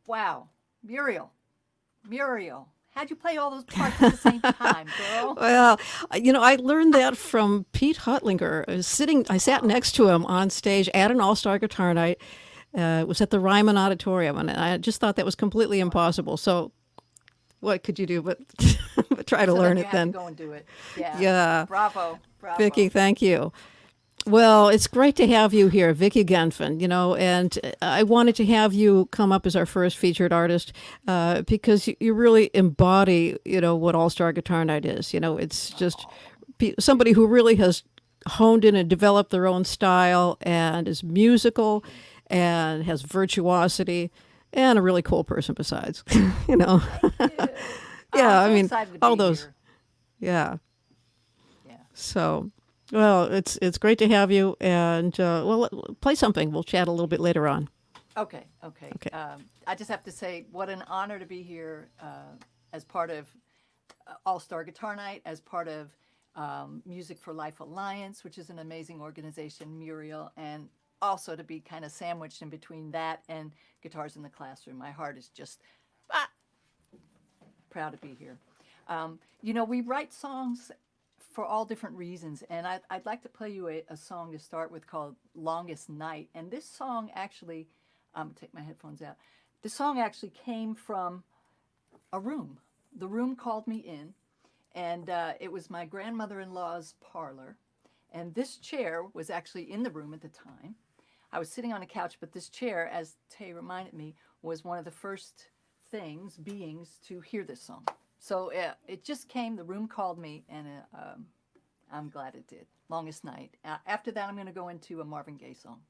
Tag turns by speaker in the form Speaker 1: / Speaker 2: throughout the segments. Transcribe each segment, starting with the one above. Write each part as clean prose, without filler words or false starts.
Speaker 1: Wow, Muriel, how'd you play all those parts at the same time, girl?
Speaker 2: Well, I learned that from Pete Hutlinger. I sat next to him on stage at an all-star guitar night. It was at the Ryman Auditorium, and I just thought that was completely impossible. So what could you do but, but try to
Speaker 1: So then
Speaker 2: learn
Speaker 1: you
Speaker 2: it
Speaker 1: had to
Speaker 2: then?
Speaker 1: go and do it. Yeah.
Speaker 2: Yeah.
Speaker 1: Bravo,
Speaker 2: Vicki,
Speaker 1: bravo.
Speaker 2: thank you. Well, it's great to have you here, Vicki Genfan, and I wanted to have you come up as our first featured artist because you really embody, what All-Star Guitar Night is. It's just somebody who really has honed in and developed their own style and is musical and has virtuosity and a really cool person besides, you know.
Speaker 1: Thank you. I'm
Speaker 2: Yeah, I
Speaker 1: so
Speaker 2: mean,
Speaker 1: excited to
Speaker 2: all
Speaker 1: be
Speaker 2: those,
Speaker 1: here.
Speaker 2: yeah.
Speaker 1: Yeah.
Speaker 2: So, well, it's great to have you, and play something. We'll chat a little bit later on.
Speaker 1: Okay, okay.
Speaker 2: Okay.
Speaker 1: I just have to say, what an honor to be here as part of All Star Guitar Night, as part of Music for Life Alliance, which is an amazing organization, Muriel, and also to be kind of sandwiched in between that and Guitars in the Classroom. My heart is just ah, proud to be here. You know, we write songs for all different reasons, and I'd like to play you a song to start with called Longest Night. And this song actually, I'm going to take my headphones out. This song actually came from a room. The room called me in, and it was my grandmother-in-law's parlor. And this chair was actually in the room at the time. I was sitting on a couch, but this chair, as Tay reminded me, was one of the first beings to hear this song. So it just came, the room called me, and I'm glad it did. Longest Night. After that, I'm going to go into a Marvin Gaye song.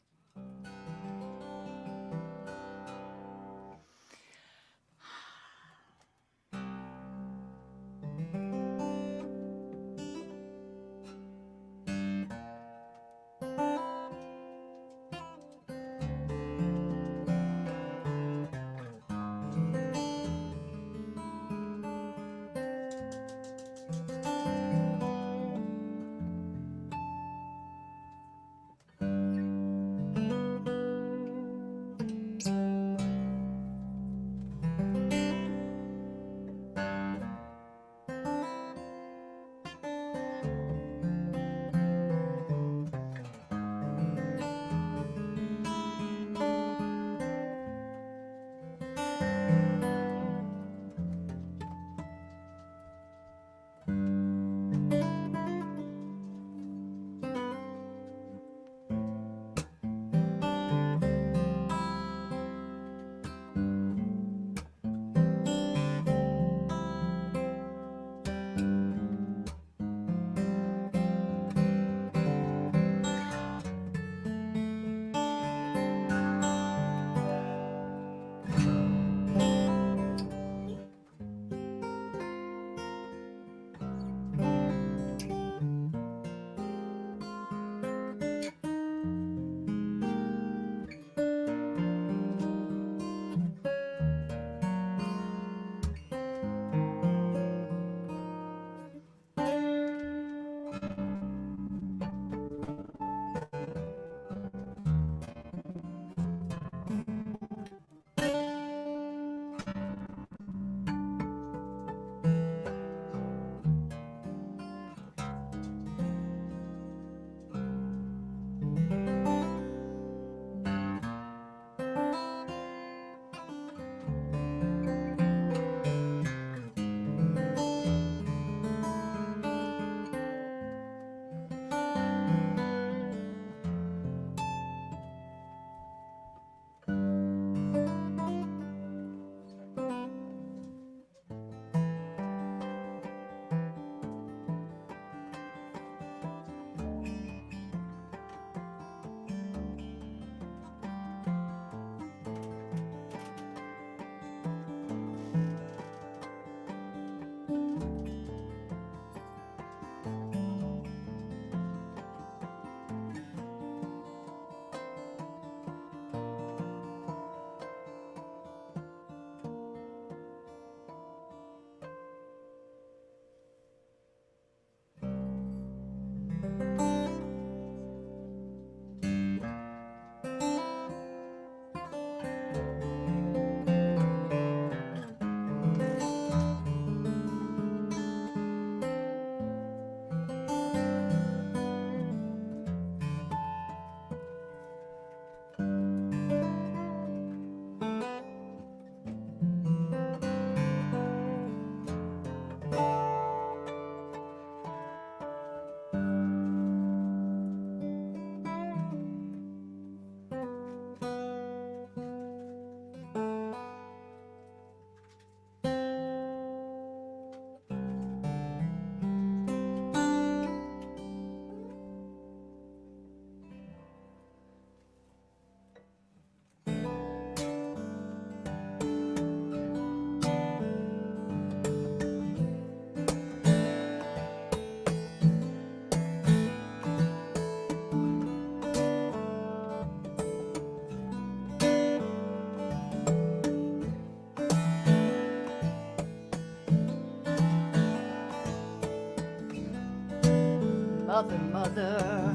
Speaker 1: Mother, mother,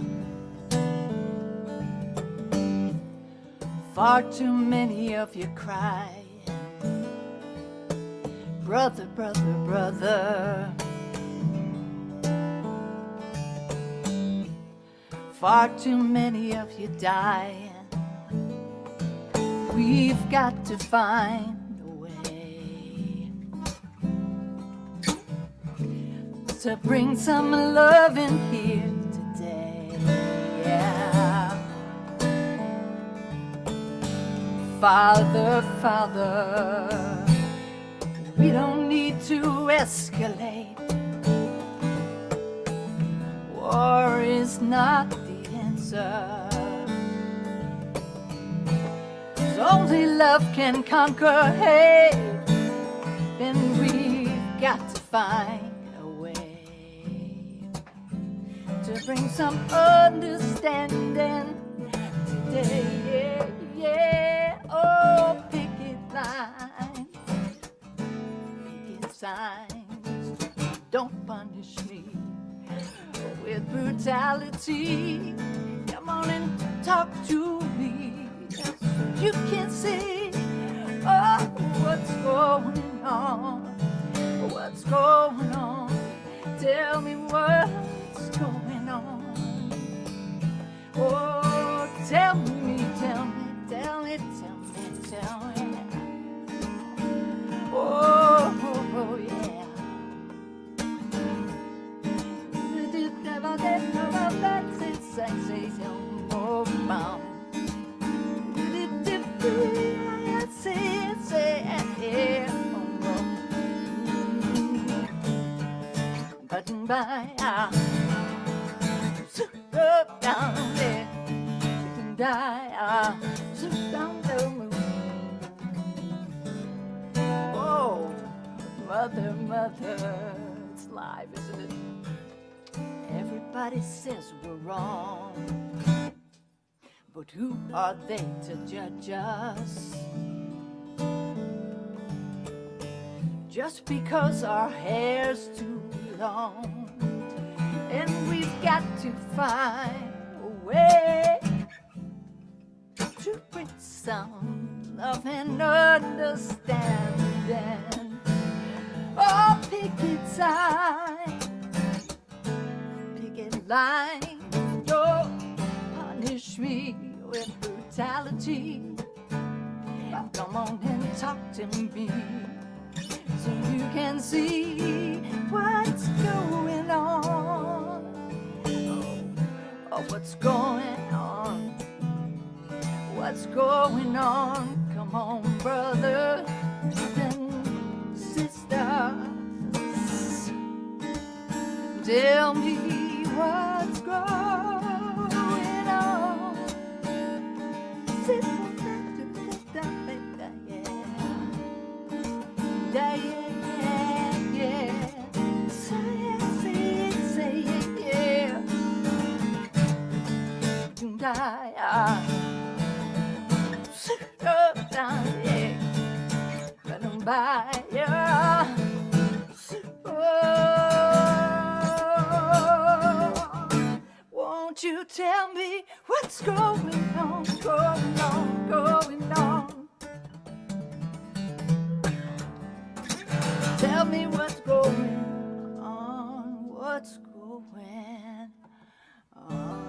Speaker 1: far too many of you cry, brother, brother, brother. Far too many of you dying. We've got to find a way to bring some love in here today. Yeah. Father, Father, we don't need to escalate. War is not the answer. Only love can conquer hate. Then we've got to find a way to bring some understanding today. Yeah, yeah. Oh, picket lines, picket signs. Don't punish me with brutality. Come on and talk to me. You can see, oh, what's going on? What's going on? Tell me what's going on. Oh, tell me, tell me, tell me, tell me, tell me. Oh, oh, oh yeah. By sit down there, die, sit down there. Oh, mother, mother, it's live, isn't it? Everybody says we're wrong, but who are they to judge us? Just because our hair's too long, and we've got to find a way to bring some love and understanding. Oh, picket sign, picket line, don't punish me with brutality. Come on and talk to me so you can see what's going on. Oh, what's going on? What's going on? Come on, brother and sisters. Tell me what's going on. Yeah, yeah, yeah. Say it, yeah. Sit down, yeah. Let them buy, yeah. Won't you tell me what's going on, going on, going on? Tell me what's going on, what's going on.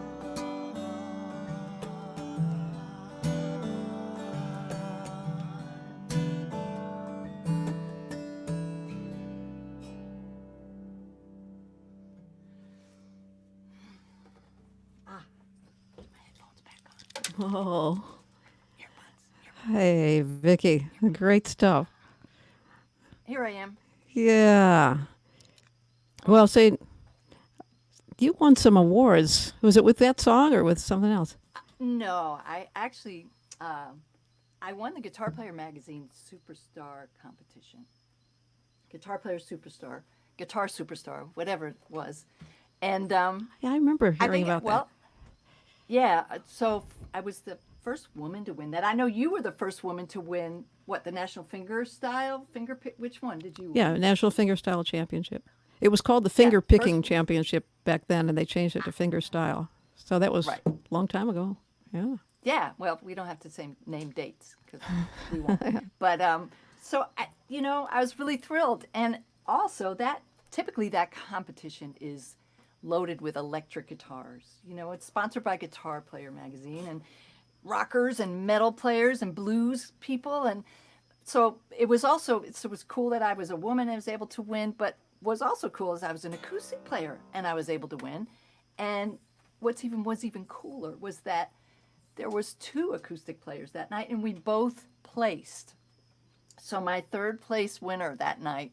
Speaker 1: Put my headphones back on.
Speaker 2: Oh,
Speaker 1: Earbuds.
Speaker 2: hey, Vicki, great stuff.
Speaker 1: Here I am.
Speaker 2: Yeah. Well, say, you won some awards. Was it with that song or with something else?
Speaker 1: No, I actually, I won the Guitar Player Magazine Superstar competition. Guitar Player Superstar, Guitar Superstar, whatever it was. And
Speaker 2: Yeah, I remember
Speaker 1: I
Speaker 2: hearing
Speaker 1: think,
Speaker 2: about
Speaker 1: well, yeah, so I was the first woman to win that. I know you were the first woman to win, what, the National Finger Pick? Which one did you
Speaker 2: that. Yeah,
Speaker 1: win?
Speaker 2: National Fingerstyle Championship. It was called the Finger Picking Championship back then, and they changed it to Fingerstyle. So that was
Speaker 1: Right.
Speaker 2: a long time ago. Yeah.
Speaker 1: Yeah, well, we don't have to say name dates because we won't. But so I was really thrilled. And also typically that competition is loaded with electric guitars. It's sponsored by Guitar Player magazine, and rockers and metal players and blues people. And so it was cool that I was a woman and was able to win, but was also cool is I was an acoustic player and I was able to win. And was even cooler was that there was 2 acoustic players that night, and we both placed. So my 3rd place winner that night,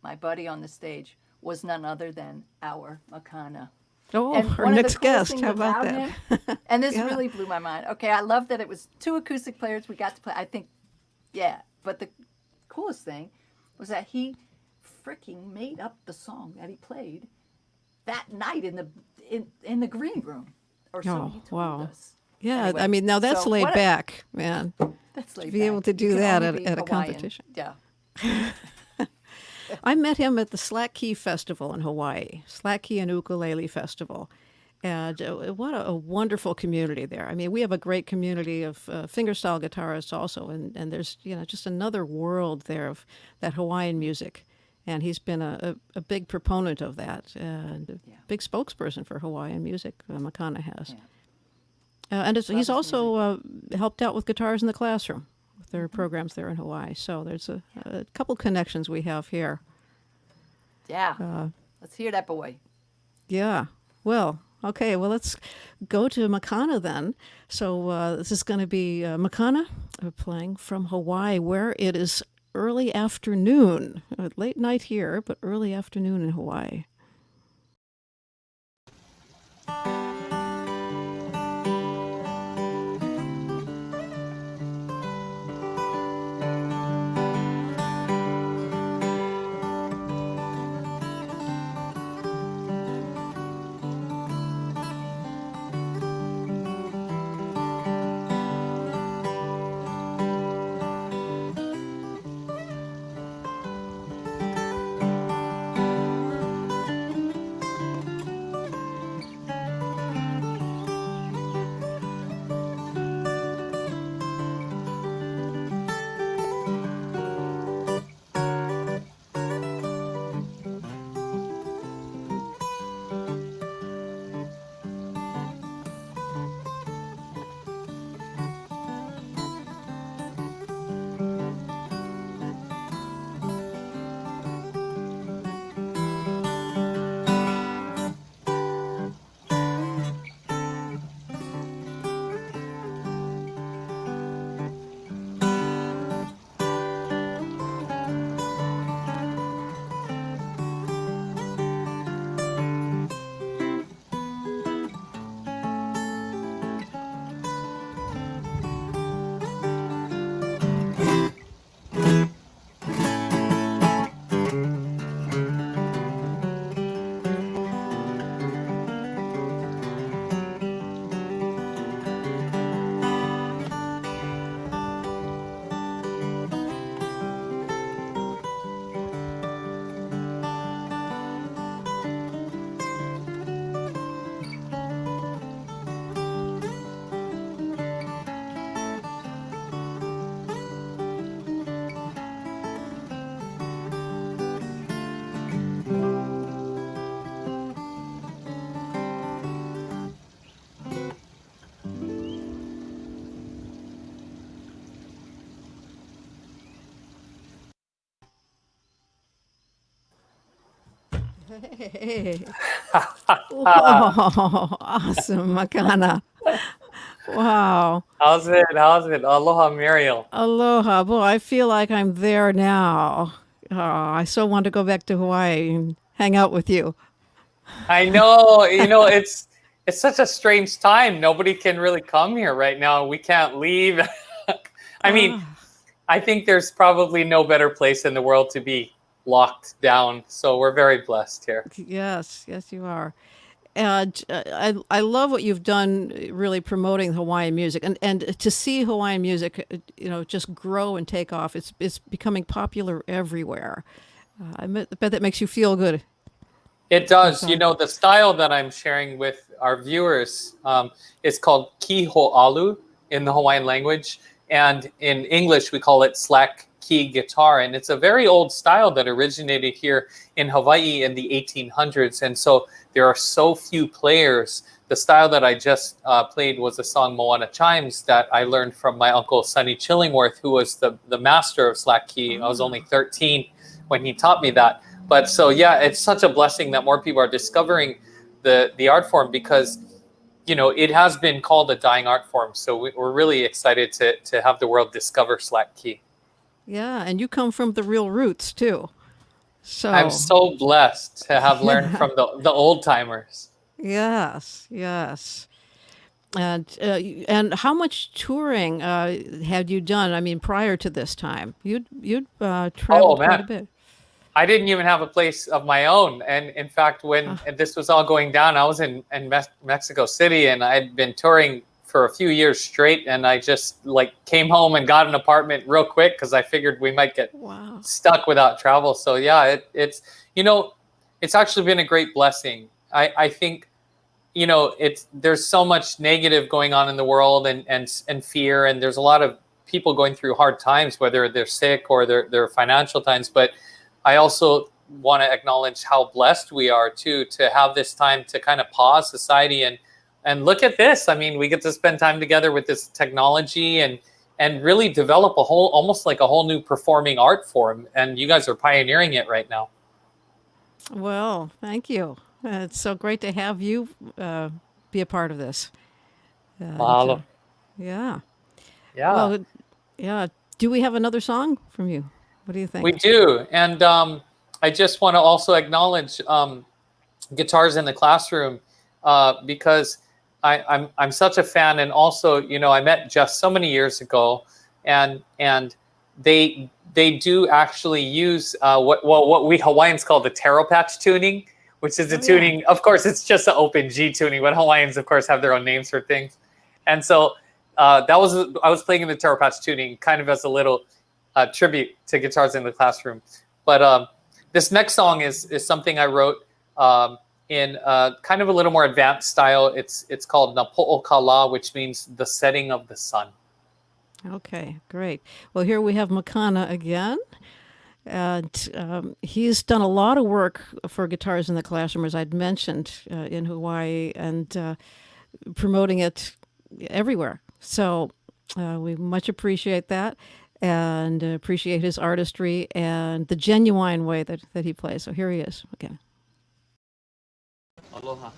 Speaker 1: my buddy on the stage, was none other than our Makana.
Speaker 2: Oh,
Speaker 1: And
Speaker 2: our
Speaker 1: one of the
Speaker 2: next
Speaker 1: coolest
Speaker 2: guest.
Speaker 1: things
Speaker 2: How about
Speaker 1: about
Speaker 2: that?
Speaker 1: him, and this
Speaker 2: Yeah.
Speaker 1: really blew my mind. Okay, I love that it was 2 acoustic players we got to play. I think, yeah. But the coolest thing was that he freaking made up the song that he played that night in the green room, or so
Speaker 2: Oh,
Speaker 1: he told
Speaker 2: wow.
Speaker 1: us.
Speaker 2: Yeah,
Speaker 1: Anyway,
Speaker 2: I mean, now that's
Speaker 1: so
Speaker 2: laid
Speaker 1: what a-
Speaker 2: back, man.
Speaker 1: That's laid
Speaker 2: To be
Speaker 1: back.
Speaker 2: able to do
Speaker 1: It can
Speaker 2: that
Speaker 1: only be
Speaker 2: at a
Speaker 1: Hawaiian.
Speaker 2: competition.
Speaker 1: Yeah.
Speaker 2: I met him at the Slack Key Festival in Hawaii, Slack Key and Ukulele Festival. And what a wonderful community there. I mean, we have a great community of fingerstyle guitarists also, and there's just another world there of that Hawaiian music. And he's been a big proponent of that, and a big spokesperson for Hawaiian music, Makana has.
Speaker 1: Yeah.
Speaker 2: And he's also helped out with Guitars in the Classroom, with their programs there in Hawaii. So there's a couple connections we have here.
Speaker 1: Yeah. Let's hear that boy.
Speaker 2: Yeah. Well, okay. Well, let's go to Makana then. So this is going to be Makana playing from Hawaii, where it is early afternoon. Late night here, but early afternoon in Hawaii. Hey. Whoa, awesome, Makana. Wow.
Speaker 3: How's it? Aloha, Muriel.
Speaker 2: Aloha. Boy, I feel like I'm there now. Oh, I so want to go back to Hawaii and hang out with you.
Speaker 3: I know, it's such a strange time. Nobody can really come here right now. We can't leave. I mean, I think there's probably no better place in the world to be locked down. So we're very blessed here.
Speaker 2: Yes, you are. And I love what you've done, really promoting Hawaiian music, and to see Hawaiian music, just grow and take off. It's becoming popular everywhere. I bet that makes you feel good.
Speaker 3: It does. The style that I'm sharing with our viewers is called kiho'alu in the Hawaiian language, and in English we call it slack key guitar, and it's a very old style that originated here in Hawaii in the 1800s. And so there are so few players. The style that I just played was a song, Moana Chimes, that I learned from my uncle Sonny Chillingworth, who was the master of slack key. I was only 13 when he taught me that. But so yeah, it's such a blessing that more people are discovering the art form, because it has been called a dying art form. So we're really excited to have the world discover slack key.
Speaker 2: Yeah, and you come from the real roots too. So
Speaker 3: I'm so blessed to have learned from the old timers.
Speaker 2: yes, yes. And how much touring had you done? I mean, prior to this time, you'd traveled quite a bit.
Speaker 3: I didn't even have a place of my own. And in fact, when this was all going down, I was in Mexico City, and I'd been touring for a few years straight. And I just came home and got an apartment real quick, because I figured we might get stuck without travel. So yeah, it's actually been a great blessing. I think, there's so much negative going on in the world, and fear. And there's a lot of people going through hard times, whether they're sick or their financial times. But I also want to acknowledge how blessed we are too, to have this time to kind of pause society and look at this. I mean, we get to spend time together with this technology and really develop almost like a whole new performing art form. And you guys are pioneering it right now.
Speaker 2: Well, thank you. It's so great to have you be a part of this.
Speaker 3: Mahalo.
Speaker 2: Yeah.
Speaker 3: Yeah.
Speaker 2: Well, yeah. Do we have another song from you? What do you think?
Speaker 3: We do. And I just want to also acknowledge Guitars in the Classroom, because I'm such a fan. And also, I met Just so many years ago, and they do actually use what we Hawaiians call the taro patch tuning, which is the tuning. Of course, it's just an open G tuning, but Hawaiians, of course, have their own names for things. And so I was playing in the taro patch tuning kind of as a little tribute to Guitars in the Classroom. But this next song is something I wrote in kind of a little more advanced style. It's called Na Po'okala, which means the setting of the sun.
Speaker 2: Okay, great. Well, here we have Makana again. And he's done a lot of work for Guitars in the Classroom, as I'd mentioned, in Hawaii, and promoting it everywhere. So we much appreciate that, and appreciate his artistry and the genuine way that he plays. So here he is again.
Speaker 3: Aloha.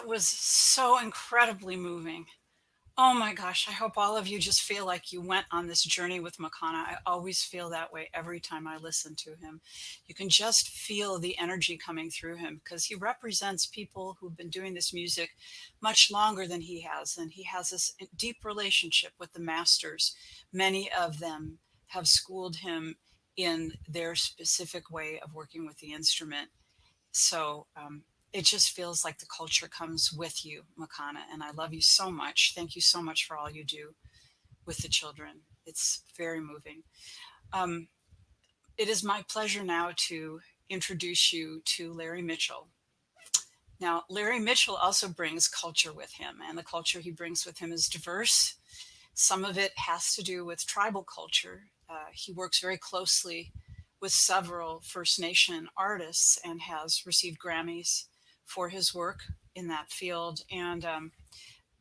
Speaker 4: That was so incredibly moving. Oh my gosh, I hope all of you just feel like you went on this journey with Makana. I always feel that way every time I listen to him. You can just feel the energy coming through him because he represents people who've been doing this music much longer than he has. And he has this deep relationship with the masters. Many of them have schooled him in their specific way of working with the instrument. So it just feels like the culture comes with you, Makana, and I love you so much. Thank you so much for all you do with the children. It's very moving. It is my pleasure now to introduce you to Larry Mitchell. Now, Larry Mitchell also brings culture with him, and the culture he brings with him is diverse. Some of it has to do with tribal culture. He works very closely with several First Nation artists and has received Grammys for his work in that field. And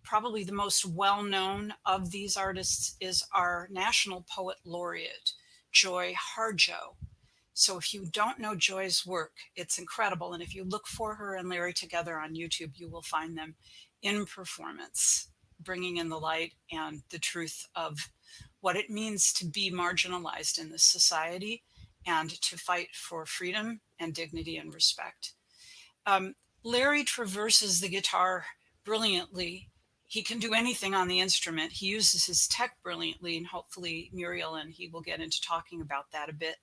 Speaker 4: probably the most well-known of these artists is our National Poet Laureate, Joy Harjo. So if you don't know Joy's work, it's incredible. And if you look for her and Larry together on YouTube, you will find them in performance, bringing in the light and the truth of what it means to be marginalized in this society and to fight for freedom and dignity and respect. Larry traverses the guitar brilliantly. He can do anything on the instrument. He uses his tech brilliantly, and hopefully Muriel and he will get into talking about that a bit.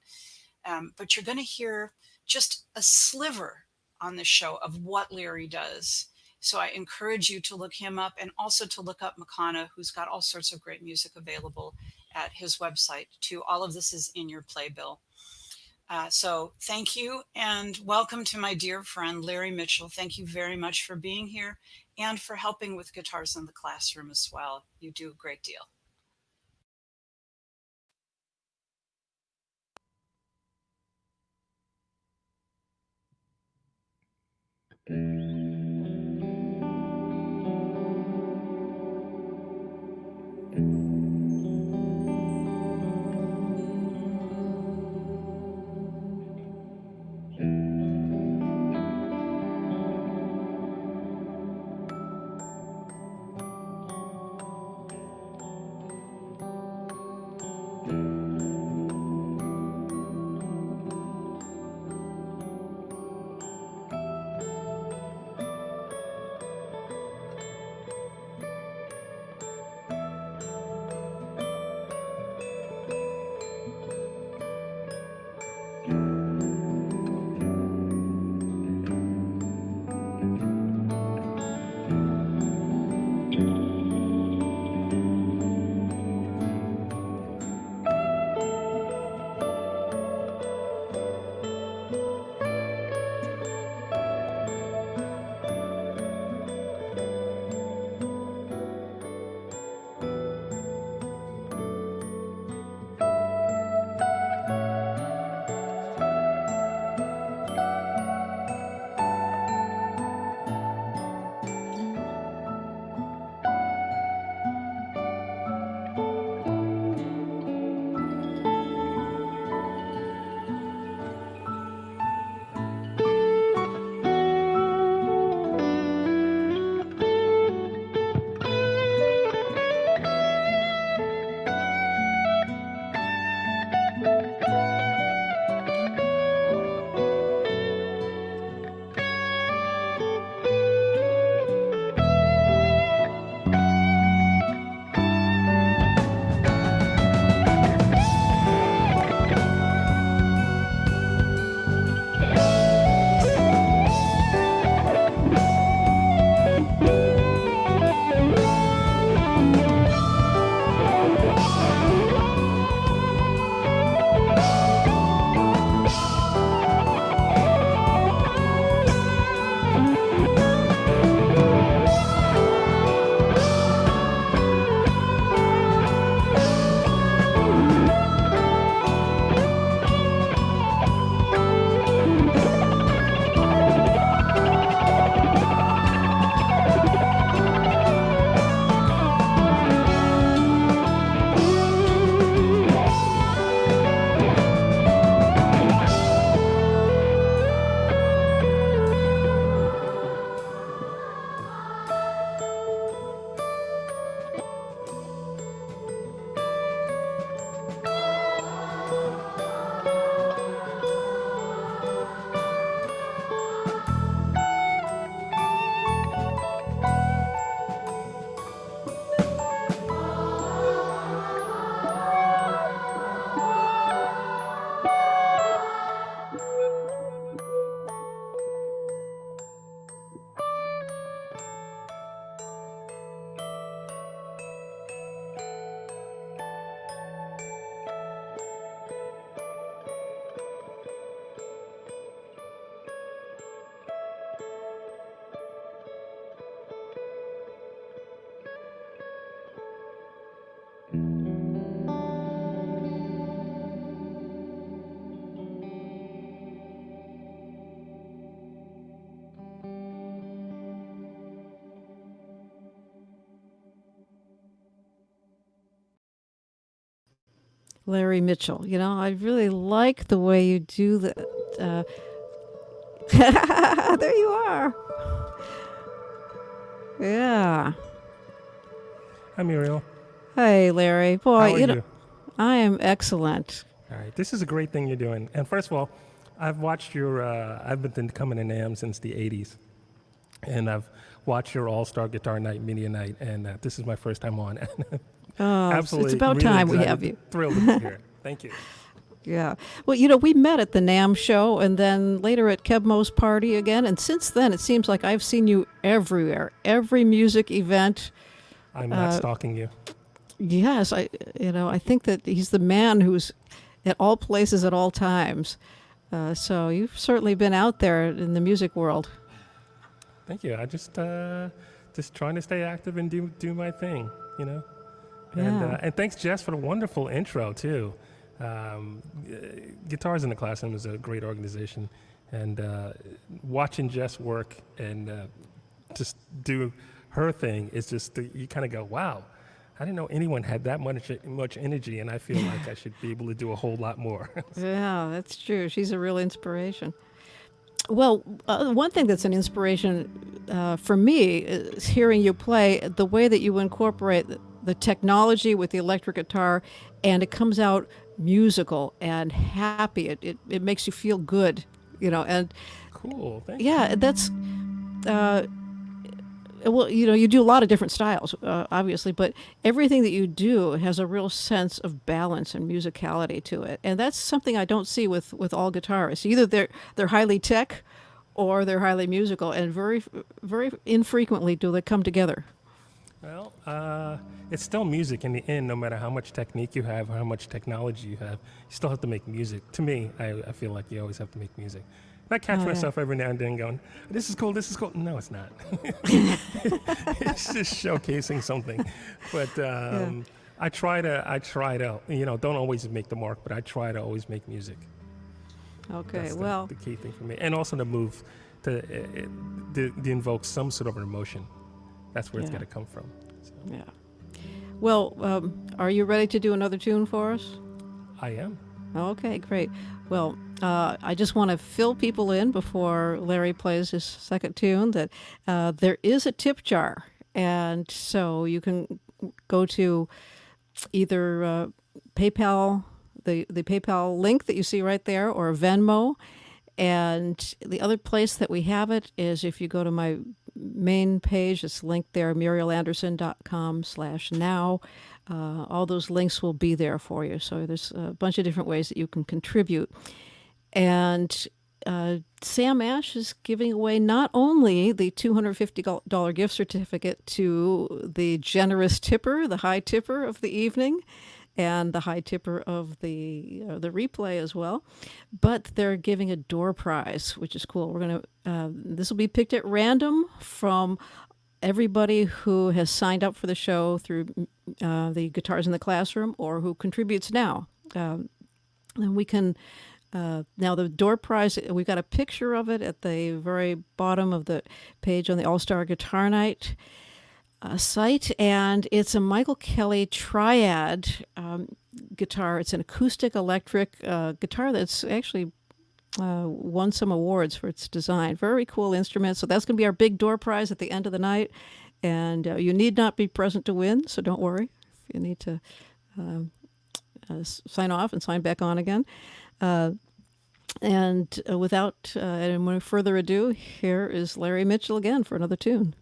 Speaker 4: But you're going to hear just a sliver on the show of what Larry does. So I encourage you to look him up and also to look up Makana, who's got all sorts of great music available at his website too. All of this is in your playbill. So thank you and welcome to my dear friend, Larry Mitchell. Thank you very much for being here and for helping with Guitars in the Classroom as well. You do a great deal.
Speaker 2: Larry Mitchell. You know, I really like the way you do that. There you are. Yeah.
Speaker 5: Hi, Muriel.
Speaker 2: Hey, Larry. Boy,
Speaker 5: How are
Speaker 2: you know,
Speaker 5: you?
Speaker 2: I am excellent.
Speaker 5: All right. This is a great thing you're doing. And first of all, I've watched your, I've been coming to NAMM since the 80s. And I've watched your All-Star Guitar Night, Media Night, and this is my first time on.
Speaker 2: Oh,
Speaker 5: Absolutely.
Speaker 2: it's about
Speaker 5: really
Speaker 2: time we
Speaker 5: excited,
Speaker 2: have you.
Speaker 5: Thrilled to be here. Thank you.
Speaker 2: Yeah. Well, you know, we met at the NAMM show and then later at Kebmo's party again. And since then, it seems like I've seen you everywhere, every music event.
Speaker 5: I'm not stalking you.
Speaker 2: Yes, I think that he's the man who's at all places at all times. So you've certainly been out there in the music world.
Speaker 5: Thank you. I just trying to stay active and do my thing, you know.
Speaker 2: Yeah.
Speaker 5: And thanks, Jess, for the wonderful intro too. Guitars in the Classroom is a great organization, and watching Jess work and just do her thing is just you kind of go, wow. I didn't know anyone had that much energy, and I feel like I should be able to do a whole lot more.
Speaker 2: Yeah, that's true. She's a real inspiration. Well, one thing that's an inspiration for me is hearing you play, the way that you incorporate the technology with the electric guitar, and it comes out musical and happy. It makes you feel good, you know. And
Speaker 5: Cool. Thank you.
Speaker 2: yeah, that's well, you know, you do a lot of different styles, obviously, but everything that you do has a real sense of balance and musicality to it, and that's something I don't see with all guitarists. Either they're highly tech, or they're highly musical, and very very infrequently do they come together.
Speaker 5: Well, it's still music in the end, no matter how much technique you have or how much technology you have. You still have to make music. To me, I feel like you always have to make music. And I catch myself every now and then going, this is cool, this is cool. No, it's not. It's just showcasing something. But I try to, you know, don't always make the mark, but I try to always make music.
Speaker 2: Okay,
Speaker 5: That's
Speaker 2: well,
Speaker 5: the key thing for me. And also to move, to invoke some sort of an emotion. That's where it's
Speaker 2: Yeah.
Speaker 5: got to come from. So,
Speaker 2: yeah. Well, are you ready to do another tune for us?
Speaker 5: I am.
Speaker 2: Okay, great. Well, I just want to fill people in before Larry plays his second tune that there is a tip jar. And so you can go to either PayPal, the PayPal link that you see right there, or Venmo. And the other place that we have it is if you go to my main page, it's linked there, murielanderson.com/now. All those links will be there for you. So there's a bunch of different ways that you can contribute. And Sam Ash is giving away not only the $250 gift certificate to the generous tipper, the high tipper of the evening, and the high tipper of the replay as well, but they're giving a door prize, which is cool. We're gonna this will be picked at random from everybody who has signed up for the show through the Guitars in the Classroom or who contributes now. And we can now the door prize. We've got a picture of it at the very bottom of the page on the All-Star Guitar Night site, and it's a Michael Kelly Triad guitar. It's an acoustic electric guitar that's actually won some awards for its design. Very cool instrument. So that's going to be our big door prize at the end of the night, and you need not be present to win, so don't worry if you need to sign off and sign back on again. And without any further ado, here is Larry Mitchell again for another tune.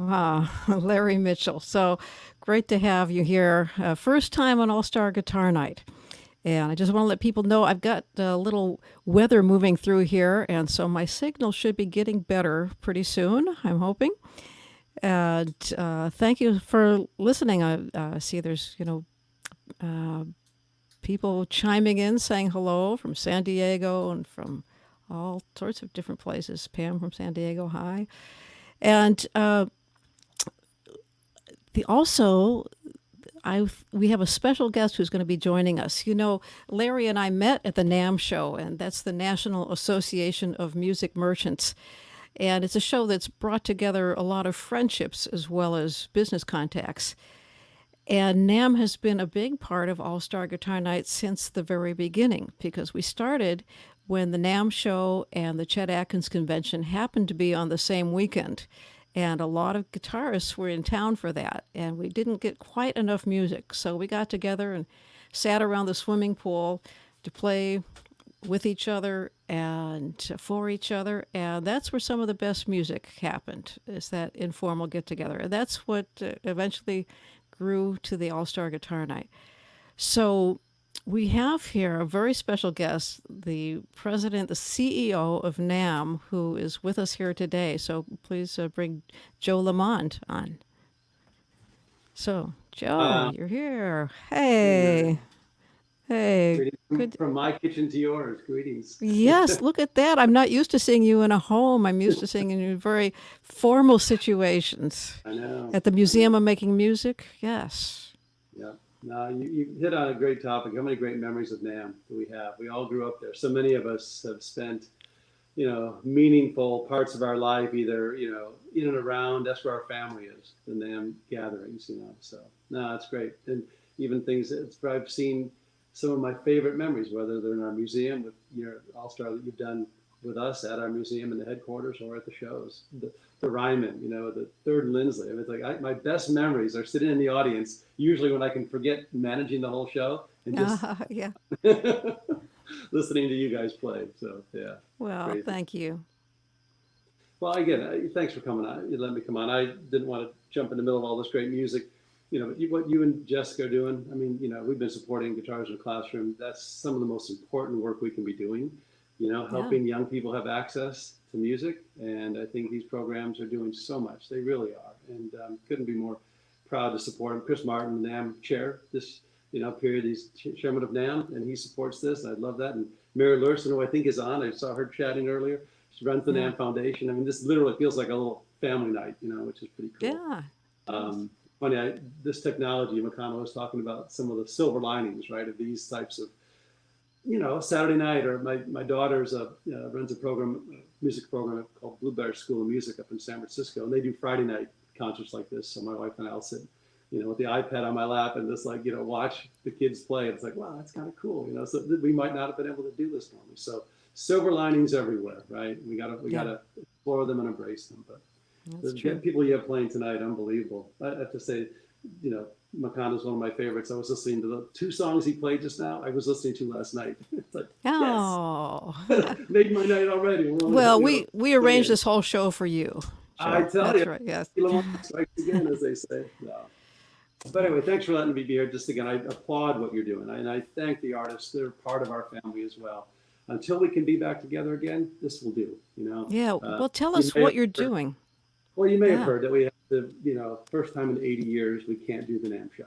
Speaker 2: Wow, Larry Mitchell. So great to have you here. First time on All Star Guitar Night. And I just want to let people know I've got a little weather moving through here, and so my signal should be getting better pretty soon, I'm hoping. And thank you for listening. I see there's, people chiming in, saying hello from San Diego and from all sorts of different places. Pam from San Diego, hi. And we have a special guest who's going to be joining us. Larry and I met at the NAMM show, and that's the National Association of Music Merchants. And it's a show that's brought together a lot of friendships as well as business contacts. And NAMM has been a big part of All-Star Guitar Night since the very beginning, because we started when the NAMM show and the Chet Atkins Convention happened to be on the same weekend. And a lot of guitarists were in town for that, and we didn't get quite enough music. So we got together and sat around the swimming pool to play with each other and for each other. And that's where some of the best music happened, is that informal get-together. And that's what eventually grew to the All-Star Guitar Night. So we have here a very special guest, the president, the CEO of NAMM, who is with us here today. So please bring Joe Lamond on. So, Joe, you're here. Hey. Hey.
Speaker 6: Greetings from my kitchen to yours. Greetings.
Speaker 2: Yes, look at that. I'm not used to seeing you in a home. I'm used to seeing you in very formal situations.
Speaker 6: I know.
Speaker 2: At the Museum of Making Music, yes.
Speaker 6: Yeah. No, you hit on a great topic. How many great memories of NAMM do we have? We all grew up there. So many of us have spent, meaningful parts of our life, either, in and around. That's where our family is, the NAMM gatherings, So, no, it's great. And even things that I've seen, some of my favorite memories, whether they're in our museum with your All-Star that you've done with us at our museum in the headquarters or at the shows. The Ryman, the third Lindsley. I mean, it's like my best memories are sitting in the audience, usually when I can forget managing the whole show and just
Speaker 2: Yeah.
Speaker 6: listening to you guys play. So, yeah.
Speaker 2: Well,
Speaker 6: crazy.
Speaker 2: thank you.
Speaker 6: Well, again, thanks for coming on. You let me come on. I didn't want to jump in the middle of all this great music. What you and Jessica are doing, I mean, we've been supporting Guitars in the Classroom. That's some of the most important work we can be doing, helping young people have access to music. And I think these programs are doing so much. They really are. And couldn't be more proud to support them. Chris Martin, the NAMM chair, this, period, he's chairman of NAMM, and he supports this. I love that. And Mary Lurson, who I think is on, I saw her chatting earlier. She runs the NAMM Foundation. I mean, this literally feels like a little family night, which is pretty cool.
Speaker 2: Yeah.
Speaker 6: Funny, this technology, Makana was talking about some of the silver linings, right, of these types of, Saturday night, or my daughter's runs a music program called Blueberry School of Music up in San Francisco, and they do Friday night concerts like this. So my wife and I'll sit, with the iPad on my lap and just watch the kids play. It's like, wow, that's kind of cool, So we might not have been able to do this normally. So silver linings everywhere, right? We gotta explore them and embrace them. But
Speaker 2: That's
Speaker 6: the
Speaker 2: true.
Speaker 6: people you have playing tonight, unbelievable. I have to say, Makana's one of my favorites. I was listening to the 2 songs he played just now. I was listening to last night. It's like, yes, made my night already.
Speaker 2: Well, we arranged this whole show for you.
Speaker 6: I tell
Speaker 2: That's
Speaker 6: you,
Speaker 2: right. Yes.
Speaker 6: strikes again, as they say. No. But anyway, thanks for letting me be here. Just again, I applaud what you're doing, and I thank the artists. They're part of our family as well. Until we can be back together again, this will do.
Speaker 2: Yeah. Well, tell us what you're doing.
Speaker 6: Well, you may have heard that we have the, first time in 80 years we can't do the NAMM show,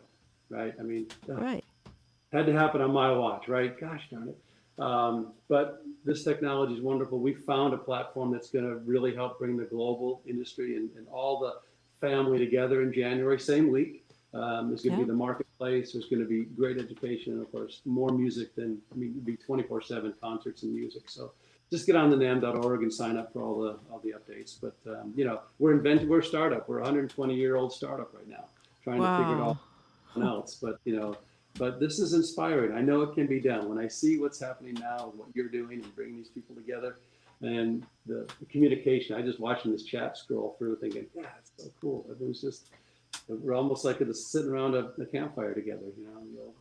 Speaker 6: right? I mean,
Speaker 2: Right.
Speaker 6: had to happen on my watch, right? Gosh darn it. But this technology is wonderful. We found a platform that's going to really help bring the global industry and all the family together in January, same week. There's going to be the marketplace. There's going to be great education, and of course, more music than, it'd be 24/7 concerts and music. So just get on the NAMM.org and sign up for all the updates. But we're a startup. We're a 120-year-old startup right now, trying to figure it all else. But this is inspiring. I know it can be done. When I see what's happening now, what you're doing, and bringing these people together, and the communication. I just watching this chat scroll through, thinking, yeah, it's so cool. It was just, we're almost like just sitting around a campfire together,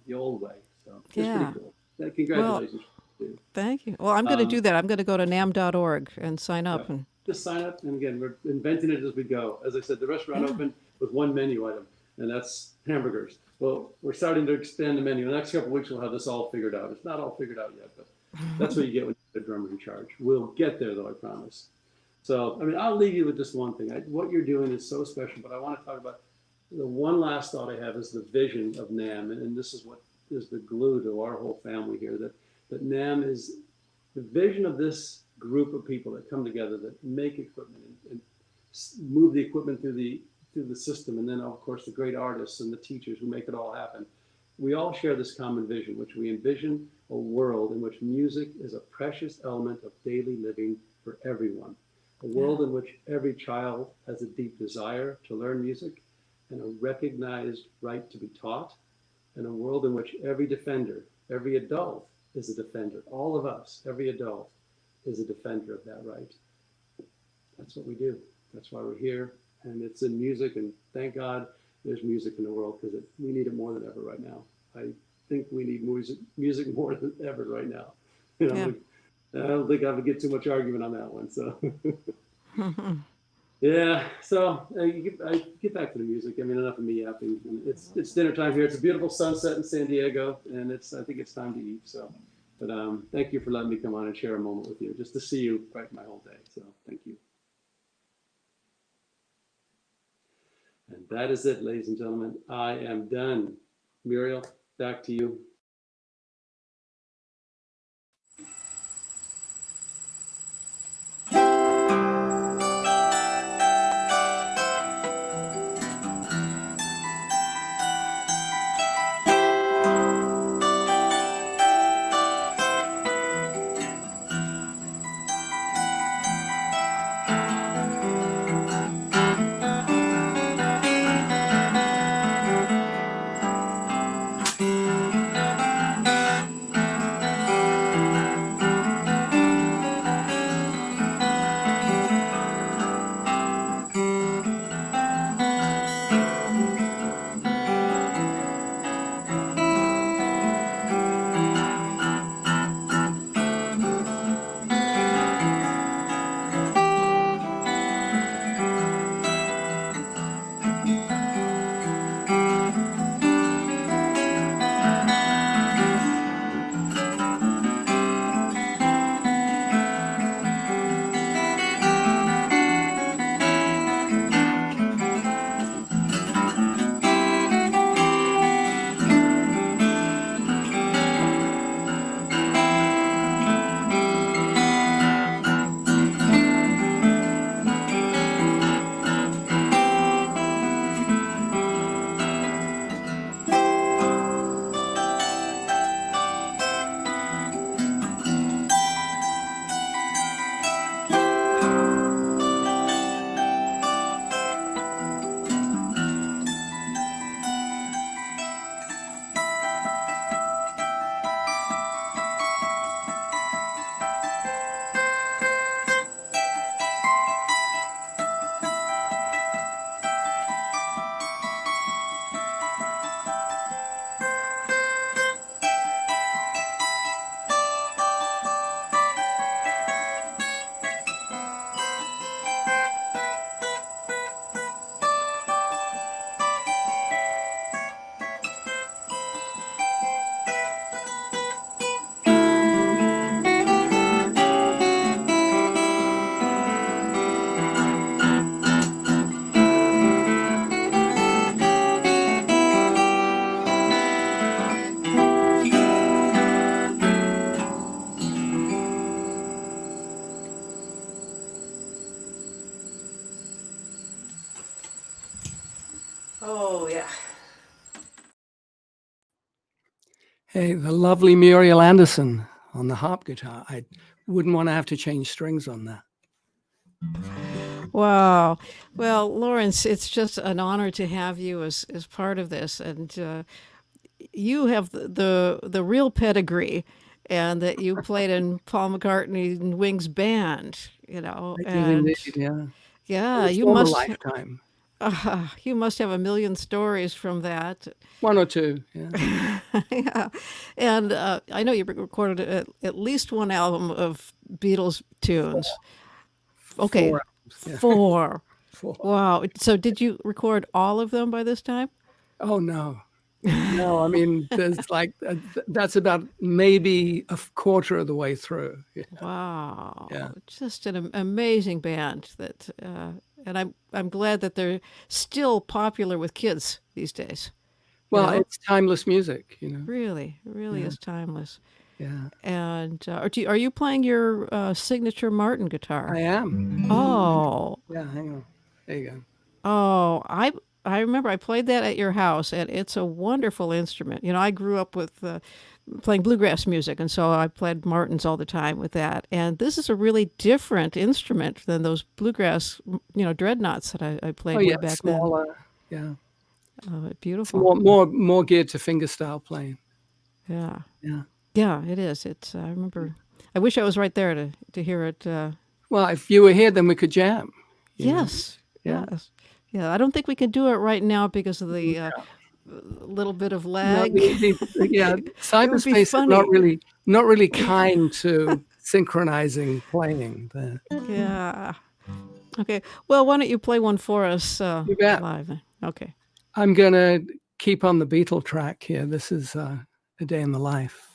Speaker 6: the old way. So it's pretty cool. Congratulations.
Speaker 2: Thank you. Well, I'm going to do that. I'm going to go to NAMM.org and sign up and
Speaker 6: just sign up. And again, we're inventing it as we go. As I said, the restaurant opened with one menu item, and that's hamburgers. Well, we're starting to expand the menu. In the next couple of weeks, we'll have this all figured out. It's not all figured out yet, but that's what you get when you're a drummer in charge. We'll get there, though, I promise. So, I mean, I'll leave you with just one thing. What you're doing is so special, but I want to talk about the one last thought I have is the vision of NAMM, and this is what is the glue to our whole family here, that NAMM is the vision of this group of people that come together, that make equipment and move the equipment through the system, and then, of course, the great artists and the teachers who make it all happen. We all share this common vision, which we envision a world in which music is a precious element of daily living for everyone. A world in which every child has a deep desire to learn music and a recognized right to be taught, and a world in which every defender, every adult is a defender. All of us, every adult is a defender of that right. That's what we do. That's why we're here. And it's in music, and thank God there's music in the world, because we need it more than ever right now. I think we need music more than ever right now. You know, I don't think I would get too much argument on that one. So, yeah. So I get back to the music. I mean, enough of me yapping. It's dinner time here. It's a beautiful sunset in San Diego, and I think it's time to eat. So, but thank you for letting me come on and share a moment with you. Just to see you brighten my whole day. So, thank you. And that is it, ladies and gentlemen. I am done. Muriel, back to you.
Speaker 7: Hey, the lovely Muriel Anderson on the harp guitar. I wouldn't want to have to change strings on that.
Speaker 2: Wow. Well, Laurence, it's just an honor to have you as part of this. And you have the real pedigree, and that you played in Paul McCartney and Wings band, you know.
Speaker 7: I did indeed, yeah.
Speaker 2: Yeah,
Speaker 7: It was
Speaker 2: you
Speaker 7: former
Speaker 2: must
Speaker 7: lifetime.
Speaker 2: you must have a million stories from that.
Speaker 7: One or two, yeah.
Speaker 2: Yeah. And I know you recorded at least one album of Beatles tunes. Okay,
Speaker 7: 4 albums, yeah.
Speaker 2: 4.
Speaker 7: 4.
Speaker 2: Wow. So did you record all of them by this time?
Speaker 7: Oh, no. No, I mean, there's like, that's about maybe a quarter of the way through. Yeah.
Speaker 2: Wow.
Speaker 7: Yeah.
Speaker 2: Just an amazing band that, and I'm glad that they're still popular with kids these days.
Speaker 7: Well,
Speaker 2: know?
Speaker 7: it's timeless music, you know.
Speaker 2: Really
Speaker 7: Yeah.
Speaker 2: is timeless.
Speaker 7: Yeah,
Speaker 2: And are you playing your signature Martin guitar?
Speaker 7: I am.
Speaker 2: Oh,
Speaker 7: Yeah, hang on. There you go.
Speaker 2: oh, I remember I played that at your house, and it's a wonderful instrument. You know, I grew up with playing bluegrass music, and so I played Martins all the time with that. And this is a really different instrument than those bluegrass, dreadnoughts that I played
Speaker 7: Oh,
Speaker 2: way
Speaker 7: yeah,
Speaker 2: back
Speaker 7: smaller. Yeah,
Speaker 2: then.
Speaker 7: it's
Speaker 2: Beautiful.
Speaker 7: more geared to fingerstyle playing.
Speaker 2: Yeah,
Speaker 7: Yeah.
Speaker 2: yeah, it is. It's. I remember. I wish I was right there to hear it.
Speaker 7: Well, if you were here, then we could jam. you know.
Speaker 2: Yes.
Speaker 7: Yeah.
Speaker 2: Yes. Yeah. I don't think we can do it right now because of the little bit of lag.
Speaker 7: Yeah,
Speaker 2: It would be
Speaker 7: cyberspace is
Speaker 2: funny.
Speaker 7: not really kind to synchronizing playing there.
Speaker 2: Yeah. Okay. Well, why don't you play one for us
Speaker 7: You bet.
Speaker 2: live? Then? Okay.
Speaker 7: I'm gonna keep on the Beatle track here. This is A Day in the Life.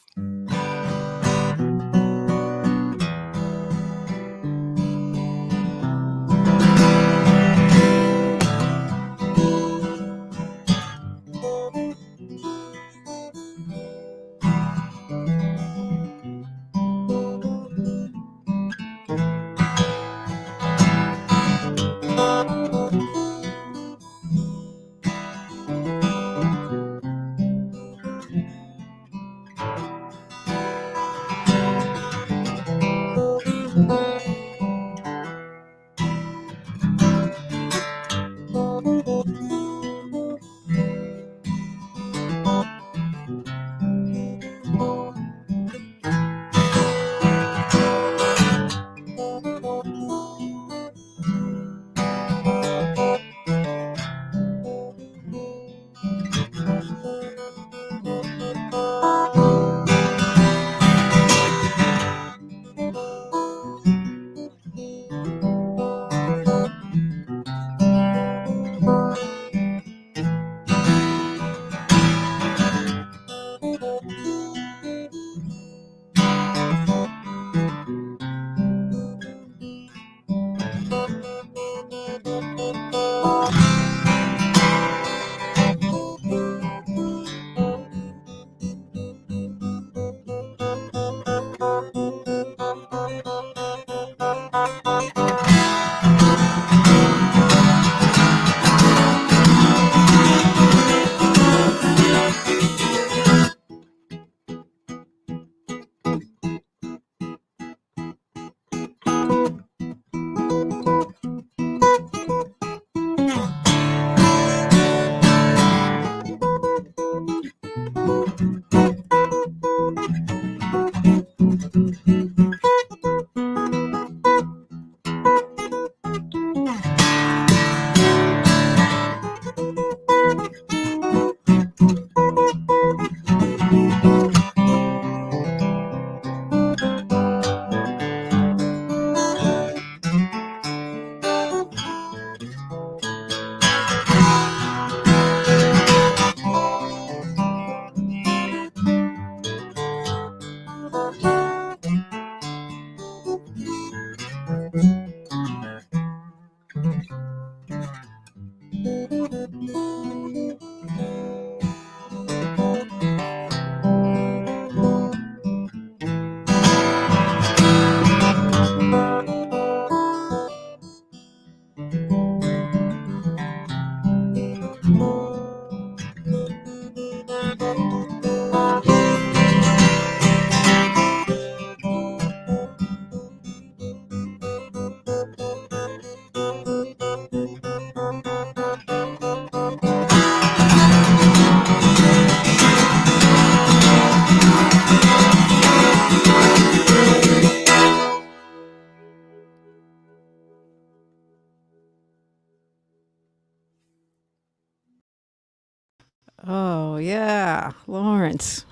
Speaker 2: Oh yeah, Laurence.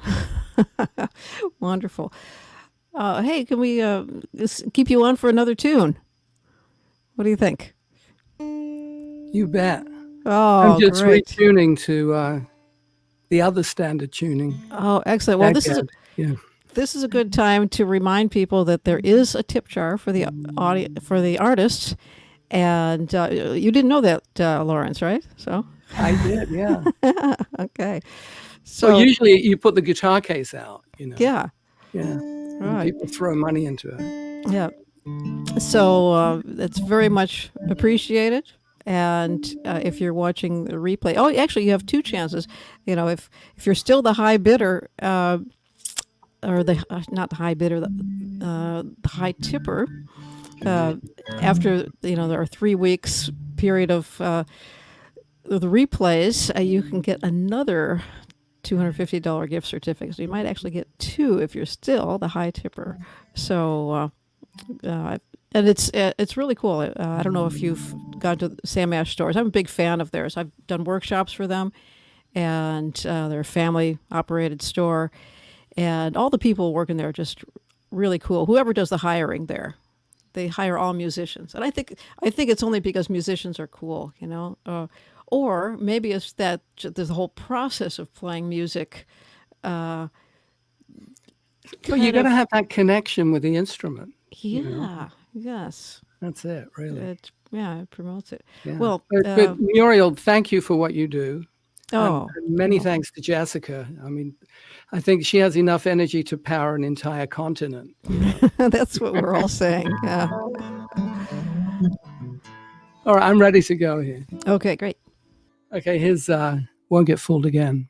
Speaker 2: Wonderful. Hey, can we keep you on for another tune? What do you think?
Speaker 7: You bet.
Speaker 2: Oh,
Speaker 7: I'm just
Speaker 2: great.
Speaker 7: retuning to the other standard tuning.
Speaker 2: Oh, excellent. Well,
Speaker 7: Baghdad. Yeah.
Speaker 2: this is a good time to remind people that there is a tip jar for the for the artists, and you didn't know that, Laurence, right? So
Speaker 7: I did, yeah.
Speaker 2: okay, so
Speaker 7: So usually you put the guitar case out,
Speaker 2: yeah,
Speaker 7: Yeah. And
Speaker 2: right,
Speaker 7: people throw money into it.
Speaker 2: yeah. So it's very much appreciated. And if you're watching the replay, oh, actually, you have two chances. If you're still the high bidder, or the not the high bidder, the high tipper. After there are 3 weeks period of the replays, you can get another $250 gift certificate. So you might actually get two if you're still the high tipper. So and it's really cool. I don't know if you've gone to Sam Ash stores. I'm a big fan of theirs. I've done workshops for them, and they're a family operated store, and all the people working there are just really cool. Whoever does the hiring there, they hire all musicians, and I think it's only because musicians are cool, or maybe it's that there's the whole process of playing music.
Speaker 7: Well, you got to have that connection with the instrument.
Speaker 2: Yeah. Yes.
Speaker 7: That's it, really.
Speaker 2: It promotes it.
Speaker 7: Yeah.
Speaker 2: Well,
Speaker 7: but Muriel, thank you for what you do.
Speaker 2: oh,
Speaker 7: And many thanks to Jessica. I mean, I think she has enough energy to power an entire continent.
Speaker 2: that's what we're all saying. Yeah.
Speaker 7: All right, I'm ready to go here.
Speaker 2: Okay, great.
Speaker 7: Okay, here's Won't Get Fooled Again.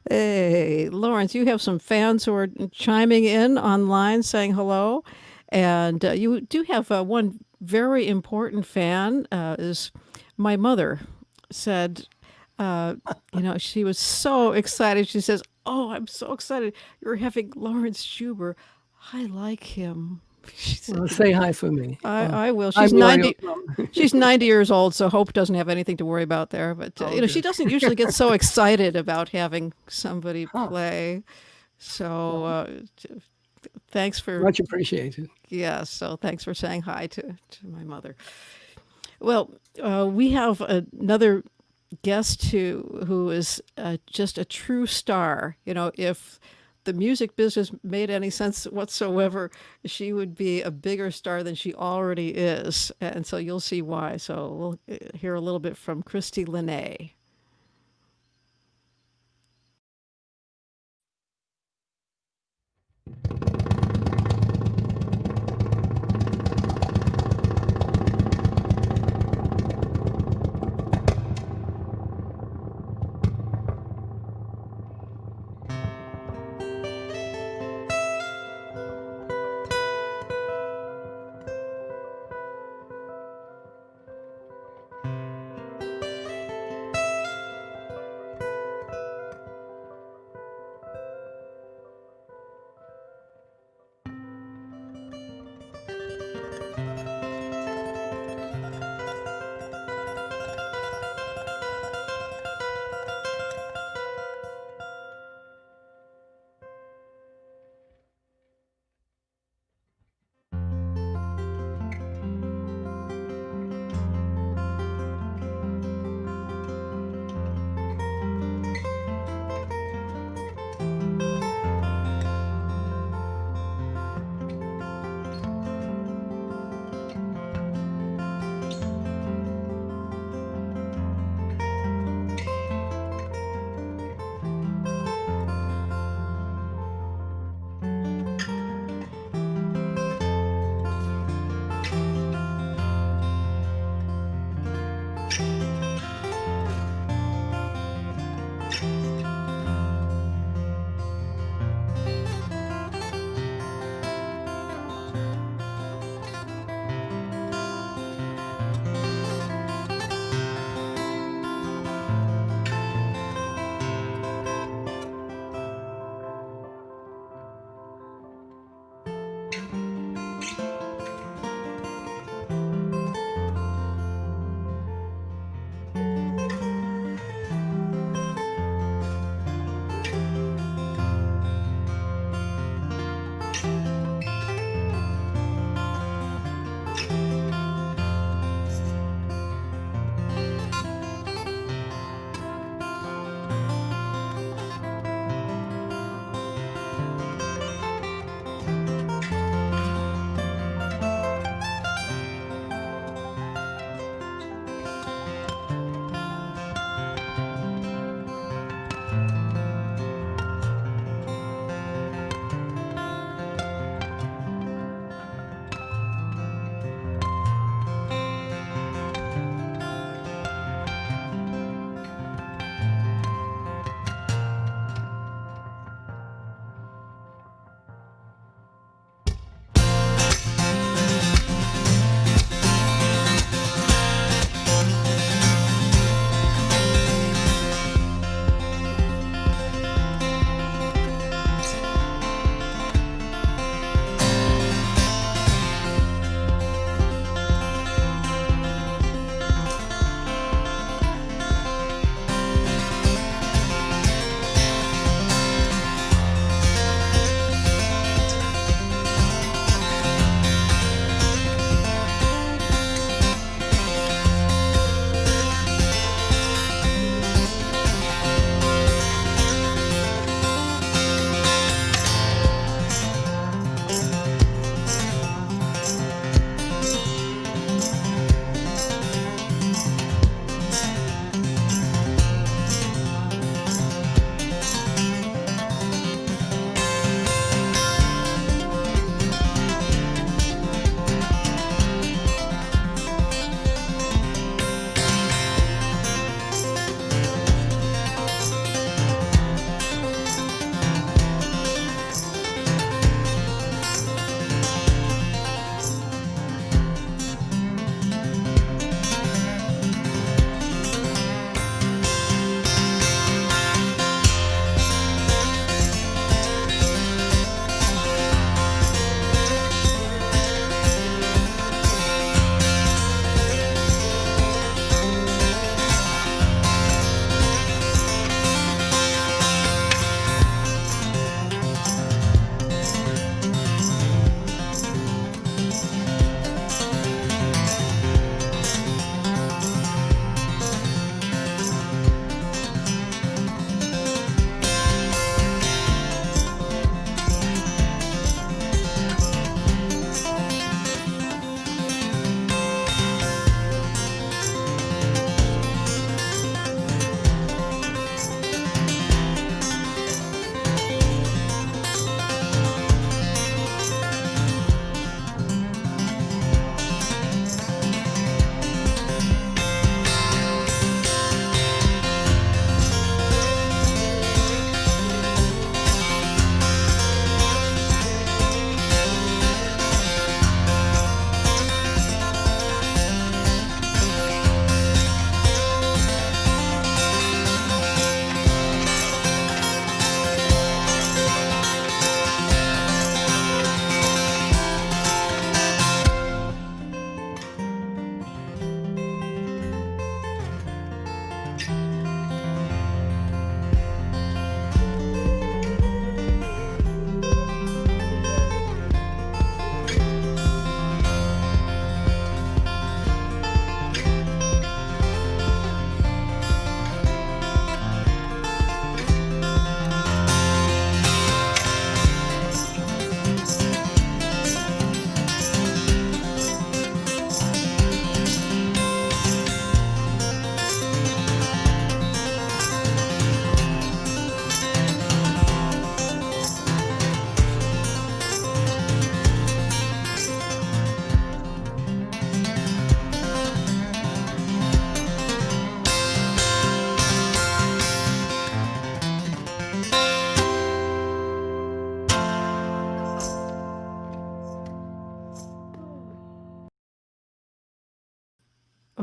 Speaker 2: Hey, Laurence, you have some fans who are chiming in online saying hello. And you do have one very important fan is my mother said, she was so excited. She says, "Oh, I'm so excited. You're having Laurence Juber. I like him." She said,
Speaker 7: Well, say hi for me.
Speaker 2: I will.
Speaker 7: I'm
Speaker 2: She's
Speaker 7: Muriel.
Speaker 2: 90. She's 90 years old, so Hope doesn't have anything to worry about there. But she doesn't usually get so excited about having somebody play. So thanks for
Speaker 7: Much appreciated.
Speaker 2: so thanks for saying hi to my mother. Well, we have another guest who is just a true star. If the music business made any sense whatsoever, she would be a bigger star than she already is. And so you'll see why. So we'll hear a little bit from Christy Lynnae.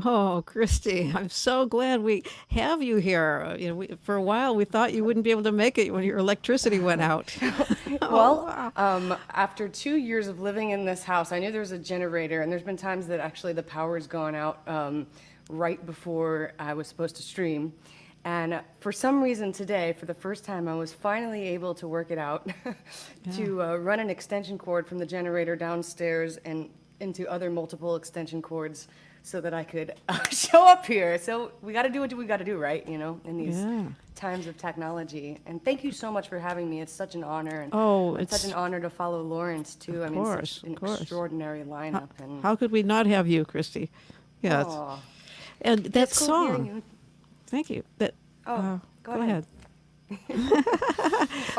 Speaker 2: Oh, Christy, I'm so glad we have you here. For a while we thought you wouldn't be able to make it when your electricity went out.
Speaker 8: Well, after 2 years of living in this house, I knew there was a generator, and there's been times that actually the power's gone out right before I was supposed to stream. And for some reason today, for the first time, I was finally able to work it out to run an extension cord from the generator downstairs and into other multiple extension cords so that I could show up here. So we got to do what we got to do, right? In these times of technology. And thank you so much for having me. It's such an honor. And it's such an honor to follow Laurence too. Such an extraordinary lineup.
Speaker 2: How could we not have you, Christy? Yes. And that
Speaker 8: It's cool hearing
Speaker 2: song.
Speaker 8: you.
Speaker 2: Thank you.
Speaker 8: Go ahead.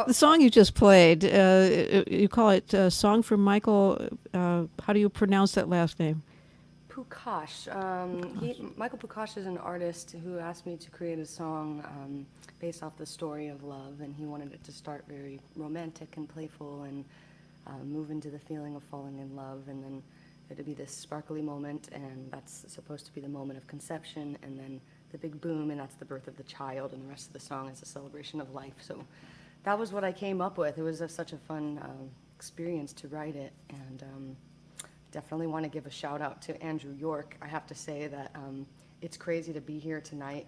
Speaker 2: The song you just played, you call it Song from Michael. How do you pronounce that last name?
Speaker 8: Pukash. Michael Pukash is an artist who asked me to create a song based off the story of love, and he wanted it to start very romantic and playful and move into the feeling of falling in love, and then it'd be this sparkly moment, and that's supposed to be the moment of conception, and then the big boom, and that's the birth of the child, and the rest of the song is a celebration of life. So that was what I came up with. It was such a fun experience to write it, and definitely want to give a shout out to Andrew York. I have to say that it's crazy to be here tonight.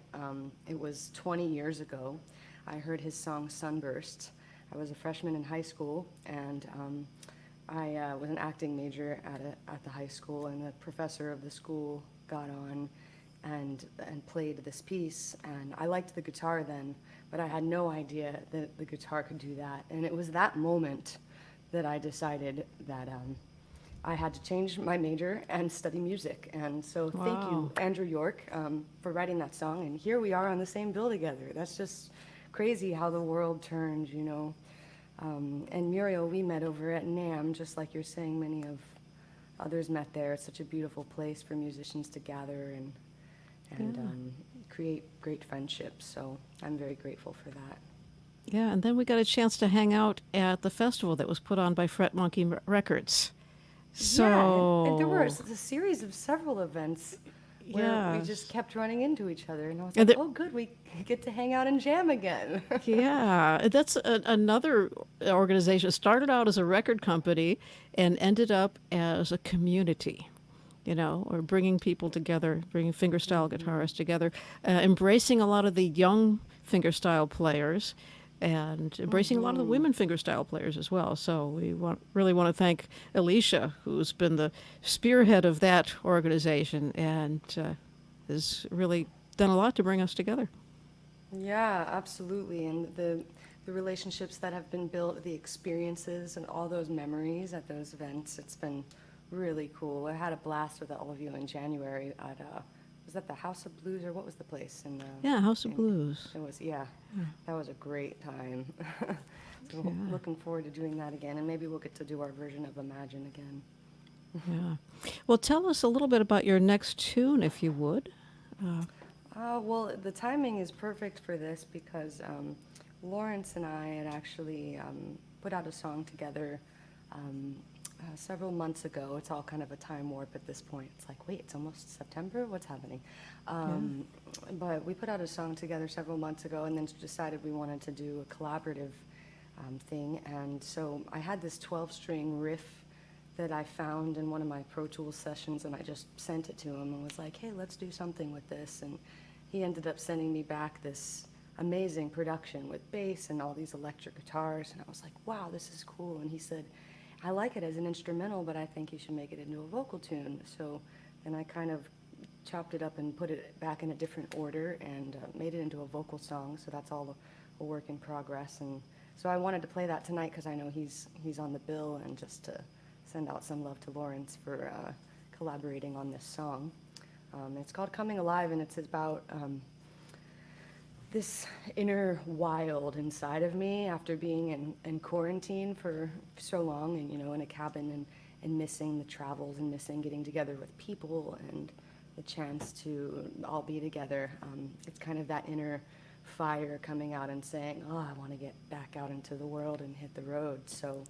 Speaker 8: It was 20 years ago. I heard his song Sunburst. I was a freshman in high school, and I was an acting major at the high school, and the professor of the school got on and played this piece, and I liked the guitar then, but I had no idea that the guitar could do that. And it was that moment that I decided that I had to change my major and study music. And so thank you, Andrew York, for writing that song. And here we are on the same bill together. That's just crazy how the world turns, And Muriel, we met over at NAMM, just like you're saying, many of others met there. It's such a beautiful place for musicians to gather and create great friendships. So I'm very grateful for that.
Speaker 2: Yeah, and then we got a chance to hang out at the festival that was put on by Fret Monkey Records. So
Speaker 8: yeah, and there were a series of several events where we just kept running into each other, and I was like, oh, good, we get to hang out and jam again.
Speaker 2: Yeah, that's another organization. Started out as a record company and ended up as a community, or bringing people together, bringing fingerstyle guitarists together, embracing a lot of the young fingerstyle players, and embracing a lot of the women fingerstyle players as well. So we really want to thank Alicia, who's been the spearhead of that organization and has really done a lot to bring us together.
Speaker 8: Yeah, absolutely. And the relationships that have been built, the experiences and all those memories at those events, it's been really cool. I had a blast with all of you in January at was that the House of Blues, or what was the place?
Speaker 2: House of Blues.
Speaker 8: It was, that was a great time. So looking forward to doing that again, and maybe we'll get to do our version of Imagine again.
Speaker 2: Yeah. Well, tell us a little bit about your next tune, if you would.
Speaker 8: Well, the timing is perfect for this because Laurence and I had actually put out a song together several months ago. It's all kind of a time warp at this point. It's like, wait, it's almost September? What's happening? But we put out a song together several months ago and then decided we wanted to do a collaborative thing. And so I had this 12-string riff that I found in one of my Pro Tools sessions, and I just sent it to him and was like, hey, let's do something with this. And he ended up sending me back this amazing production with bass and all these electric guitars. And I was like, wow, this is cool. And he said, I like it as an instrumental, but I think you should make it into a vocal tune. So then I kind of chopped it up and put it back in a different order and made it into a vocal song. So that's all a work in progress. And so I wanted to play that tonight because I know he's on the bill, and just to send out some love to Laurence for collaborating on this song. It's called Coming Alive, and it's about this inner wild inside of me after being in quarantine for so long, and in a cabin, and missing the travels and missing getting together with people and the chance to all be together. It's kind of that inner fire coming out and saying, oh, I want to get back out into the world and hit the road. So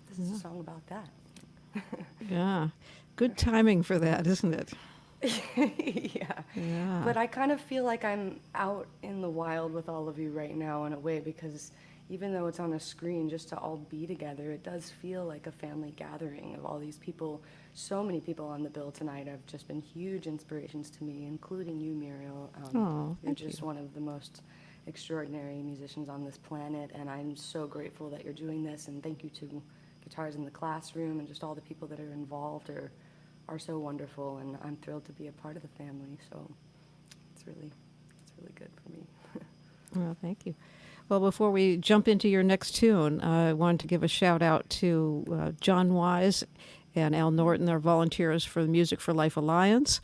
Speaker 8: this is a song about that.
Speaker 2: Yeah, good timing for that, isn't it?
Speaker 8: Yeah.
Speaker 2: Yeah.
Speaker 8: But I kind of feel like I'm out in the wild with all of you right now in a way, because even though it's on a screen, just to all be together, it does feel like a family gathering of all these people. So many people on the bill tonight have just been huge inspirations to me, including you, Muriel.
Speaker 2: Oh,
Speaker 8: you're
Speaker 2: thank
Speaker 8: just
Speaker 2: you.
Speaker 8: one of the most extraordinary musicians on this planet, and I'm so grateful that you're doing this, and thank you to Guitars in the Classroom and just all the people that are involved are so wonderful, and I'm thrilled to be a part of the family, so it's really good for me.
Speaker 2: Well, thank you. Well, before we jump into your next tune, I wanted to give a shout out to John Wise and Al Norton, our volunteers for the Music for Life Alliance.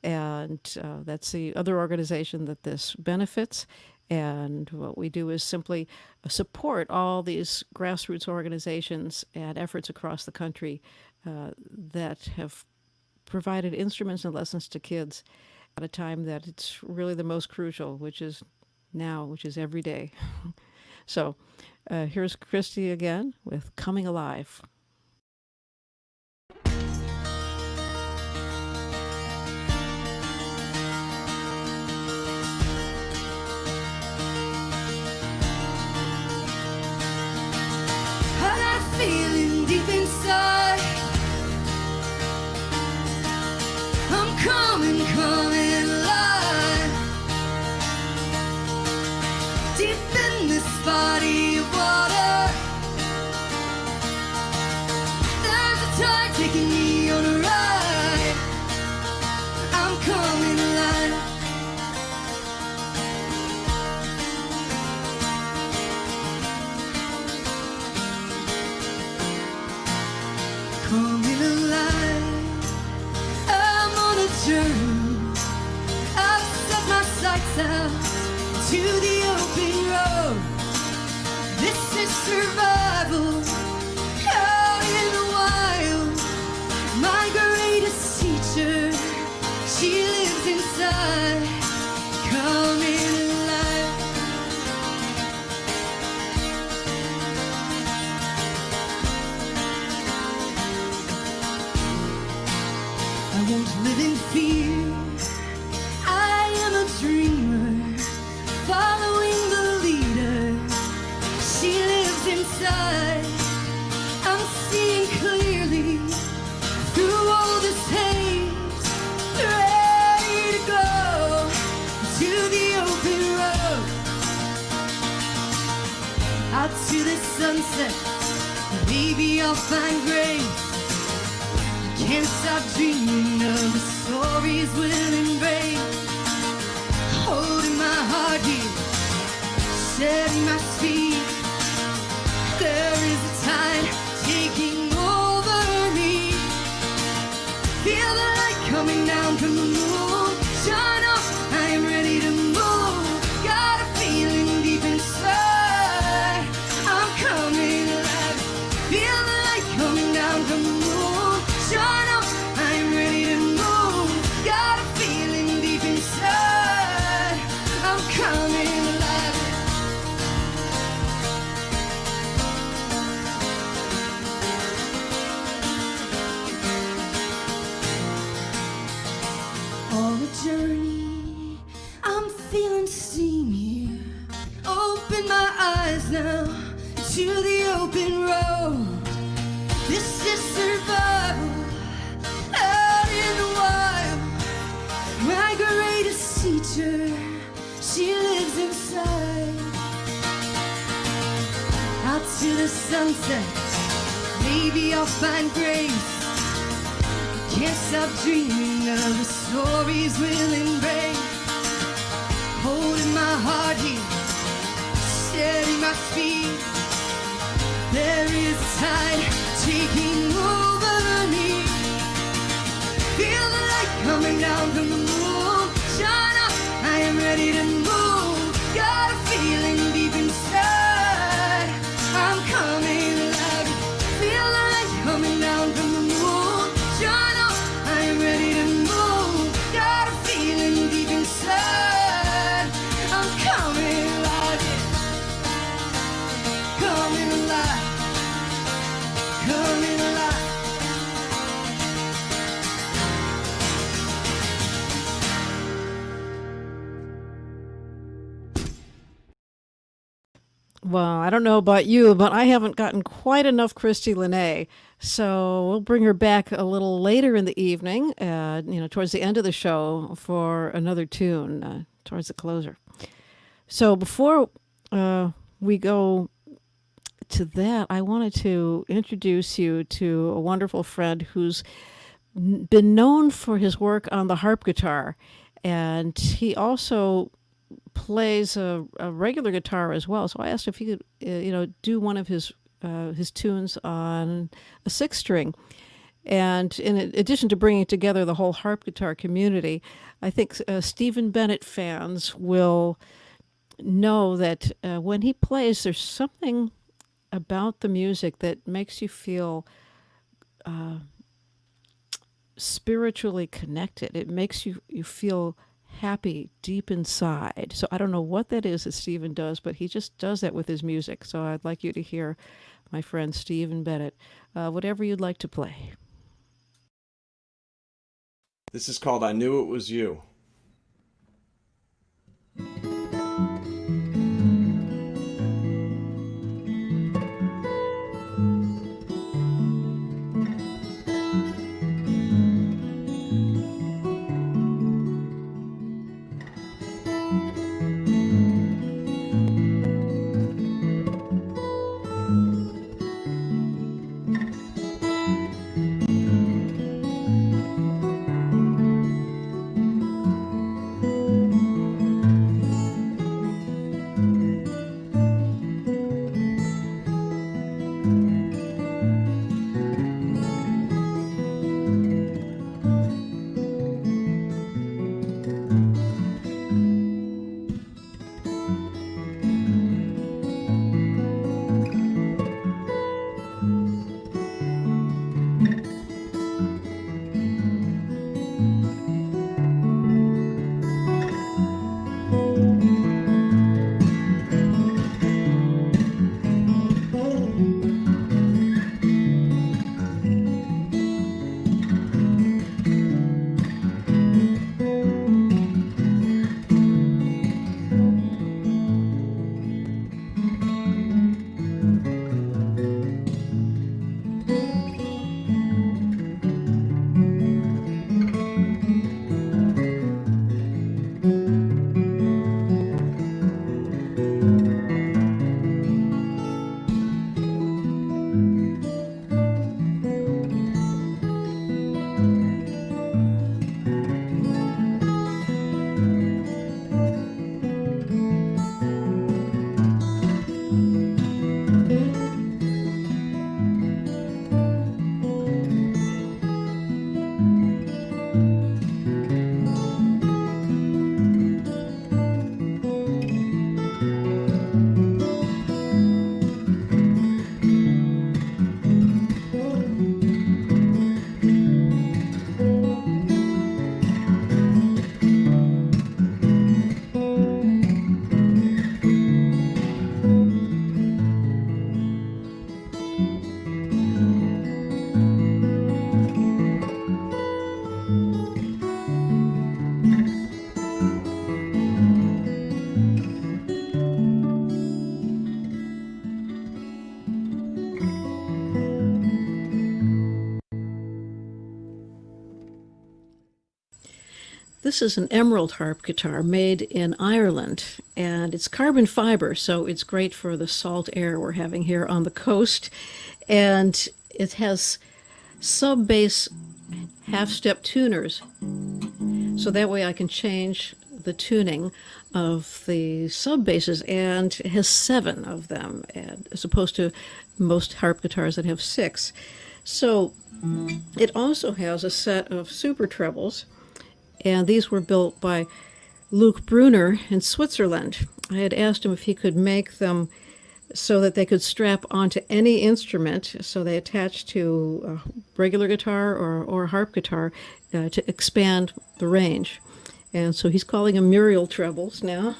Speaker 2: And that's the other organization that this benefits. And what we do is simply support all these grassroots organizations and efforts across the country that have provided instruments and lessons to kids at a time that it's really the most crucial, which is now, which is every day. So here's Christy again with Coming Alive.
Speaker 9: I got a feeling deep inside I'm coming alive. Deep in this body of water there's a tide taking me on a ride. I'm coming alive. Coming alive, I'm on a journey. I've set my sights out to the open road. This is survival, out in the wild. My greatest teacher, she lives inside. Coming alive. I won't live in fear. I am a dreamer, following the leader. She lives inside. I'm seeing clearly through all this haze, ready to go to the open road, out to the sunset. Maybe I'll find grace. Can't stop dreaming of the stories we'll embrace. Holding my heart here, setting my speed. There is a tide taking over me. Feel the light coming down from the moon. Shine up, I am ready to move. Got a feeling deep inside I'm coming alive. Feel the light coming down from the moon. Shine up, I'm ready to move. Got a feeling deep inside I'm coming alive. On a journey, I'm feeling steam here. Open my eyes now to the open road. This is survival, out in the wild. My greatest teacher, she lives inside. Out to the sunset, maybe I'll find grace. Can't stop dreaming of the stories we'll embrace. Holding my heart here, steady my speed. There is a tide taking over me. Feel the light coming down from the moon. Shine up, I am ready to move. Got a feeling deep inside I'm coming alive. Feel the light coming down from the moon. Shine up, I am ready to move. Got a feeling deep inside I'm coming alive. Coming alive. Coming alive.
Speaker 2: Well, I don't know about you, but I haven't gotten quite enough Christy Lynnae. So we'll bring her back a little later in the evening, towards the end of the show for another tune, towards the closer. So before we go to that, I wanted to introduce you to a wonderful friend who's been known for his work on the harp guitar. And he also plays a regular guitar as well. So I asked if he could, do one of his tunes on a six string. And in addition to bringing together the whole harp guitar community, I think Stephen Bennett fans will know that when he plays, there's something about the music that makes you feel spiritually connected. It makes you feel happy deep inside. So I don't know what that is that Stephen does, but he just does that with his music. So I'd like you to hear my friend Stephen Bennett, whatever you'd like to play.
Speaker 10: This is called I Knew It Was You.
Speaker 2: This is an emerald harp guitar made in Ireland, and it's carbon fiber, so it's great for the salt air we're having here on the coast. And it has sub-bass half-step tuners, so that way I can change the tuning of the sub-basses, and it has 7 of them, as opposed to most harp guitars that have 6. So it also has a set of super trebles, and these were built by Luke Brunner in Switzerland. I had asked him if he could make them so that they could strap onto any instrument, so they attach to a regular guitar or a harp guitar to expand the range. And so he's calling them Muriel trebles now,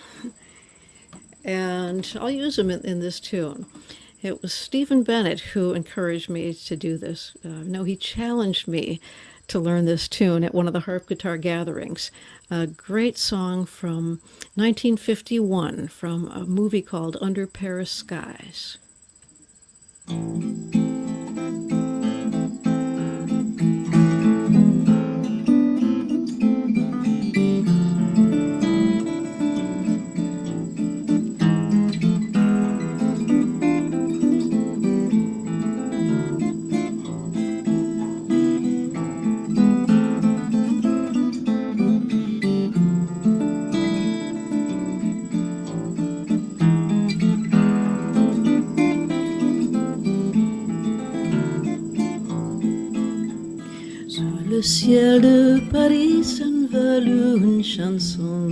Speaker 2: and I'll use them in this tune. It was Stephen Bennett who encouraged me to do this. No, he challenged me to learn this tune at one of the harp guitar gatherings. A great song from 1951 from a movie called Under Paris Skies. Le ciel de Paris s'envole une chanson.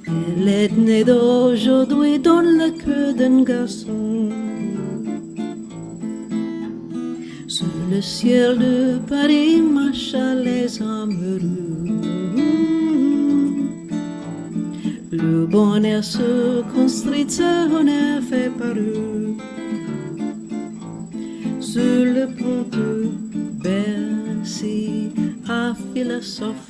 Speaker 2: Elle est née d'aujourd'hui dans le cœur d'un garçon. Sur le ciel de Paris marchent les amoureux. Le bonheur se construit, on est fait par eux. Sur le pont de Bercy, un philosophe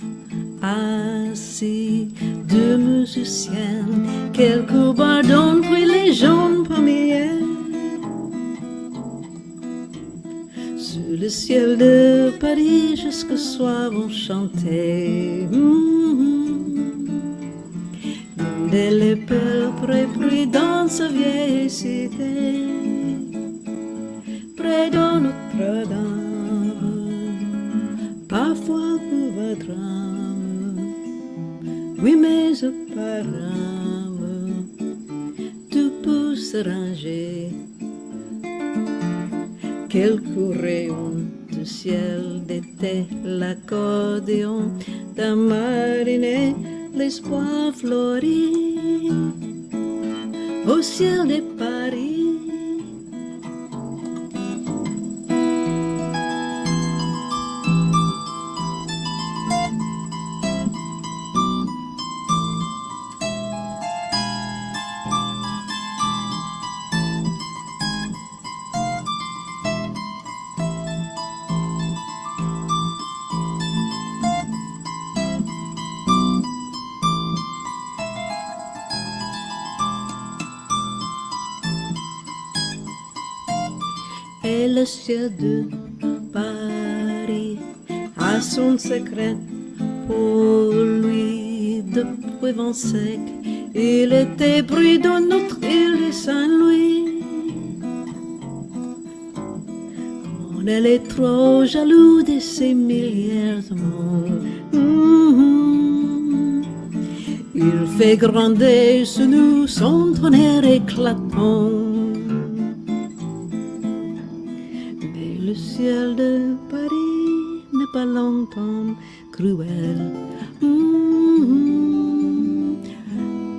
Speaker 2: assis, deux musiciennes, quelques bardons, puis les jeunes pommiers. Sur le ciel de Paris, jusqu'au soir on chantait. Dès les belles près dans sa vieille cité. Près de Notre-Dame, parfois pour un drame, oui mais apparemment, tout peut s'arranger. Quelques rayons de ciel d'été, l'accordéon d'un marinier, l'espoir fleurit au ciel de Paris. Et le ciel de Paris a son secret pour lui depuis 20 siècles. Il était pris dans notre île de Saint-Louis. On est trop jaloux de ces milliards de monde. Il fait gronder sur nous son tonnerre éclatant. Le ciel de Paris n'est pas longtemps cruel.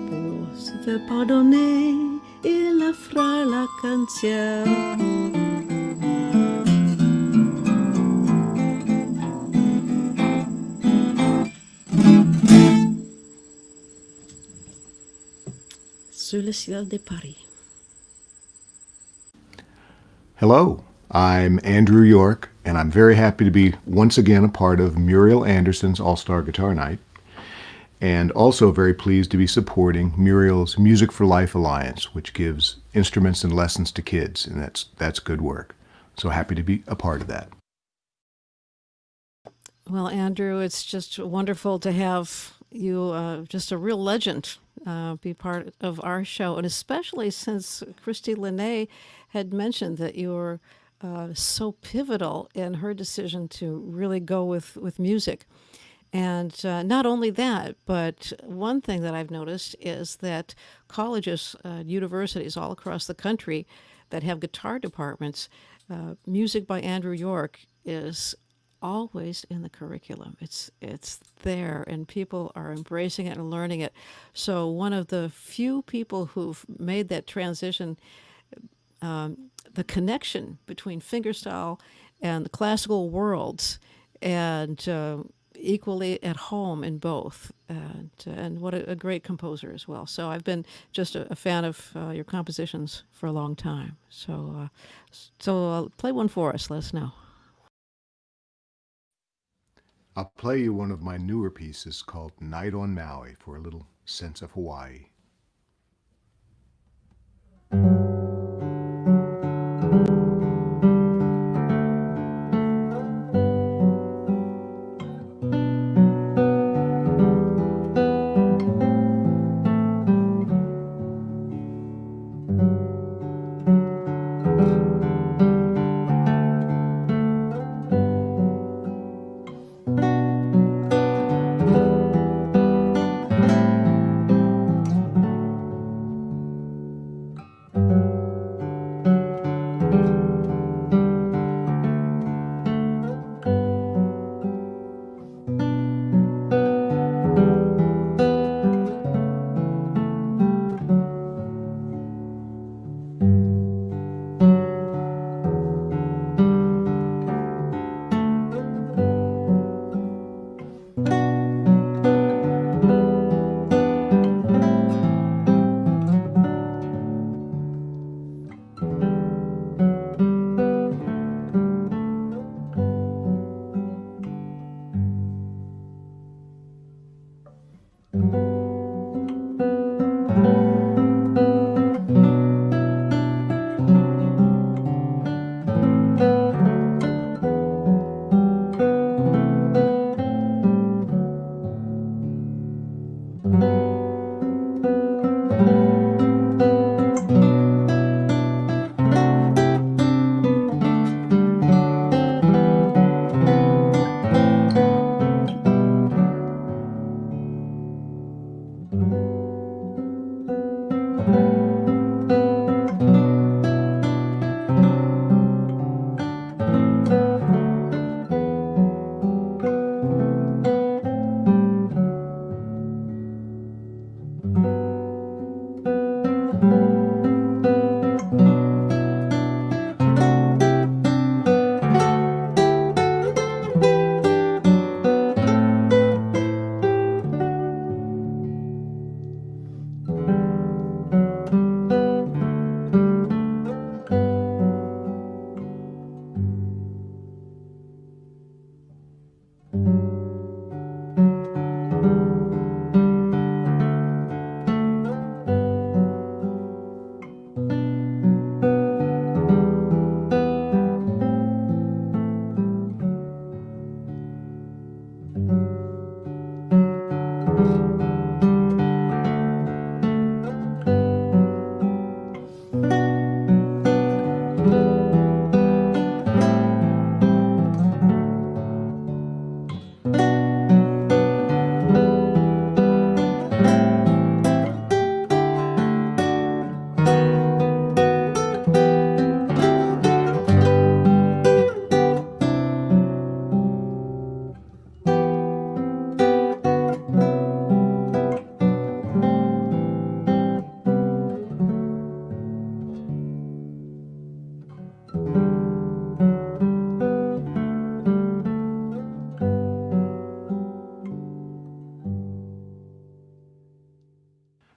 Speaker 2: Pour se faire pardonner, il a fera la cantière. Sur le ciel de Paris.
Speaker 11: Hello. I'm Andrew York, and I'm very happy to be once again a part of Muriel Anderson's All-Star Guitar Night, and also very pleased to be supporting Muriel's Music for Life Alliance, which gives instruments and lessons to kids, and that's good work. So happy to be a part of that.
Speaker 2: Well, Andrew, it's just wonderful to have you, just a real legend, be part of our show, and especially since Christy Lynnae had mentioned that you were so pivotal in her decision to really go with music. And not only that, but one thing that I've noticed is that colleges, universities all across the country that have guitar departments, music by Andrew York is always in the curriculum. It's there, and people are embracing it and learning it. So one of the few people who've made that transition, the connection between fingerstyle and the classical worlds, and equally at home in both, and what a great composer as well. So I've been just a fan of your compositions for a long time. So play one for us. Let us know.
Speaker 11: I'll play you one of my newer pieces called Night on Maui for a little sense of Hawaii.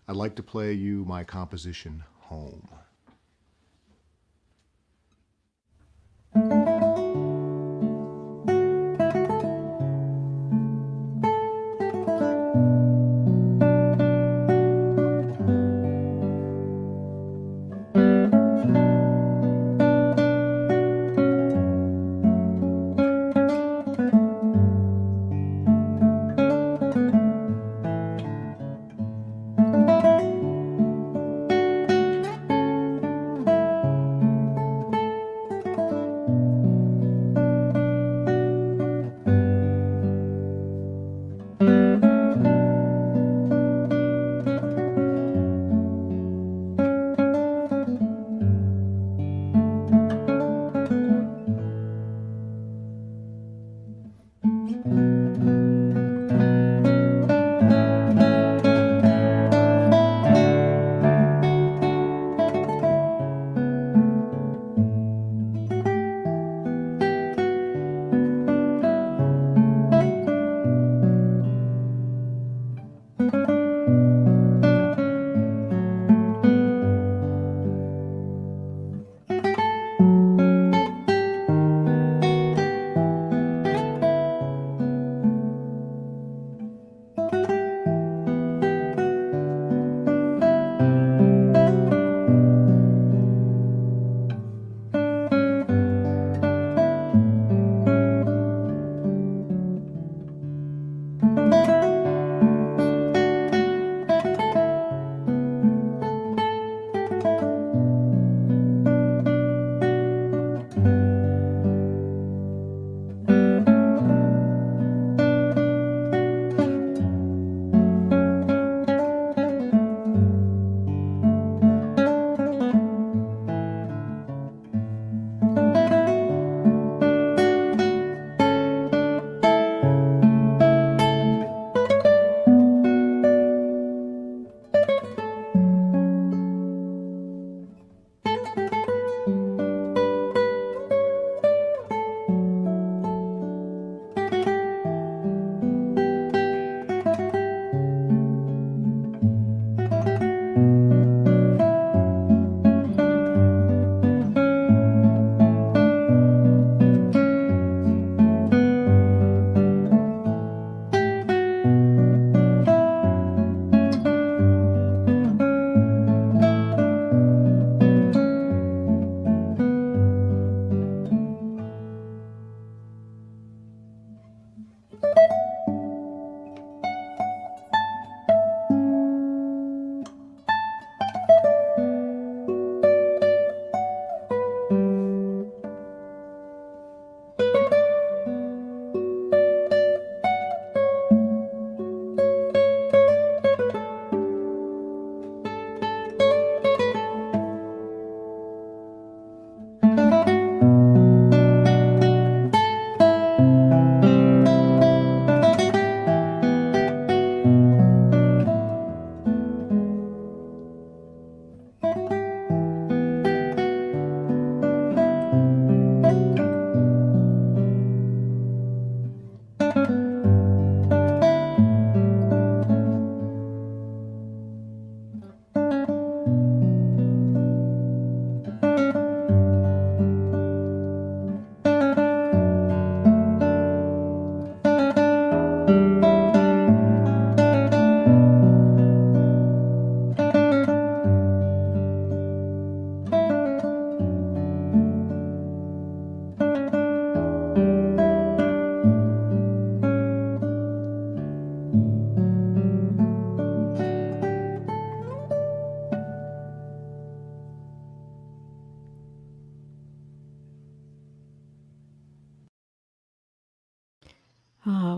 Speaker 11: I'd like to play you my composition, Home.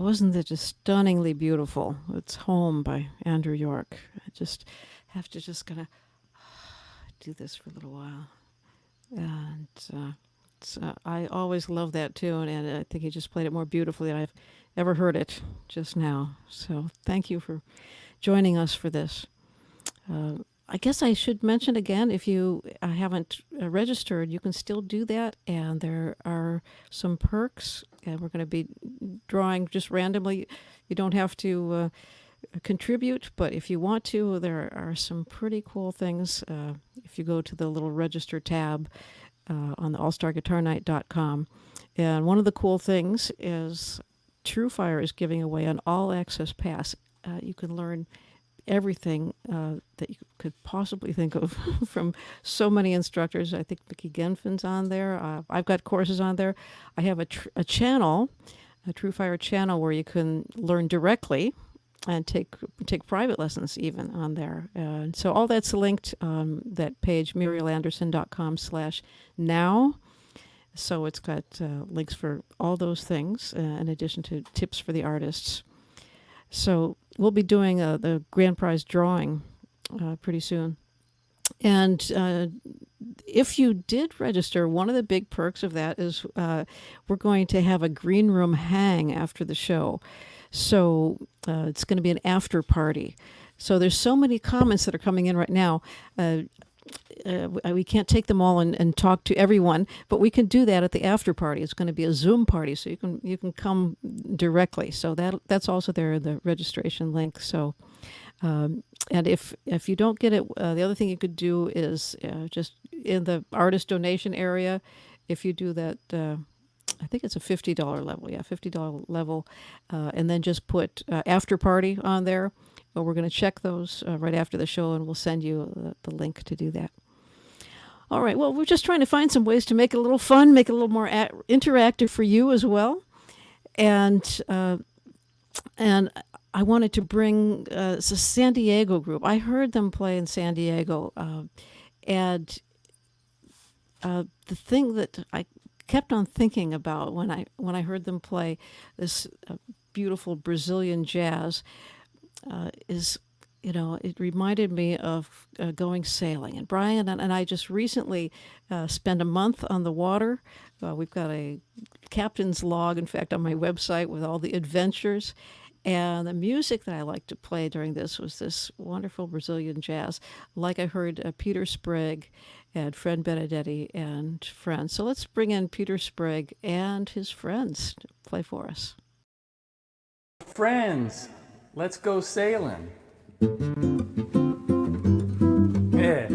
Speaker 2: wasn't it just stunningly beautiful? It's Home by Andrew York. I just have to just kind of do this for a little while. And I always love that tune, and I think he just played it more beautifully than I've ever heard it just now. So thank you for joining us for this. I guess I should mention again, if you haven't registered, you can still do that, and there are some perks, and we're going to be drawing just randomly. You don't have to contribute, but if you want to, there are some pretty cool things. If you go to the little register tab on the allstarguitarnight.com, and one of the cool things is TrueFire is giving away an all-access pass. You can learn everything that you could possibly think of from so many instructors. I think Vicki Genfan's on there. I've got courses on there. I have a channel, a TrueFire channel, where you can learn directly and take private lessons even on there. And so all that's linked on that page, murielanderson.com/now. So it's got links for all those things, in addition to tips for the artists. So we'll be doing the grand prize drawing pretty soon. And if you did register, one of the big perks of that is we're going to have a green room hang after the show. So it's going to be an after party. So there's so many comments that are coming in right now. We can't take them all and talk to everyone, but we can do that at the after party. It's going to be a Zoom party, so you can come directly. So that's also there in the registration link. So, and if you don't get it, the other thing you could do is just in the artist donation area. If you do that, I think it's a $50 level. Yeah, $50 level, and then just put after party on there. But we're going to check those right after the show, and we'll send you the link to do that. All right. Well, we're just trying to find some ways to make it a little fun, make it a little more interactive for you as well. And I wanted to bring it's a San Diego group. I heard them play in San Diego, and the thing that I kept on thinking about when I heard them play this beautiful Brazilian jazz is, it reminded me of going sailing. And Brian and I just recently spent a month on the water. We've got a captain's log, in fact, on my website with all the adventures. And the music that I liked to play during this was this wonderful Brazilian jazz, like I heard Peter Sprague and Fred Benedetti and friends. So let's bring in Peter Sprague and his friends to play for us.
Speaker 12: Friends, let's go sailing. Yeah.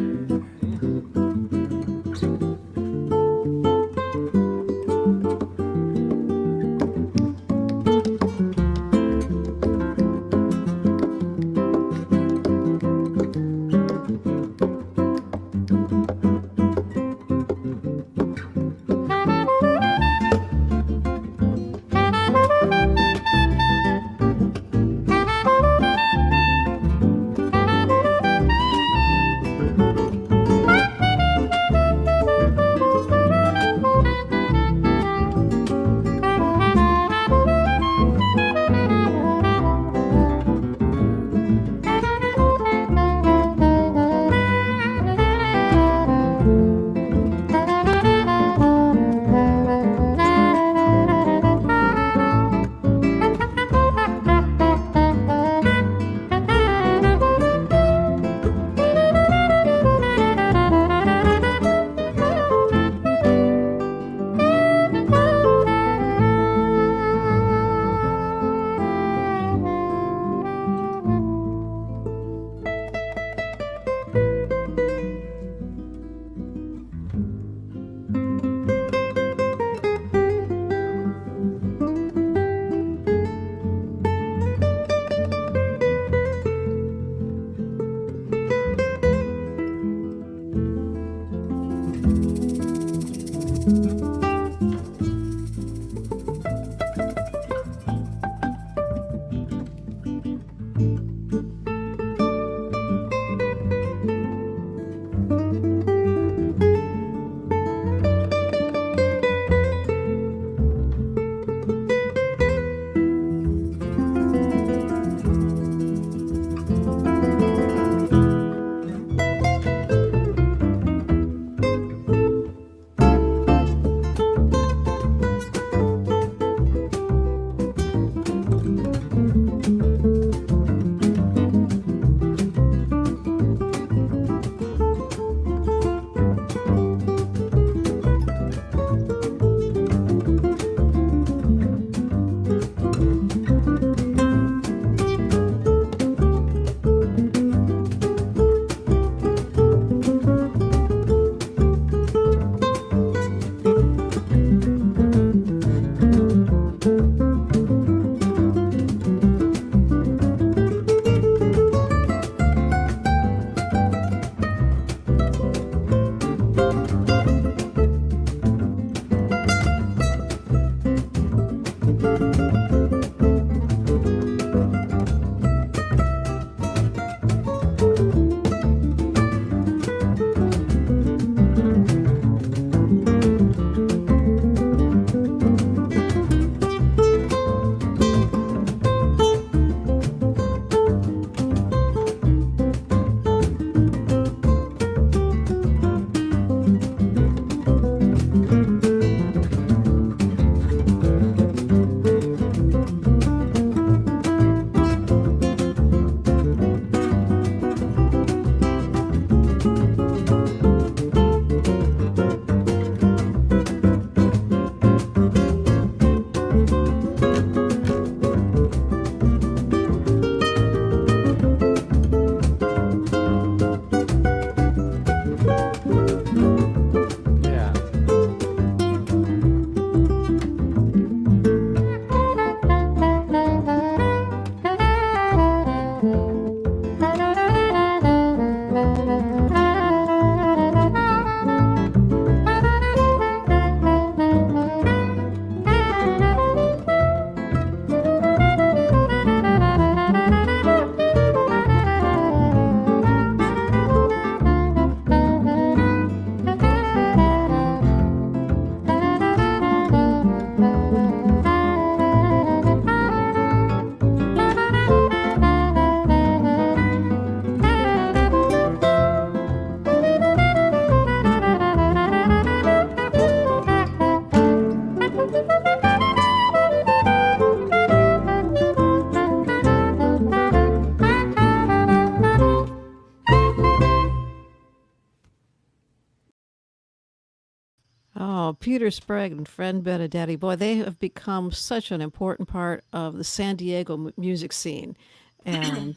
Speaker 2: Oh, Peter Sprague and Fred Benedetti, boy, they have become such an important part of the San Diego music scene. And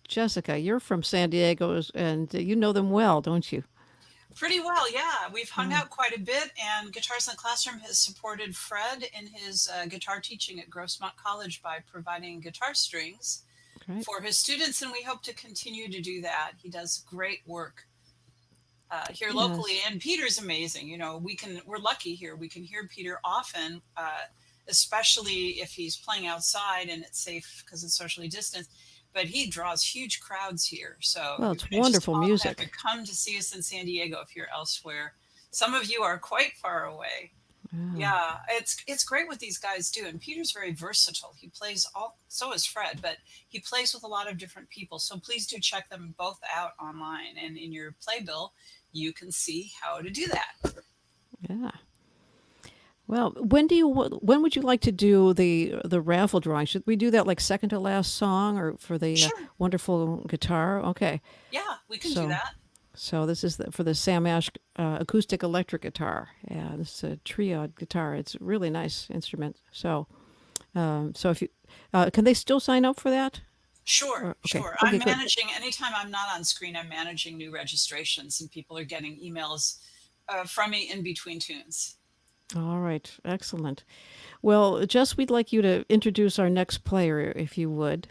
Speaker 2: Jessica, you're from San Diego, and you know them well, don't you?
Speaker 4: Pretty well, yeah. We've hung out quite a bit, and Guitars in the Classroom has supported Fred in his guitar teaching at Grossmont College by providing guitar strings
Speaker 2: Great.
Speaker 4: for his students, and we hope to continue to do that. He does great work here locally,
Speaker 2: Yes.
Speaker 4: and Peter's amazing. You know, we're lucky here. We can hear Peter often, especially if he's playing outside and it's safe because it's socially distanced. But he draws huge crowds here. So
Speaker 2: Well, it's
Speaker 4: you're gonna just
Speaker 2: wonderful
Speaker 4: all
Speaker 2: music.
Speaker 4: have to come to see us in San Diego if you're elsewhere. Some of you are quite far away. Yeah, it's great what these guys do. And Peter's very versatile. He plays so is Fred, but he plays with a lot of different people. So please do check them both out online. And in your playbill, you can see how to do that.
Speaker 2: Yeah. Well, when would you like to do the raffle drawing? Should we do that like second to last song, or for the
Speaker 4: Sure.
Speaker 2: wonderful guitar? Okay.
Speaker 4: Yeah, we can
Speaker 2: So-
Speaker 4: do that.
Speaker 2: So this is for the Sam Ash acoustic electric guitar. Yeah, this is a trio guitar. It's a really nice instrument. So, so if you can they still sign up for that?
Speaker 4: Sure,
Speaker 2: Okay.
Speaker 4: sure.
Speaker 2: Okay,
Speaker 4: I'm
Speaker 2: good.
Speaker 4: managing, anytime I'm not on screen, I'm managing new registrations, and people are getting emails from me in between tunes.
Speaker 2: All right, excellent. Well, Jess, we'd like you to introduce our next player, if you would.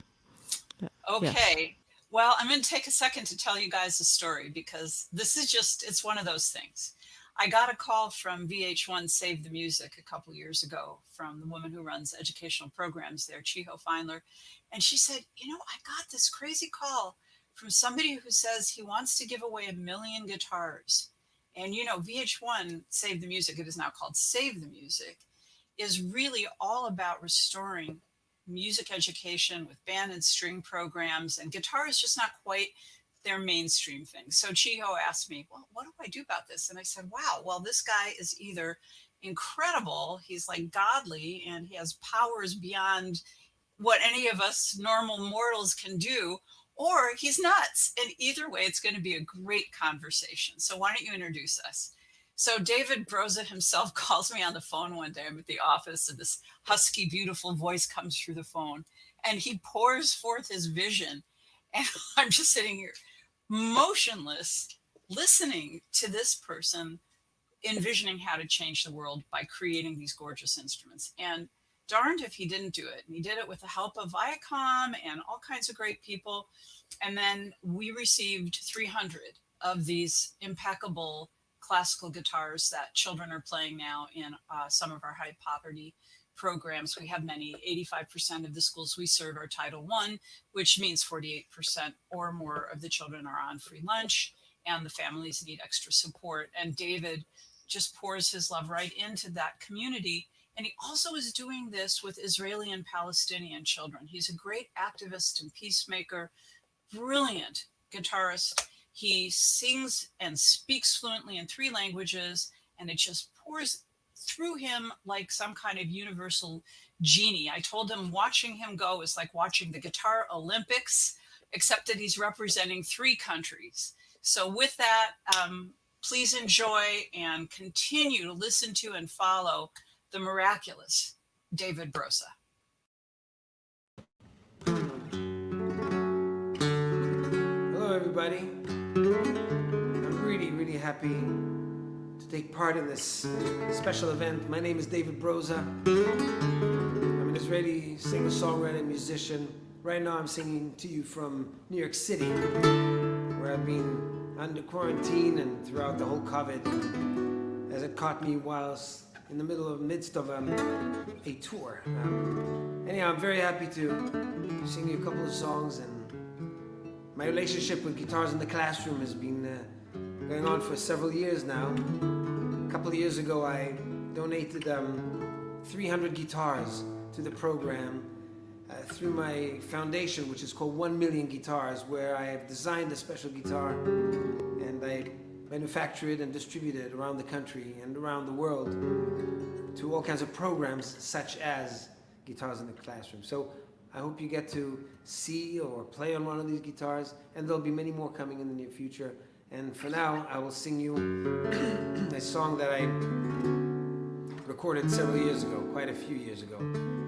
Speaker 4: Okay. Well, I'm going to take a second to tell you guys a story because this is it's one of those things. I got a call from VH1 Save the Music a couple years ago from the woman who runs educational programs there, Chiho Feinler. And she said, I got this crazy call from somebody who says he wants to give away 1 million guitars. And, VH1 Save the Music, it is now called Save the Music, is really all about restoring music education with band and string programs, and guitar is just not quite their mainstream thing. So Chiho asked me, well, what do I do about this? And I said, wow, well, this guy is either incredible, he's like godly, and he has powers beyond what any of us normal mortals can do, or he's nuts. And either way, it's going to be a great conversation. So why don't you introduce us? So David Broza himself calls me on the phone one day. I'm at the office, and this husky, beautiful voice comes through the phone, and he pours forth his vision. And I'm just sitting here motionless, listening to this person envisioning how to change the world by creating these gorgeous instruments. And darned if he didn't do it. And he did it with the help of Viacom and all kinds of great people. And then we received 300 of these impeccable classical guitars that children are playing now in some of our high poverty programs. We have many. 85% of the schools we serve are Title I, which means 48% or more of the children are on free lunch, and the families need extra support. And David just pours his love right into that community. And he also is doing this with Israeli and Palestinian children. He's a great activist and peacemaker, brilliant guitarist. He sings and speaks fluently in 3 languages, and it just pours through him like some kind of universal genie. I told him watching him go is like watching the Guitar Olympics, except that he's representing 3 countries. So with that, please enjoy and continue to listen to and follow the miraculous David Broza.
Speaker 13: Hello, everybody. I'm really, really happy to take part in this special event. My name is David Broza. I'm an Israeli singer-songwriter and musician. Right now I'm singing to you from New York City, where I've been under quarantine and throughout the whole COVID, as it caught me whilst in the midst of a tour. Anyhow, I'm very happy to sing you a couple of songs, and my relationship with Guitars in the Classroom has been going on for several years now. A couple of years ago, I donated 300 guitars to the program through my foundation, which is called 1 Million Guitars, where I have designed a special guitar and I manufacture it and distribute it around the country and around the world to all kinds of programs such as Guitars in the Classroom. So I hope you get to see or play on one of these guitars, and there'll be many more coming in the near future. And for now, I will sing you a song that I recorded several years ago, quite a few years ago.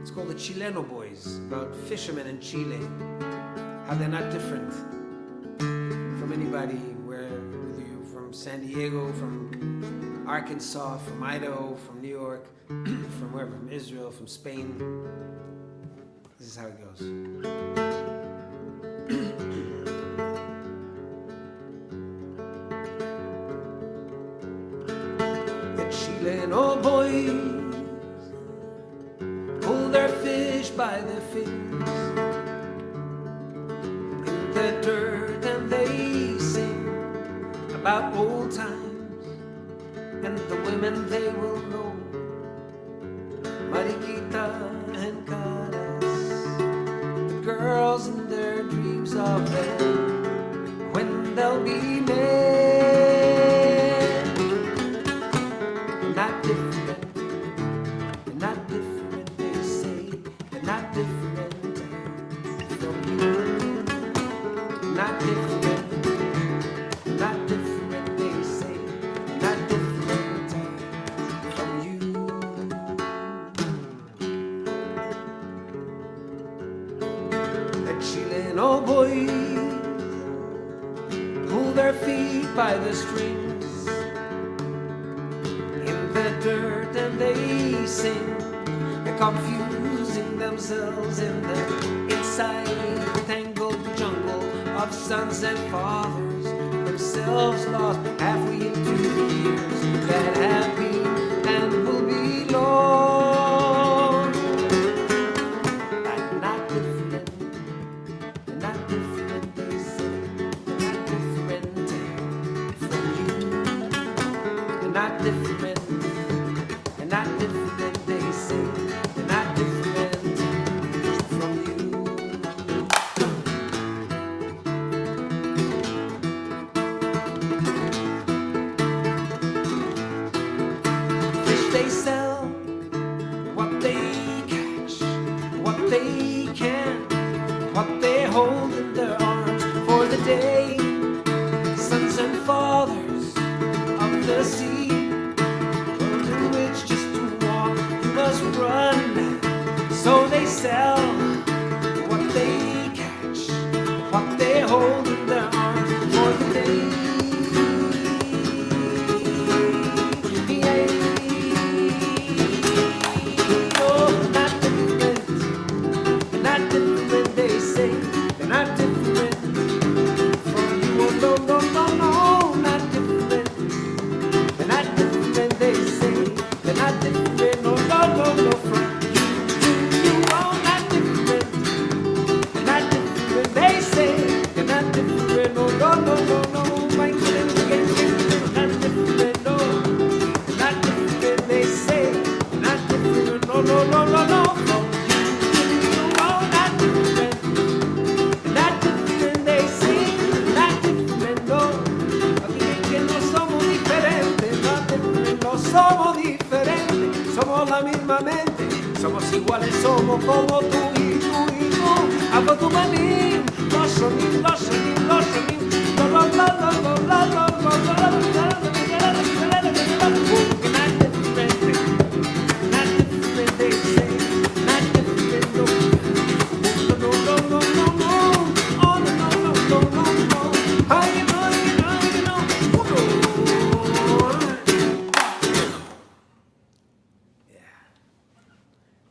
Speaker 13: It's called The Chileno Boys, about fishermen in Chile, how they're not different from anybody, whether you're from San Diego, from Arkansas, from Idaho, from New York, from wherever, from Israel, from Spain. This is how it goes. The Chileno boys pull their fish by their fins in the dirt, and they sing about old times and the women they will know, Mariquita and Caras, the girls in their dreams of them when they'll be men. Not different, they're not different, they say, they're not different from you. Not different, they're not different, they say, they're not different from you. The Chileno boys pull their feet by the strings in the dirt, and they sing, they're confusing themselves in the inside tangled jungle of sons and fathers, themselves lost halfway into the years that have been and will be lost. They're not different, they're not different, they say, they're not different from you. They're not different, they're not different, they say, they're not different from you. Fish they sell, what they catch, what they can, what they hold in their arms for the day. Sons and fathers of the sea, in which just to walk you must run. So they sell what they catch, what they hold in their arms for the day. Oh, not different, not different, they say, they're not different from you. Oh, no, no, no, no, not different, they're not different, they say, they're not different, no, no, no, no, from you. Oh, not different, they're not different, they say, they're not different, no, no, no, no, no, my goodness, they're not different, no, they're not different, they say, they're not different, no, no, no, no, no, from you. Oh, not different, not different, they say, not different, no, aquí que no somos diferentes, not different, no somos diferentes, somos la misma mente, somos iguales, somos como tú y tú y tú. Hago tu manín, los sonim, los sonim, los sonim,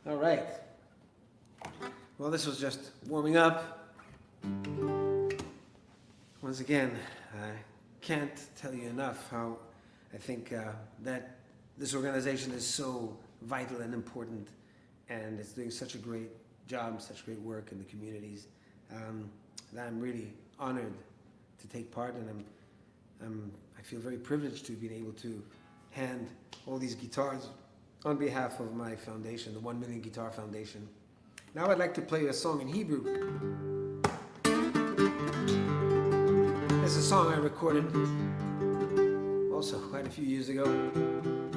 Speaker 13: All right. Well, this was just warming up. Once again, I can't tell you enough how I think that this organization is so vital and important, and it's doing such a great job, such great work in the communities, that I'm really honored to take part, and I feel very privileged to be able to hand all these guitars on behalf of my foundation, the 1 Million Guitar Foundation. Now I'd like to play a song in Hebrew. It's a song I recorded also quite a few years ago.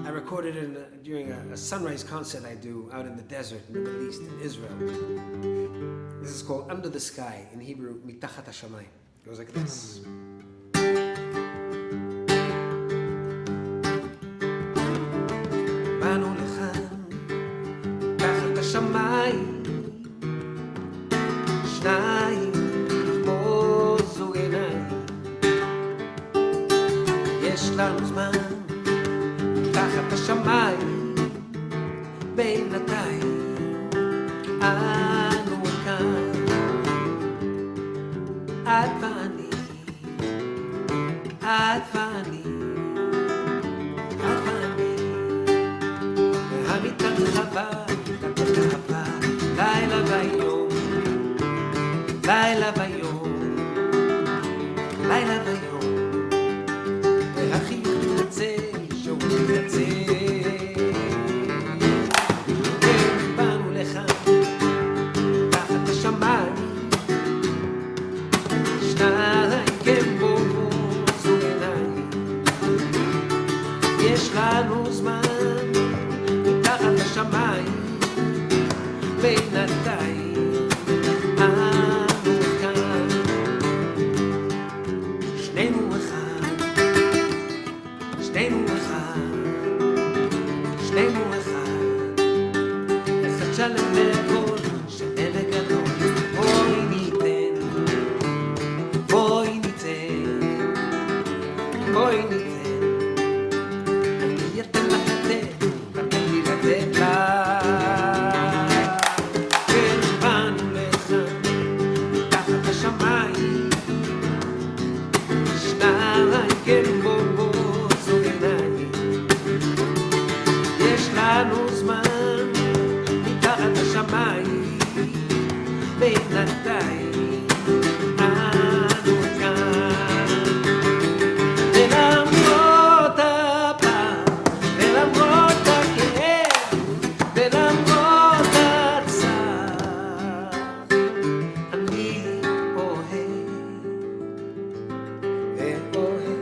Speaker 13: I recorded it during a sunrise concert I do out in the desert in the Middle East, in Israel. This is called Under the Sky, in Hebrew, Mitachat HaShamayim. It goes like this. יש לנו זמן תחת השמיים בינתיים אנו כאן את ואני את ואני את ואני והמיטה רחבה מיטת רחבה לילה ויום לילה ויום לילה ויום והחיוך מתנצל שוב מתנצל כן באנו לך תחת השמיים שניים כן בו זו עיניים יש לנו זמן מתחת השמיים בינתיים אנו כאן שנינו אחד שנינו אחד שנינו אחד אחד שלם לכל שלם וגדול בואי ניתן בואי ניתן בואי ניתן אני אתן לך לתת רק תן לי לתת לך כן באנו לך מתחת השמיים שניים כן בו זו עיניים יש לנו זמן מתחת השמיים בינתיים אנו כאן ולמרות הפעם ולמרות הכאב ולמרות הצער אני אוהב ואוהב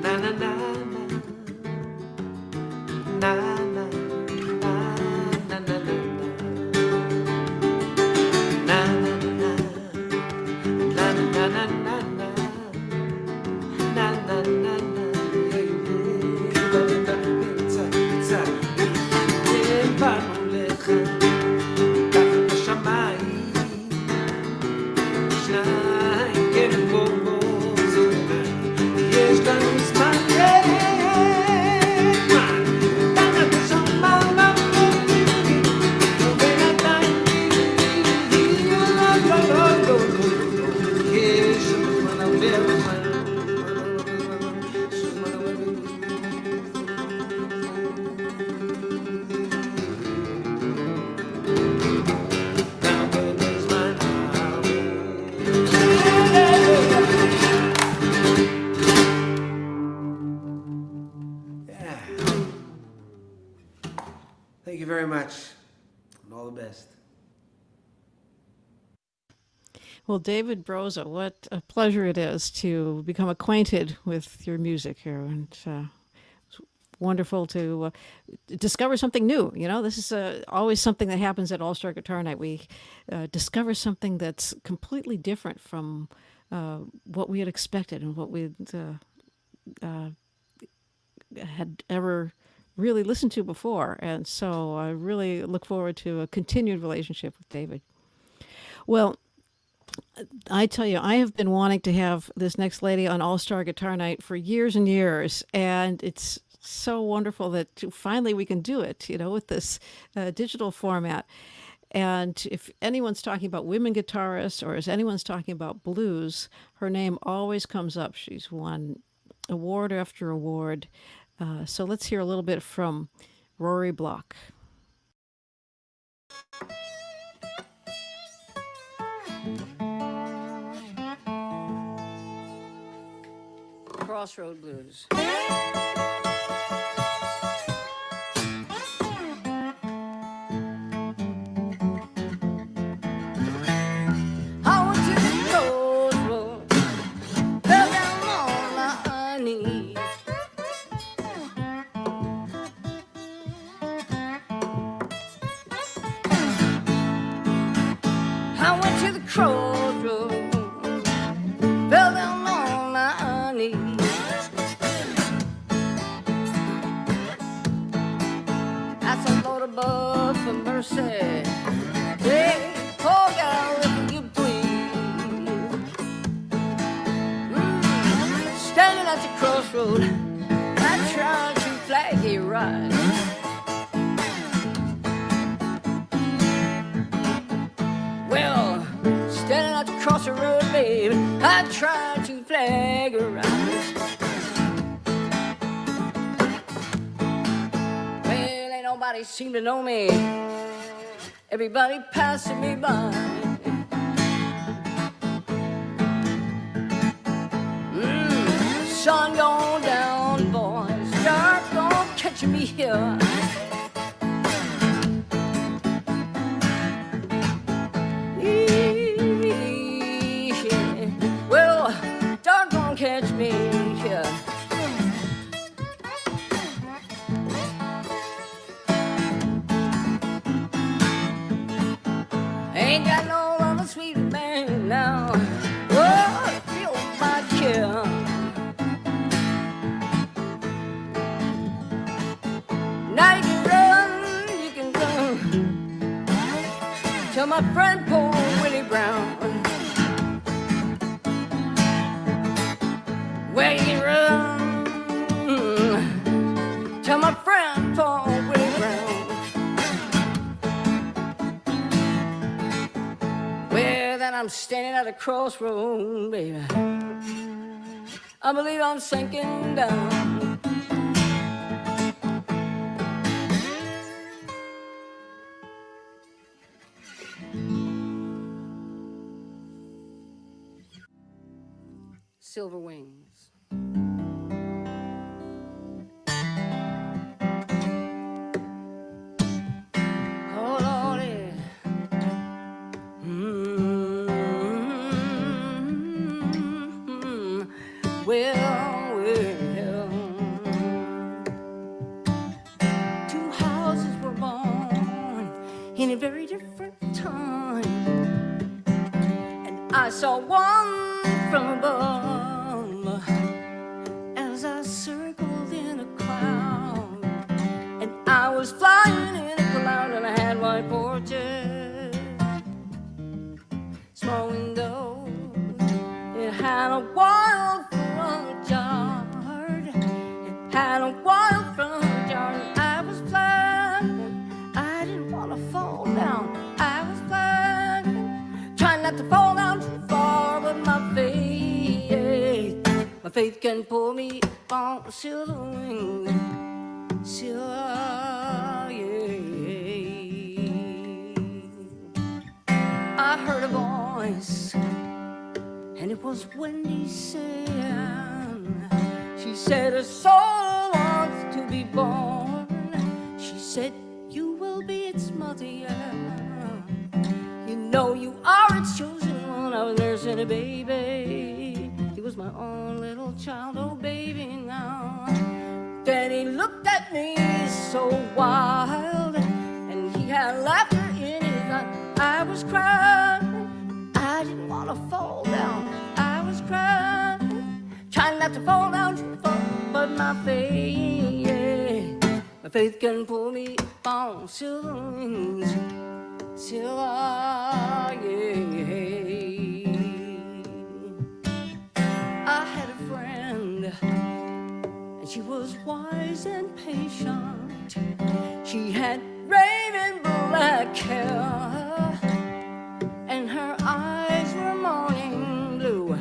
Speaker 13: na na na na na na na na Thank you very much, and all the best.
Speaker 2: Well, David Broza, what a pleasure it is to become acquainted with your music here, and it's wonderful to discover something new. You know, this is always something that happens at All Star Guitar Night. We discover something that's completely different from what we had expected and what we had ever really listened to before. And so I really look forward to a continued relationship with David. Well, I tell you, I have been wanting to have this next lady on All-Star Guitar Night for years and years, and it's so wonderful that finally we can do it, you know, with this digital format. And if anyone's talking about women guitarists or if anyone's talking about blues, her name always comes up. She's won award after award. So let's hear a little bit from Rory Block.
Speaker 14: Crossroad Blues.
Speaker 9: That's a load of bud for mercy. crossroad. I tried to flag it right. Well, standing at the crossroad, babe, I tried to flag it right. Well, ain't nobody seem to know me. Everybody passing me by. Sun gone down, boys. Dark gonna catch me here. Well, dark gonna catch me here. Ain't got no other sweet man now. Oh, feel my care. Now you can run. Tell my friend poor Willie Brown. Where you run? Tell my friend poor Willie Brown. Well, then I'm standing at a crossroad, baby. I believe I'm sinking down. Silver Wings. Oh, Lordy. Well, two houses were born in a very different time, and I saw one from above as I circled in a cloud, and I was flying in a cloud, and I had white porches, small windows. It had a wild front yard. It had a wild front yard, and I was flying. I didn't want to fall down. I was flying, trying not to fall down too far, but my faith can pull me on silver wings, silver, yeah. I heard a voice, and it was Wendy saying, she said, a soul wants to be born. She said, you will be its mother, yeah. You know you are its chosen one. I was nursing a baby. He was my own little child, oh baby now. Then he looked at me so wild, and he had laughter in his eyes. I was crying, I didn't want to fall down. I was crying, trying not to fall down too far, but my faith can pull me on silver wings, silver, yeah. I had a friend, and she was wise and patient. She had raven black hair, and her eyes were morning blue.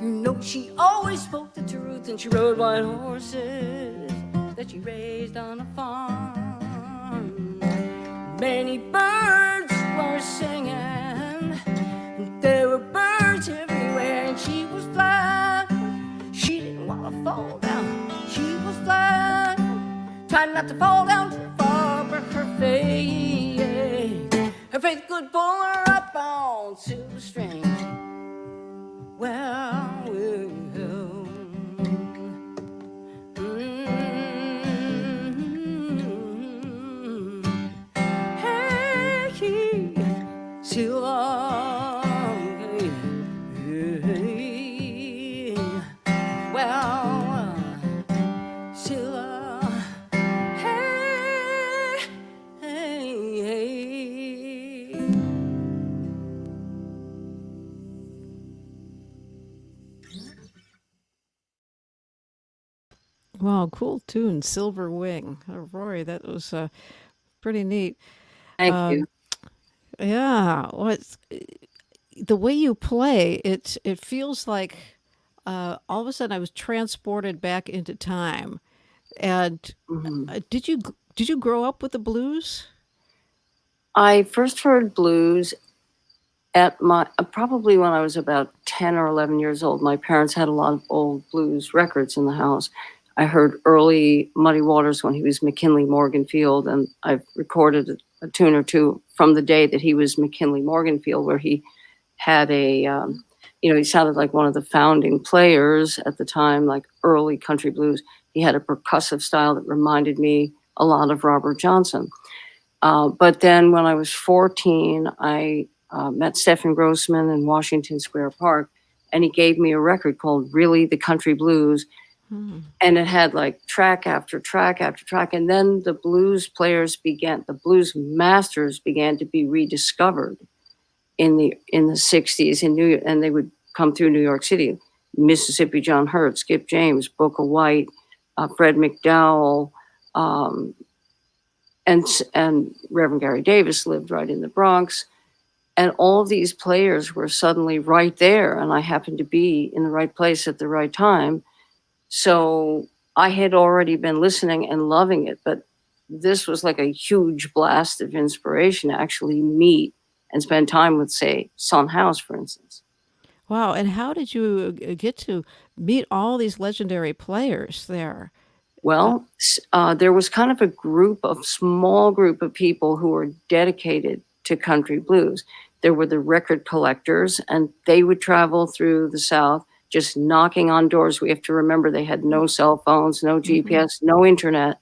Speaker 9: You know she always spoke the truth, and she rode white horses that she raised on a farm. Many birds were singing, and there were birds everywhere, and she was flying. She didn't want to fall down. She was flying, trying not to fall down too far, but her faith could pull her up on silver strings. Well,
Speaker 2: cool tune, Silver Wing. Rory, that was pretty neat.
Speaker 14: Thank you.
Speaker 2: Yeah, the way you play, it feels like all of a sudden I was transported back into time. And did you grow up with the blues?
Speaker 14: I first heard blues at my probably when I was about 10 or 11 years old. My parents had a lot of old blues records in the house. I heard early Muddy Waters when he was McKinley Morganfield, and I've recorded a tune or two from the day that he was McKinley Morganfield, where he had he sounded like one of the founding players at the time, like early country blues. He had a percussive style that reminded me a lot of Robert Johnson. But then when I was 14, I met Stephen Grossman in Washington Square Park, and he gave me a record called Really the Country Blues. And it had like track after track after track. And then the blues masters began to be rediscovered in the 60s in New York, and they would come through New York City. Mississippi John Hurt, Skip James, Booker White, Fred McDowell, and Reverend Gary Davis lived right in the Bronx. And all of these players were suddenly right there, and I happened to be in the right place at the right time. So I had already been listening and loving it, but this was like a huge blast of inspiration to actually meet and spend time with, say, Son House, for instance.
Speaker 2: Wow. And how did you get to meet all these legendary players there?
Speaker 14: Well, there was kind of a small group of people who were dedicated to country blues. There were the record collectors, and they would travel through the South just knocking on doors. We have to remember they had no cell phones, no GPS, no internet.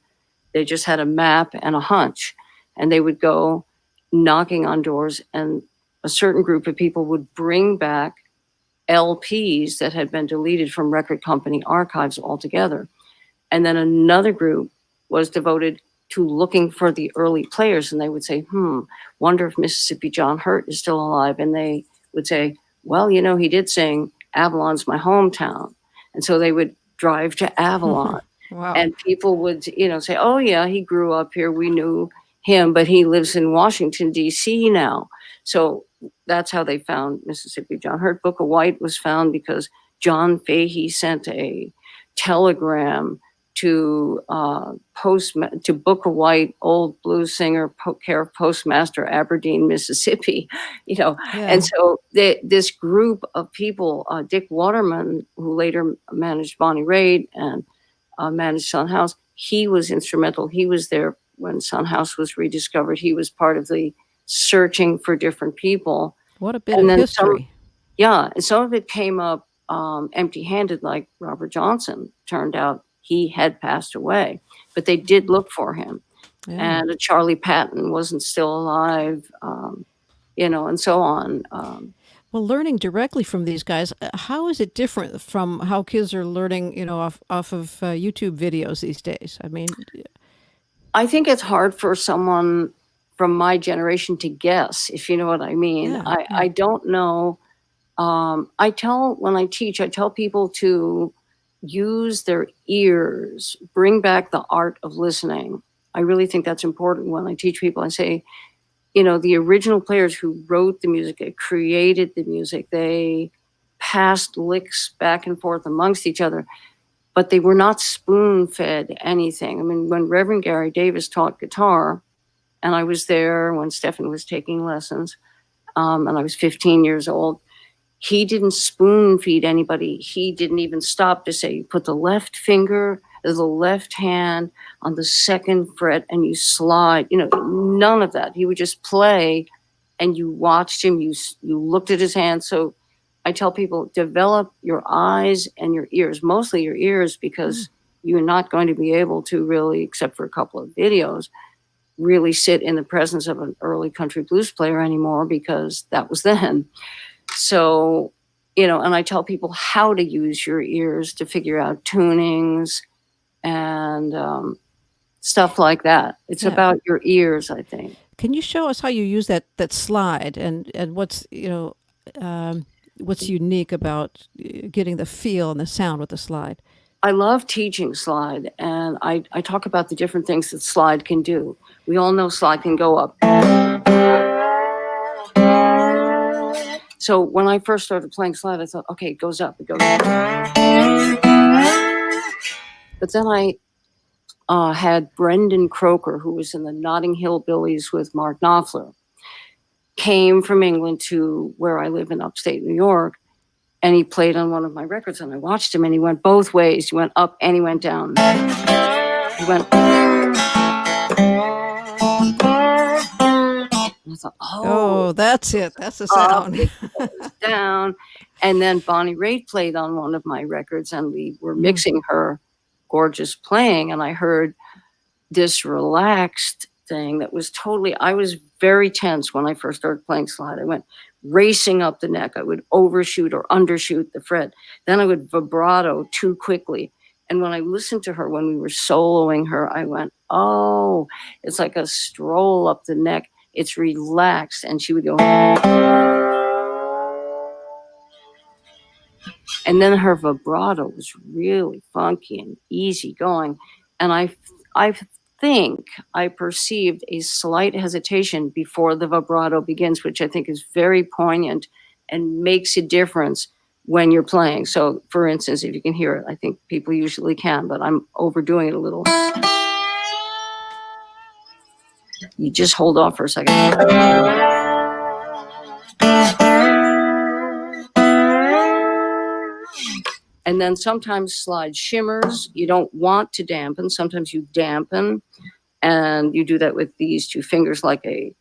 Speaker 14: They just had a map and a hunch, and they would go knocking on doors, and a certain group of people would bring back LPs that had been deleted from record company archives altogether. And then another group was devoted to looking for the early players, and they would say, wonder if Mississippi John Hurt is still alive. And they would say, well, he did sing Avalon's My Hometown. And so they would drive to Avalon.
Speaker 2: Wow.
Speaker 14: And people would, say, oh yeah, he grew up here. We knew him, but he lives in Washington, D.C. now. So that's how they found Mississippi John Hurt. Booker White was found because John Fahey sent a telegram to Booker White, old blues singer, care of Postmaster, Aberdeen, Mississippi, And so this group of people, Dick Waterman, who later managed Bonnie Raitt and managed Son House, he was instrumental. He was there when Son House was rediscovered. He was part of the searching for different people.
Speaker 2: What a bit of history.
Speaker 14: And some of it came up empty-handed, like Robert Johnson. Turned out he had passed away, but they did look for him. Yeah. And Charlie Patton wasn't still alive, and so on.
Speaker 2: Well, learning directly from these guys, how is it different from how kids are learning, off of YouTube videos these days? I mean,
Speaker 14: I think it's hard for someone from my generation to guess, if you know what I mean. Yeah. I don't know. When I teach, I tell people to use their ears, bring back the art of listening. I really think that's important when I teach people. I say, the original players who wrote the music, they created the music, they passed licks back and forth amongst each other, but they were not spoon-fed anything. I mean, when Reverend Gary Davis taught guitar, and I was there when Stephen was taking lessons, and I was 15 years old, he didn't spoon feed anybody. He didn't even stop to say, you put the left finger, the left hand on the second fret and you slide, none of that. He would just play and you watched him, you looked at his hands. So I tell people, develop your eyes and your ears, mostly your ears, because you're not going to be able to really, except for a couple of videos, really sit in the presence of an early country blues player anymore, because that was then. So, and I tell people how to use your ears to figure out tunings and stuff like that. It's about your ears, I think.
Speaker 2: Can you show us how you use that slide and what's, what's unique about getting the feel and the sound with the slide?
Speaker 14: I love teaching slide, and I talk about the different things that slide can do. We all know slide can go up. So when I first started playing slide, I thought, okay, it goes up, it goes up. But then I had Brendan Croker, who was in the Notting Hill Billies with Mark Knopfler, came from England to where I live in upstate New York, and he played on one of my records, and I watched him, and he went both ways. He went up and he went down. He went. And I thought,
Speaker 2: Oh, that's it. That's the sound.
Speaker 14: Down. And then Bonnie Raitt played on one of my records, and we were mixing her gorgeous playing, and I heard this relaxed thing that was totally, I was very tense when I first started playing slide. I went racing up the neck. I would overshoot or undershoot the fret. Then I would vibrato too quickly. And when I listened to her, when we were soloing her, I went, oh, it's like a stroll up the neck. It's relaxed. And she would go, and then her vibrato was really funky and easy going. And I think I perceived a slight hesitation before the vibrato begins, which I think is very poignant and makes a difference when you're playing. So for instance, if you can hear it, I think people usually can, but I'm overdoing it a little. You just hold off for a second. And then sometimes slide shimmers. You don't want to dampen. Sometimes you dampen. And you do that with these two fingers, like a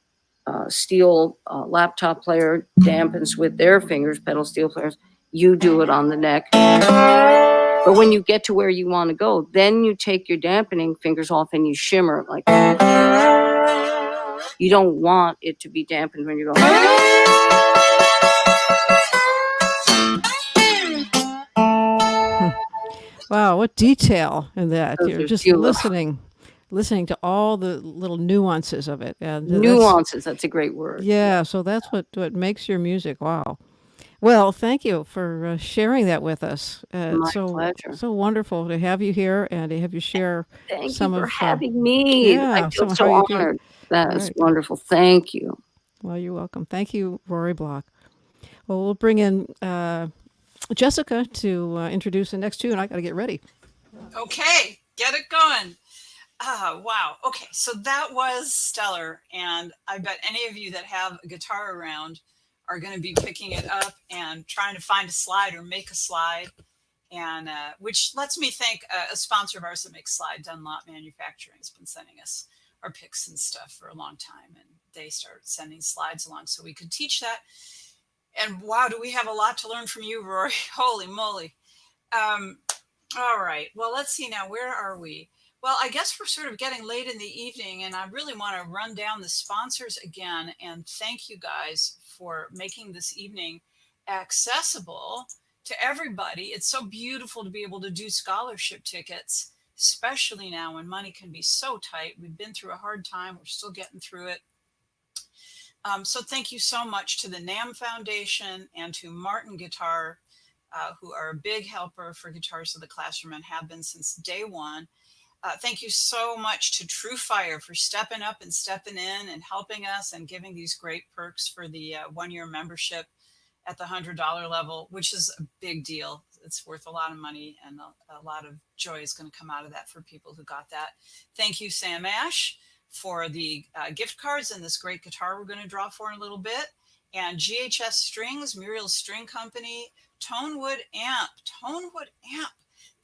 Speaker 14: steel laptop player dampens with their fingers, pedal steel players. You do it on the neck. But when you get to where you want to go, then you take your dampening fingers off and you shimmer like that. You don't want it to be dampened when you're going.
Speaker 2: Wow, what detail in that.
Speaker 14: Those
Speaker 2: You're
Speaker 14: are
Speaker 2: just
Speaker 14: beautiful.
Speaker 2: listening to all the little nuances of it. And
Speaker 14: Nuances, that's a great word.
Speaker 2: Yeah, so that's what makes your music. Wow. Well, thank you for sharing that with us.
Speaker 14: My
Speaker 2: so
Speaker 14: pleasure.
Speaker 2: So wonderful to have you here and to have you share
Speaker 14: Thank
Speaker 2: some
Speaker 14: you for
Speaker 2: of
Speaker 14: having me.
Speaker 2: yeah,
Speaker 14: I
Speaker 2: some
Speaker 14: feel
Speaker 2: of
Speaker 14: so
Speaker 2: how you do it.
Speaker 14: honored. That is
Speaker 2: Right.
Speaker 14: wonderful. Thank you.
Speaker 2: Well, you're welcome. Thank you, Rory Block. Well, we'll bring in Jessica to introduce the next tune. I got to get ready.
Speaker 4: Okay, get it going. Wow. Okay, so that was stellar. And I bet any of you that have a guitar around are going to be picking it up and trying to find a slide or make a slide. And which lets me thank a sponsor of ours that makes slide, Dunlop Manufacturing, has been sending us our picks and stuff for a long time. And they started sending slides along so we could teach that. And wow, do we have a lot to learn from you, Rory. Holy moly. All right. Well, let's see now. Where are we? Well, I guess we're sort of getting late in the evening, and I really want to run down the sponsors again and thank you guys for making this evening accessible to everybody. It's so beautiful to be able to do scholarship tickets, especially now when money can be so tight. We've been through a hard time. We're still getting through it. So thank you so much to the NAMM Foundation and to Martin Guitar, who are a big helper for Guitars of the Classroom and have been since day one. Thank you so much to TrueFire for stepping up and stepping in and helping us and giving these great perks for the one-year membership at the $100 level, which is a big deal. It's worth a lot of money, and a lot of joy is going to come out of that for people who got that. Thank you, Sam Ash, for the gift cards and this great guitar we're going to draw for in a little bit. And GHS Strings, Muriel's String Company, Tonewood Amp. Tonewood Amp.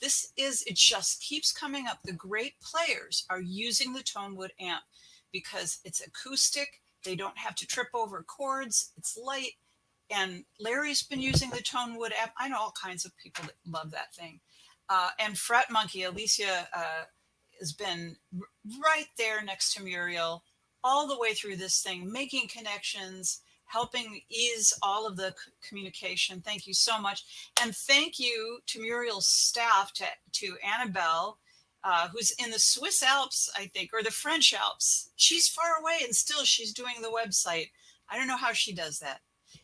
Speaker 4: It just keeps coming up. The great players are using the Tonewood Amp because it's acoustic. They don't have to trip over chords. It's light. And Larry's been using the Tonewood Amp. I know all kinds of people that love that thing. And Fret Monkey, Alicia, has been right there next to Muriel all the way through this thing, making connections, helping ease all of the communication. Thank you so much. And thank you to Muriel's staff, to Annabelle, who's in the Swiss Alps, I think, or the French Alps. She's far away and still she's doing the website. I don't know how she does that.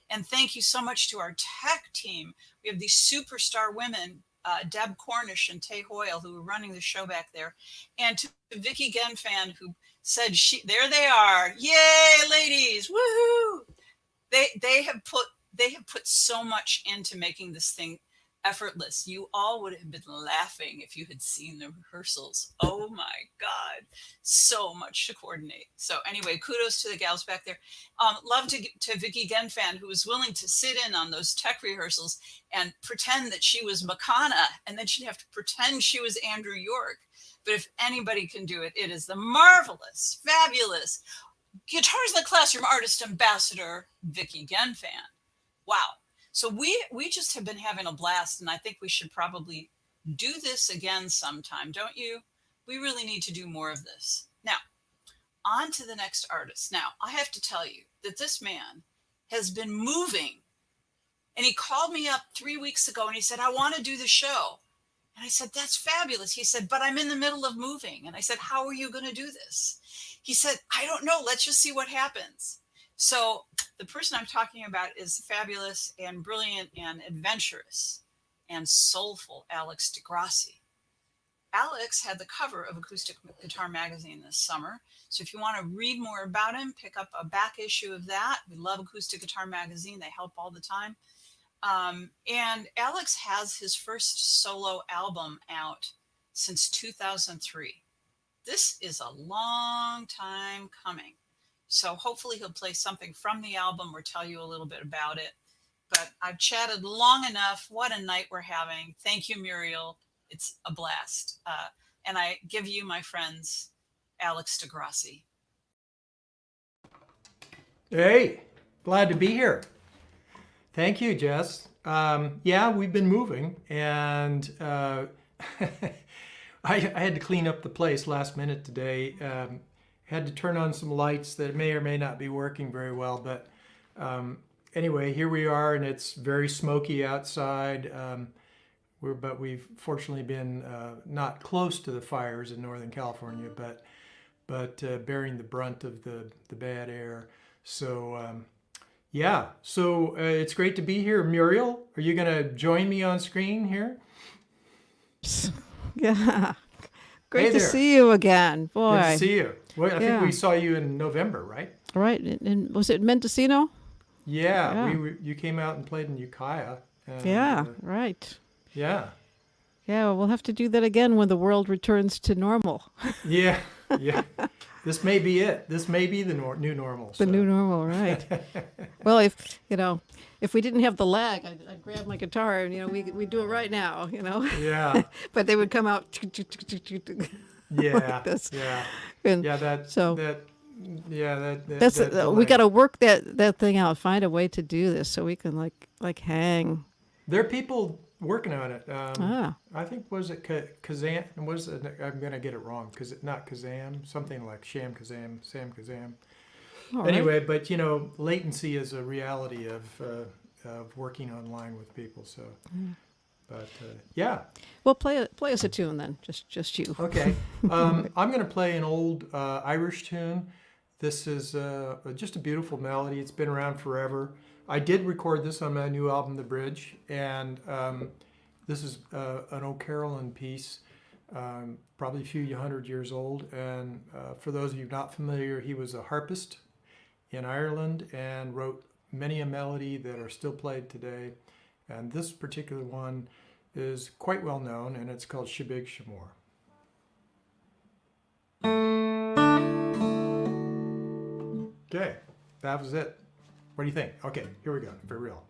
Speaker 4: And thank you so much to our tech team. We have these superstar women Deb Cornish and Tay Hoyle, who were running the show back there, and to Vicki Genfan, who said there they are, yay, ladies, woohoo! They have put so much into making this thing effortless. You all would have been laughing if you had seen the rehearsals. Oh my God, so much to coordinate. So anyway, kudos to the gals back there. Love to Vicki Genfan, who was willing to sit in on those tech rehearsals and pretend that she was Makana, and then she'd have to pretend she was Andrew York. But if anybody can do it, it is the marvelous, fabulous Guitars in the Classroom artist ambassador, Vicki Genfan. Wow. So we just have been having a blast, and I think we should probably do this again sometime, don't you? We really need to do more of this. Now, on to the next artist. Now, I have to tell you that this man has been moving, and he called me up 3 weeks ago, and he said, I want to do the show. And I said, that's fabulous. He said, but I'm in the middle of moving. And I said, how are you going to do this? He said, I don't know. Let's just see what happens. So the person I'm talking about is fabulous and brilliant and adventurous and soulful Alex de Grassi. Alex had the cover of Acoustic Guitar Magazine this summer. So if you want to read more about him, pick up a back issue of that. We love Acoustic Guitar Magazine. They help all the time. And Alex has his first solo album out since 2003. This is a long time coming. So hopefully he'll play something from the album or tell you a little bit about it. But I've chatted long enough. What a night we're having. Thank you, Muriel. It's a blast. And I give you, my friends, Alex de Grassi.
Speaker 15: Hey, glad to be here. Thank you, Jess. Yeah, we've been moving, and I had to clean up the place last minute today. Had to turn on some lights that may or may not be working very well, but anyway, here we are, and it's very smoky outside. But we've fortunately been not close to the fires in Northern California, but bearing the brunt of the bad air. So yeah, so it's great to be here. Muriel, are you going to join me on screen here?
Speaker 2: Yeah. Great
Speaker 15: Hey
Speaker 2: to
Speaker 15: there.
Speaker 2: see you again. Boy.
Speaker 15: Good to see you. Well, I think
Speaker 2: Yeah.
Speaker 15: we saw you in November, right?
Speaker 2: Right. And was it Mendocino?
Speaker 15: Yeah,
Speaker 2: Yeah.
Speaker 15: you came out and played in Ukiah. And,
Speaker 2: Yeah, right.
Speaker 15: Yeah.
Speaker 2: Yeah, well, we'll have to do that again when the world returns to normal.
Speaker 15: Yeah. Yeah. This may be it. This may be the new normal.
Speaker 2: The new normal, right. Well, if we didn't have the lag, I'd grab my guitar and, we do it right now,
Speaker 15: Yeah.
Speaker 2: But they would come out
Speaker 15: Yeah.
Speaker 2: like this.
Speaker 15: Yeah.
Speaker 2: And
Speaker 15: Yeah.
Speaker 2: that's
Speaker 15: delay.
Speaker 2: we got to work that thing out, find a way to do this so we can like hang.
Speaker 15: There are people working on it.
Speaker 2: Ah.
Speaker 15: I think, was it Kazam? I'm going to get it wrong. Not Kazam, something like Sam Kazam.
Speaker 2: All right.
Speaker 15: Anyway, but latency is a reality of working online with people. So, but yeah.
Speaker 2: Well, play us a tune then, just you.
Speaker 15: Okay. I'm going to play an old Irish tune. This is just a beautiful melody. It's been around forever. I did record this on my new album, The Bridge, and this is an O'Carolan piece, probably a few hundred years old. And for those of you not familiar, he was a harpist in Ireland and wrote many a melody that are still played today. And this particular one is quite well known, and it's called Shibig Shamor. Okay, that was it. What do you think? Okay, here we go, for real.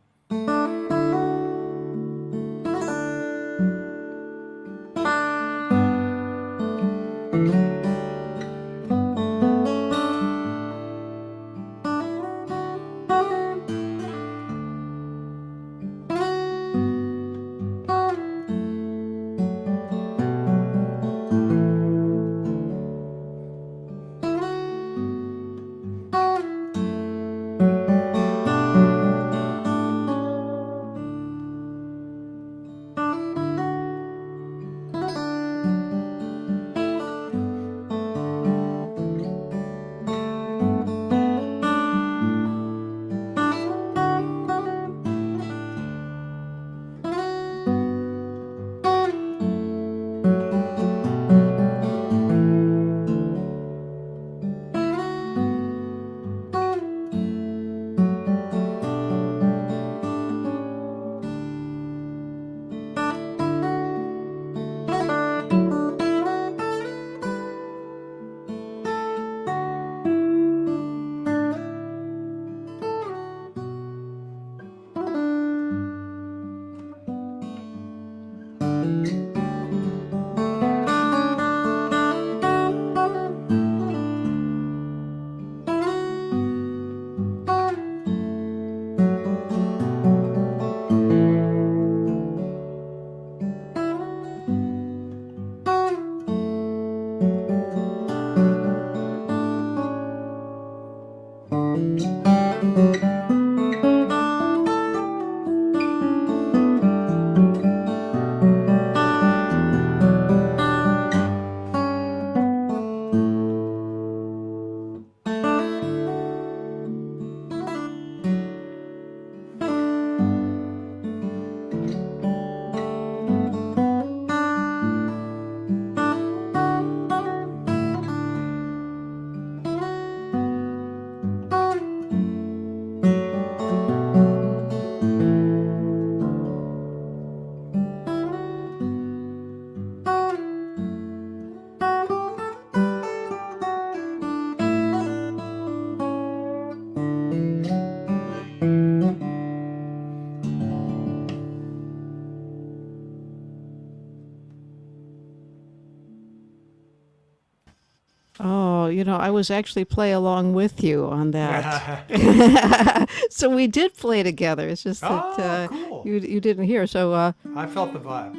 Speaker 2: I was actually play along with you on that. So we did play together. It's just that
Speaker 15: cool.
Speaker 2: you didn't hear. So
Speaker 15: I felt the vibe.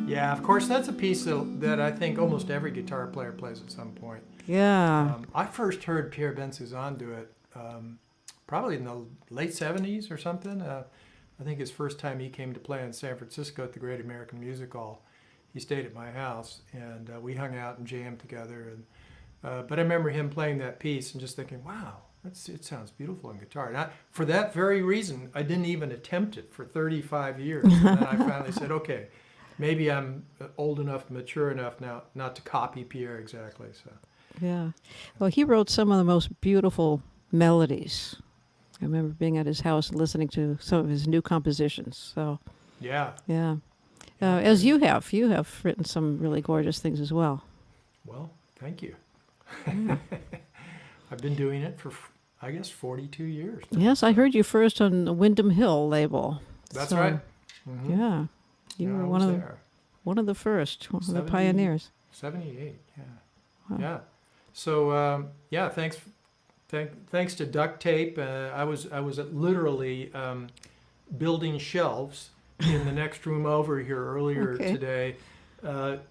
Speaker 15: Yeah, of course, that's a piece that I think almost every guitar player plays at some point.
Speaker 2: Yeah.
Speaker 15: I first heard Pierre Ben-Suzanne do it probably in the late 70s or something. I think his first time he came to play in San Francisco at the Great American Music Hall, he stayed at my house, and we hung out and jammed together. And but I remember him playing that piece and just thinking, wow, it sounds beautiful on guitar. And for that very reason, I didn't even attempt it for 35 years. And then I finally said, okay, maybe I'm old enough, mature enough now not to copy Pierre exactly. So.
Speaker 2: Yeah. Well, he wrote some of the most beautiful melodies. I remember being at his house and listening to some of his new compositions. So.
Speaker 15: Yeah.
Speaker 2: Yeah. As you have written some really gorgeous things as well.
Speaker 15: Well, thank you.
Speaker 2: Yeah.
Speaker 15: I've been doing it for, I guess, 42 years now.
Speaker 2: Yes, I heard you first on the Wyndham Hill label.
Speaker 15: That's right. Mm-hmm.
Speaker 2: Yeah. You were one of the first, one of the pioneers.
Speaker 15: 78, yeah.
Speaker 2: Wow.
Speaker 15: Yeah. So, yeah, thanks to duct tape, I was literally building shelves in the next room over here earlier today,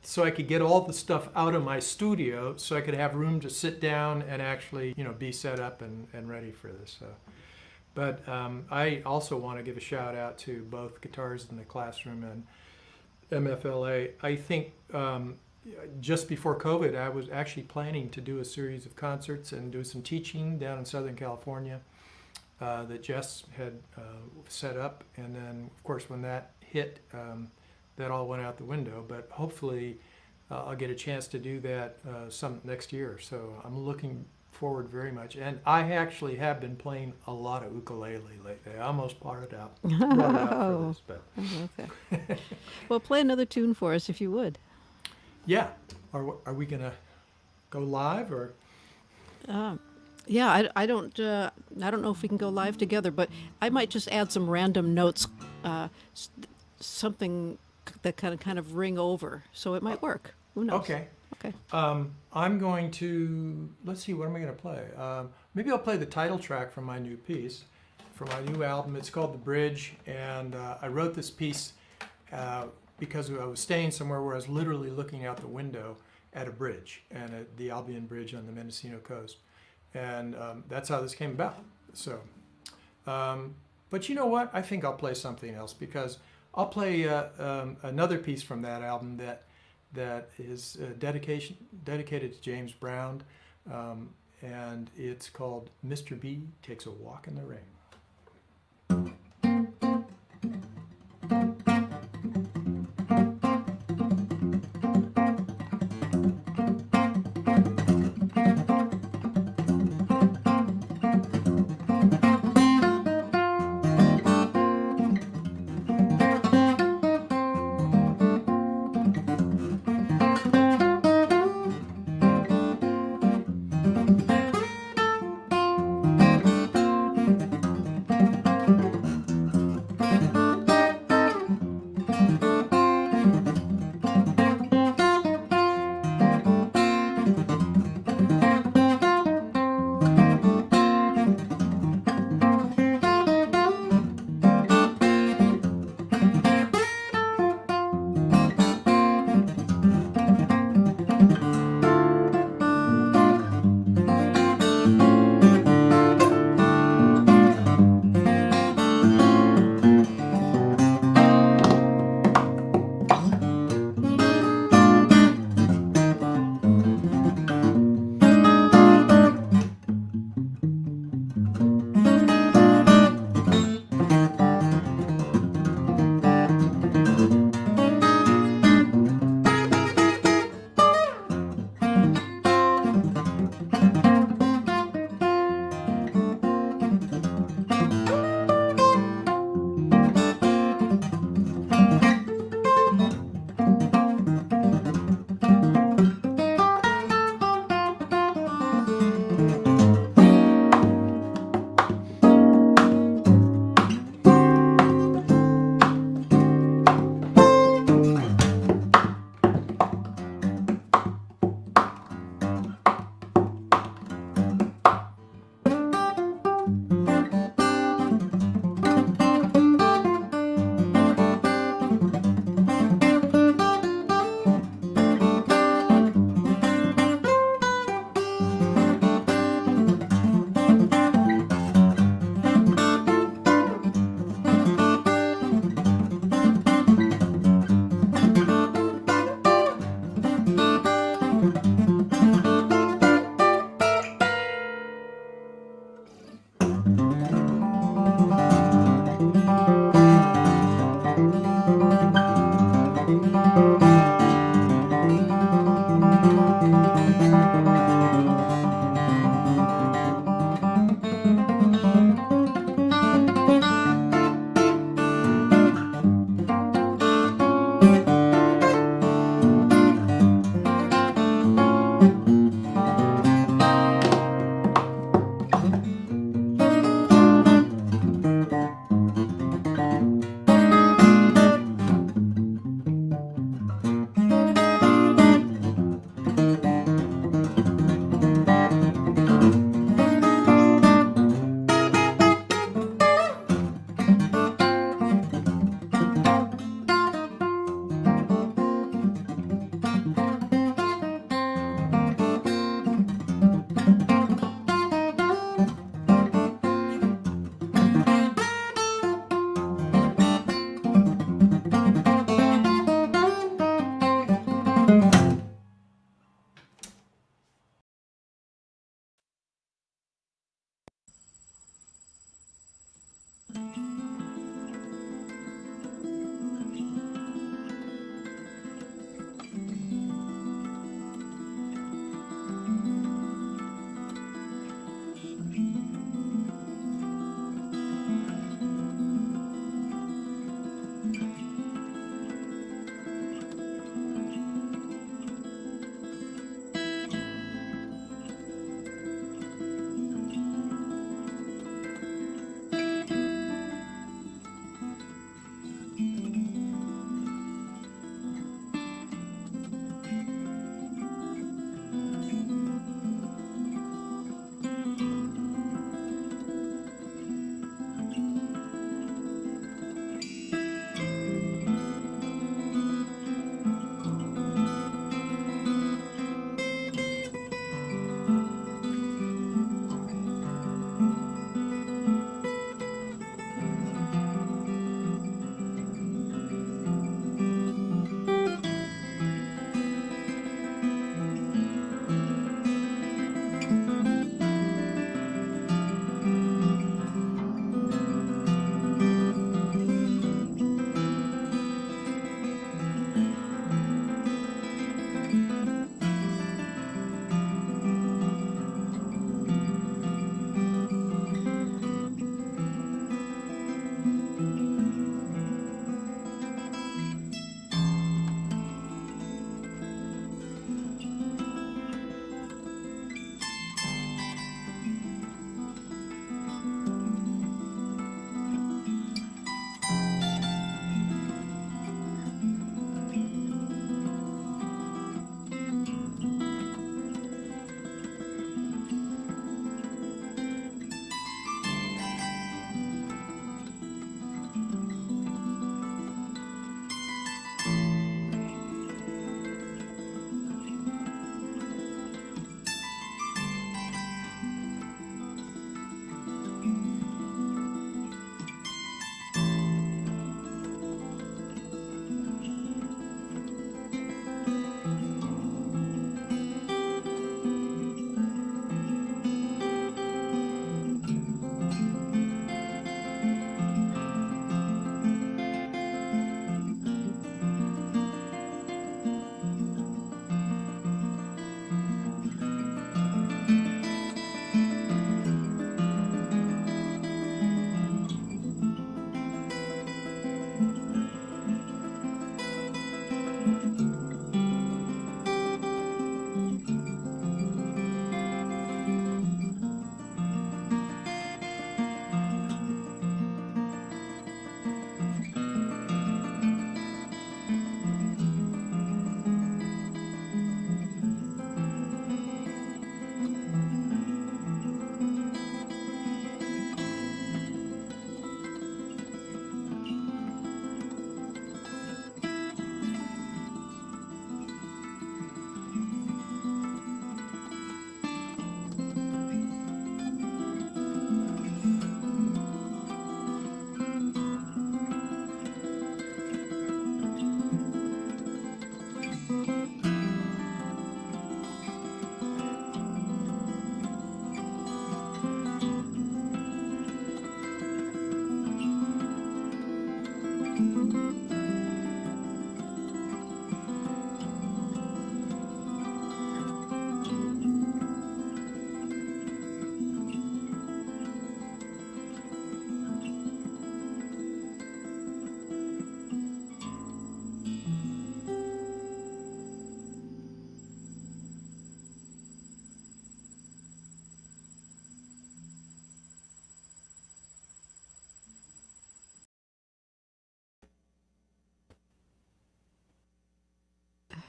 Speaker 15: so I could get all the stuff out of my studio, so I could have room to sit down and actually, be set up and ready for this. But I also want to give a shout out to both Guitars in the Classroom and MFLA. I think just before COVID, I was actually planning to do a series of concerts and do some teaching down in Southern California that Jess had set up. And then, of course, when that hit, that all went out the window. But hopefully, I'll get a chance to do that some next year. So I'm looking forward very much. And I actually have been playing a lot of ukulele lately. I almost brought it out for this. But.
Speaker 2: Okay. Well, play another tune for us if you would.
Speaker 15: Yeah. Are we gonna go live or?
Speaker 2: Yeah, I don't know if we can go live together, but I might just add some random notes, something that kind of ring over, so it might work. Who knows?
Speaker 15: Okay.
Speaker 2: Okay.
Speaker 15: I'm going to, let's see, what am I going to play? Maybe I'll play the title track from my new piece, from my new album. It's called The Bridge, and I wrote this piece because I was staying somewhere where I was literally looking out the window at a bridge, and at the Albion Bridge on the Mendocino coast. And that's how this came about. So, but you know what? I think I'll play something else, because I'll play another piece from that album that is dedicated to James Brown, and it's called Mr. B Takes a Walk in the Rain.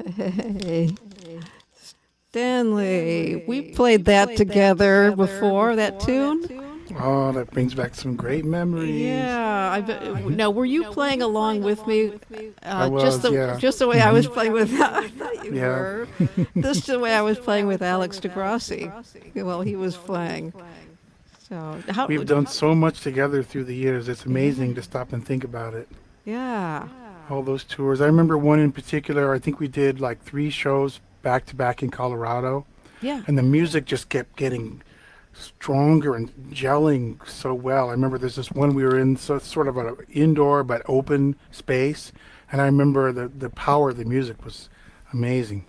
Speaker 2: Hey. Stanley, we played that together before, that tune?
Speaker 16: Oh, that brings back some great memories.
Speaker 2: Yeah. Now, were you playing along with me?
Speaker 16: I was,
Speaker 2: just the way I was playing with you
Speaker 16: Yeah.
Speaker 2: were. This is the way I was playing with Alex Grassi while he was playing. So
Speaker 16: We've done so much together through the years. It's amazing to stop and think about it.
Speaker 2: Yeah.
Speaker 16: All those tours. I remember one in particular. I think we did like 3 shows back to back in Colorado.
Speaker 2: Yeah.
Speaker 16: And the music just kept getting stronger and gelling so well. I remember there's this one we were in sort of an indoor but open space, and I remember the power of the music was amazing.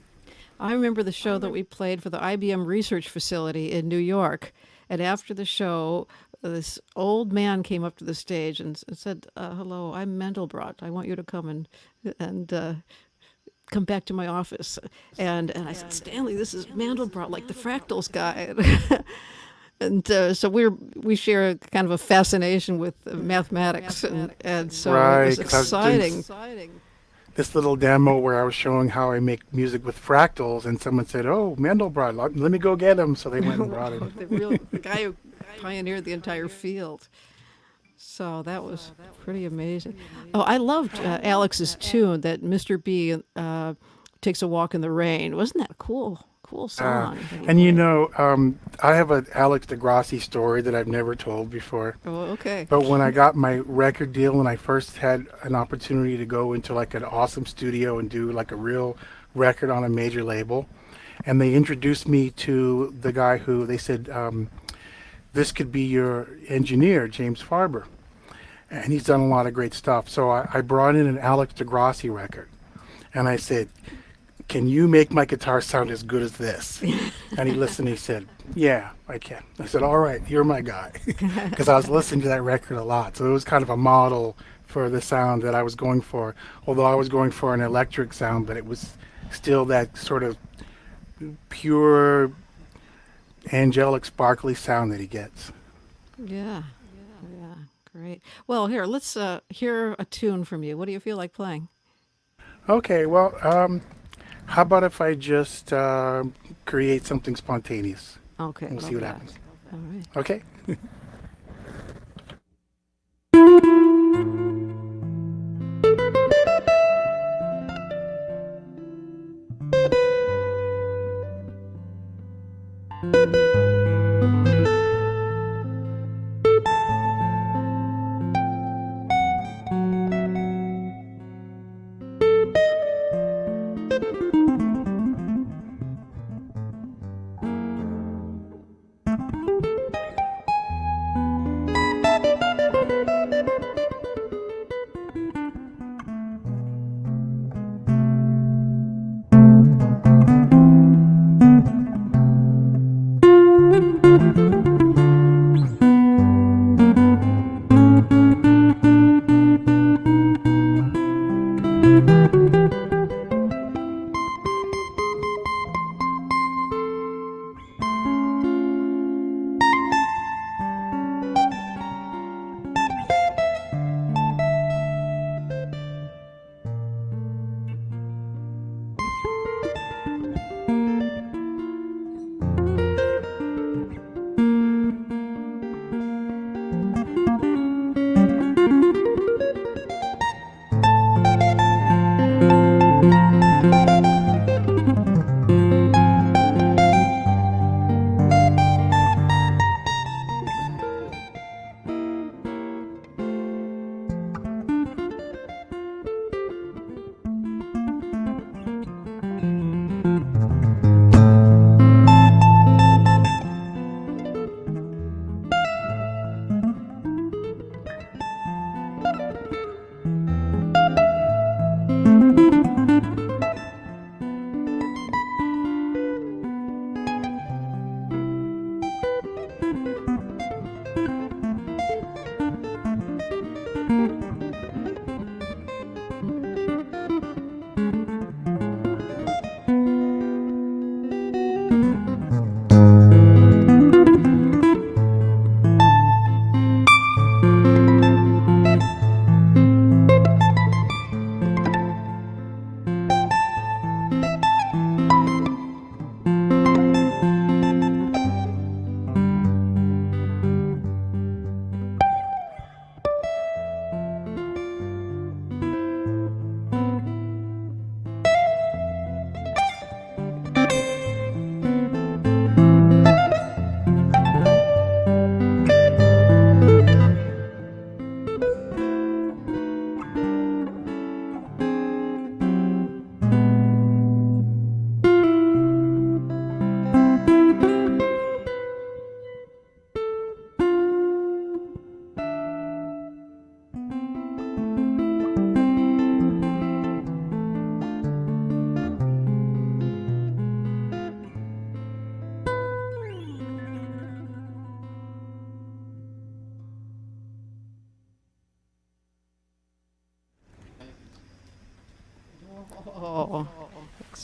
Speaker 2: I remember the show that we played for the IBM research facility in New York. And after the show, this old man came up to the stage and said, "Hello, I'm Mandelbrot. I want you to come and come back to my office." And I said, "Stanley, this is Mandelbrot, like the fractals guy." And so we share a kind of a fascination with mathematics, and so
Speaker 16: Right,
Speaker 2: it was
Speaker 16: 'cause I was doing
Speaker 2: exciting.
Speaker 16: this little demo where I was showing how I make music with fractals, and someone said, "Oh, Mandelbrot, let me go get him." So they went and brought him.
Speaker 2: The guy who pioneered the entire field. So that was pretty amazing. Oh, I loved Alex's tune, that Mr. B takes a walk in the rain. Wasn't that a cool song?
Speaker 16: And you know, I have an Alex Grassi story that I've never told before.
Speaker 2: Oh, okay.
Speaker 16: But when I got my record deal and I first had an opportunity to go into like an awesome studio and do like a real record on a major label, and they introduced me to the guy who they said, this could be your engineer, James Farber. And he's done a lot of great stuff. So I brought in an Alex Grassi record, and I said, "Can you make my guitar sound as good as this?" And he listened, he said, "Yeah, I can." I said, "All right, you're my guy." Because I was listening to that record a lot. So it was kind of a model for the sound that I was going for. Although I was going for an electric sound, but it was still that sort of pure, angelic, sparkly sound that he gets.
Speaker 2: Yeah, great. Well, here, let's hear a tune from you. What do you feel like playing?
Speaker 16: Okay, well, how about if I just create something spontaneous?
Speaker 2: Okay.
Speaker 16: We'll see what happens.
Speaker 2: All right.
Speaker 16: Okay.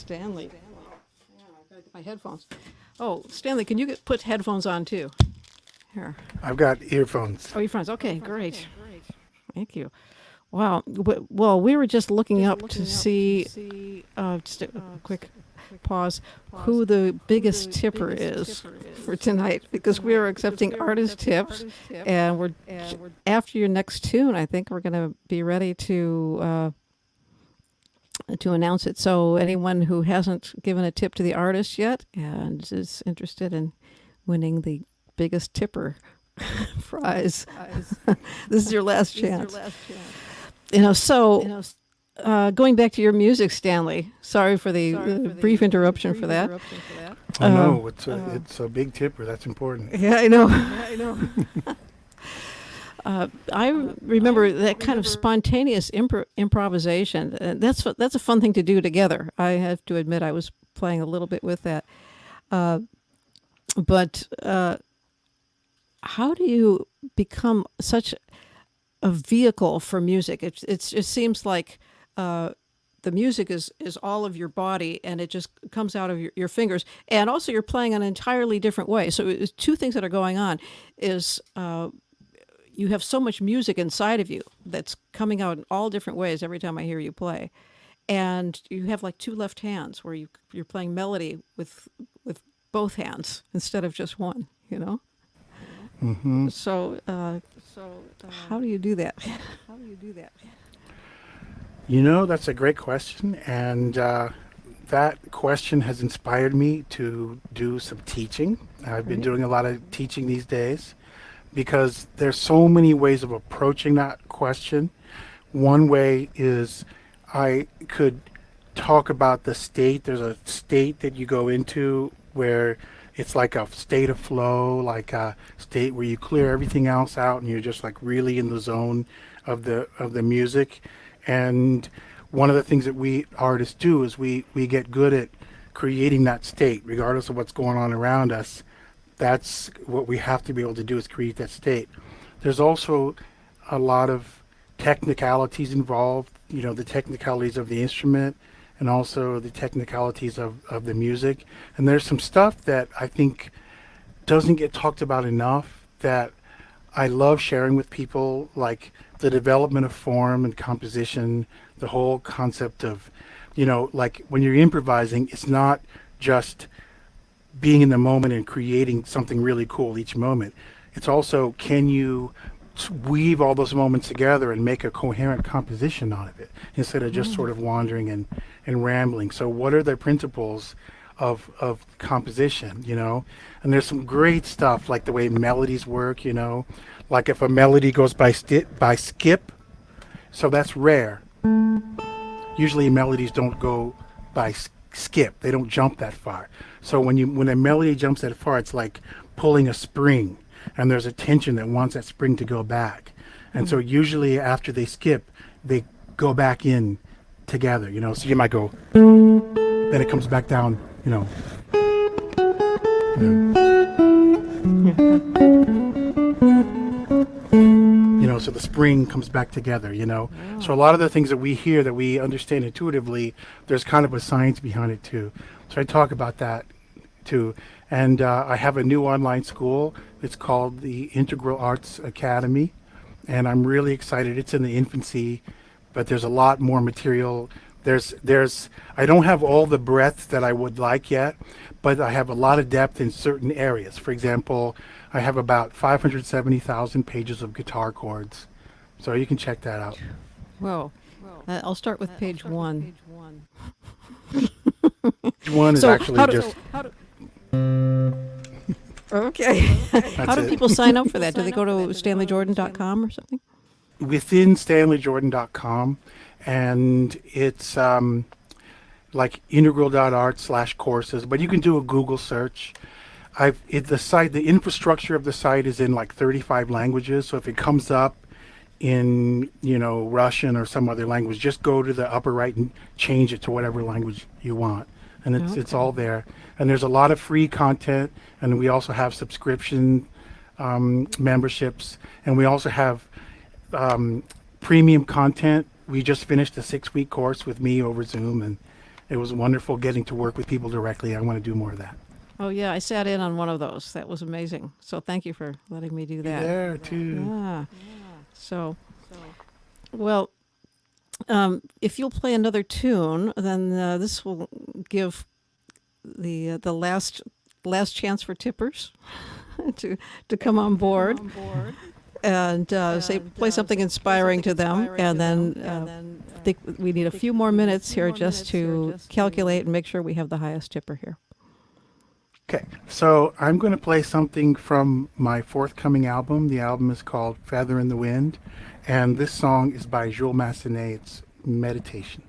Speaker 2: Stanley. Yeah, I gotta get my headphones. Oh, Stanley, can you put headphones on too? Here.
Speaker 16: I've got earphones.
Speaker 2: Oh, earphones. Okay, great. Thank you. Wow. Well, we were just looking up to see, just a quick pause, who the biggest tipper is for tonight, because we are accepting artist tips, and we're after your next tune, I think we're going to be ready to announce it. So anyone who hasn't given a tip to the artist yet and is interested in winning the biggest tipper prize, this is your last chance. Going back to your music, Stanley. Sorry for the brief interruption for that.
Speaker 16: Oh no, it's a big tipper. That's important.
Speaker 2: Yeah, I know. I remember that kind of spontaneous improvisation. That's a fun thing to do together. I have to admit, I was playing a little bit with that. But how do you become such a vehicle for music? It seems like the music is all of your body, and it just comes out of your fingers. And also, you're playing an entirely different way. So it's two things that are going on. Is you have so much music inside of you that's coming out in all different ways every time I hear you play, and you have like two left hands where you're playing melody with both hands instead of just one.
Speaker 16: Mm-hmm.
Speaker 2: So how do you do that?
Speaker 16: That's a great question, and that question has inspired me to do some teaching. I've been doing a lot of teaching these days because there's so many ways of approaching that question. One way is I could talk about the state. There's a state that you go into where it's like a state of flow, like a state where you clear everything else out and you're just like really in the zone of the music. And one of the things that we artists do is we get good at creating that state regardless of what's going on around us. That's what we have to be able to do, is create that state. There's also a lot of technicalities involved, the technicalities of the instrument and also the technicalities of the music. And there's some stuff that I think doesn't get talked about enough that I love sharing with people, like the development of form and composition, the whole concept of, like when you're improvising, it's not just being in the moment and creating something really cool each moment. It's also, can you weave all those moments together and make a coherent composition out of it instead of just sort of wandering and rambling. So what are the principles of composition, And there's some great stuff, like the way melodies work, like if a melody goes by skip, so that's rare. Usually melodies don't go by skip. They don't jump that far. So when a melody jumps that far, it's like pulling a spring, and there's a tension that wants that spring to go back. And so usually after they skip, they go back in together, So you might go, then it comes back down, So the spring comes back together, So a lot of the things that we hear, that we understand intuitively, there's kind of a science behind it too. So I talk about that too. And I have a new online school. It's called the Integral Arts Academy. And I'm really excited. It's in the infancy, but there's a lot more material. I don't have all the breadth that I would like yet, but I have a lot of depth in certain areas. For example, I have about 570,000 pages of guitar chords. So you can check that out.
Speaker 2: Whoa. I'll start with page one.
Speaker 16: Page one is
Speaker 2: Okay. How do people sign up for that? Do they go to StanleyJordan.com or something?
Speaker 16: Within StanleyJordan.com, and it's like integral.art/courses, but you can do a Google search. The infrastructure of the site is in like 35 languages, so if it comes up in Russian or some other language, just go to the upper right and change it to whatever language you want, and it's all there. And there's a lot of free content, and we also have subscription memberships, and we also have premium content. We just finished a 6-week course with me over Zoom, It was wonderful getting to work with people directly. I want to do more of that.
Speaker 2: Oh yeah, I sat in on one of those. That was amazing. So thank you for letting me do that.
Speaker 16: There too.
Speaker 2: Yeah. So, well, if you'll play another tune, then this will give the last chance for tippers to come on board. And play something inspiring to them, and then I think we need a few more minutes here just to calculate and make sure we have the highest tipper here.
Speaker 16: Okay, so I'm going to play something from my forthcoming album. The album is called Feather in the Wind, and this song is by Jules Massenet. It's Meditation.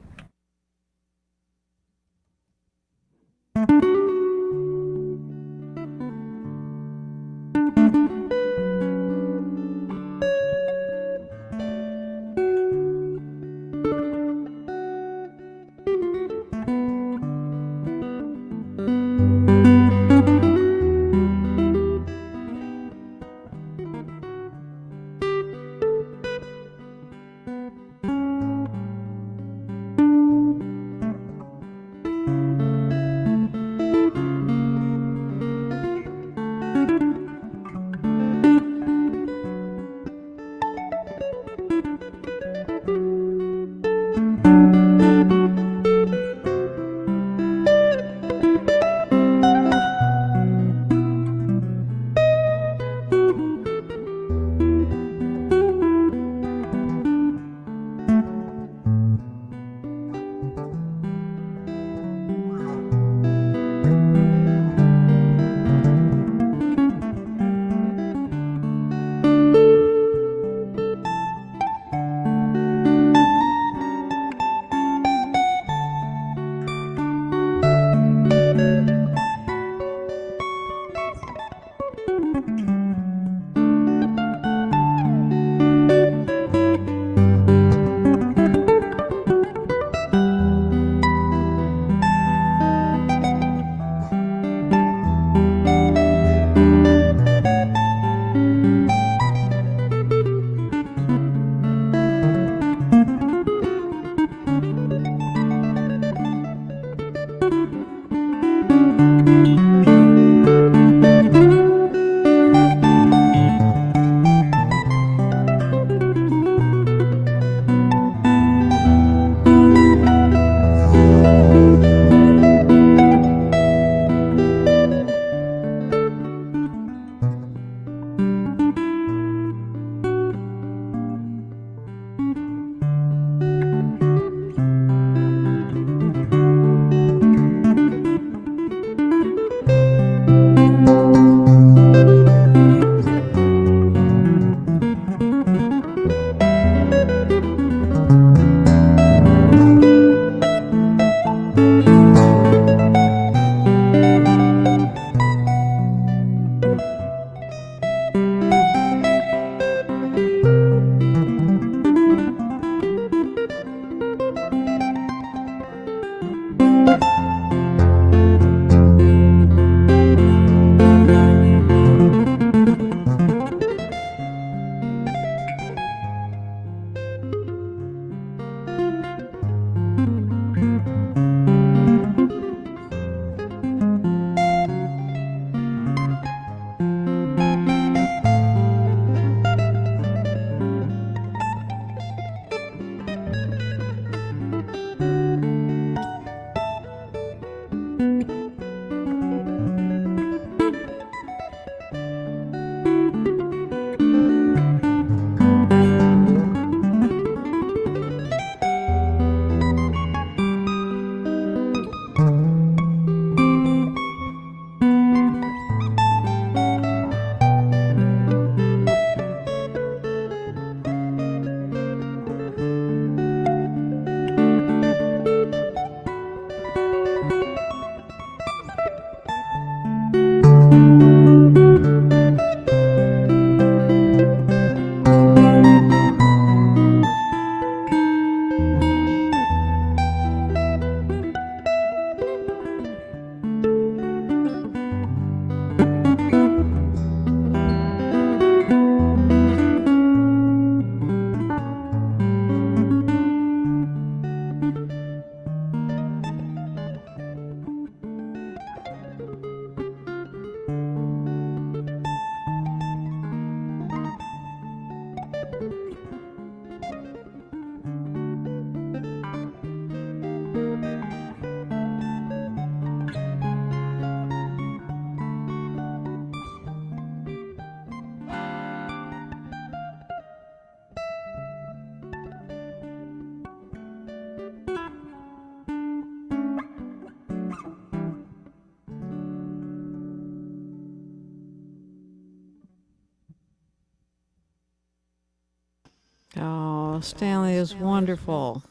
Speaker 2: Oh, Stanley is wonderful.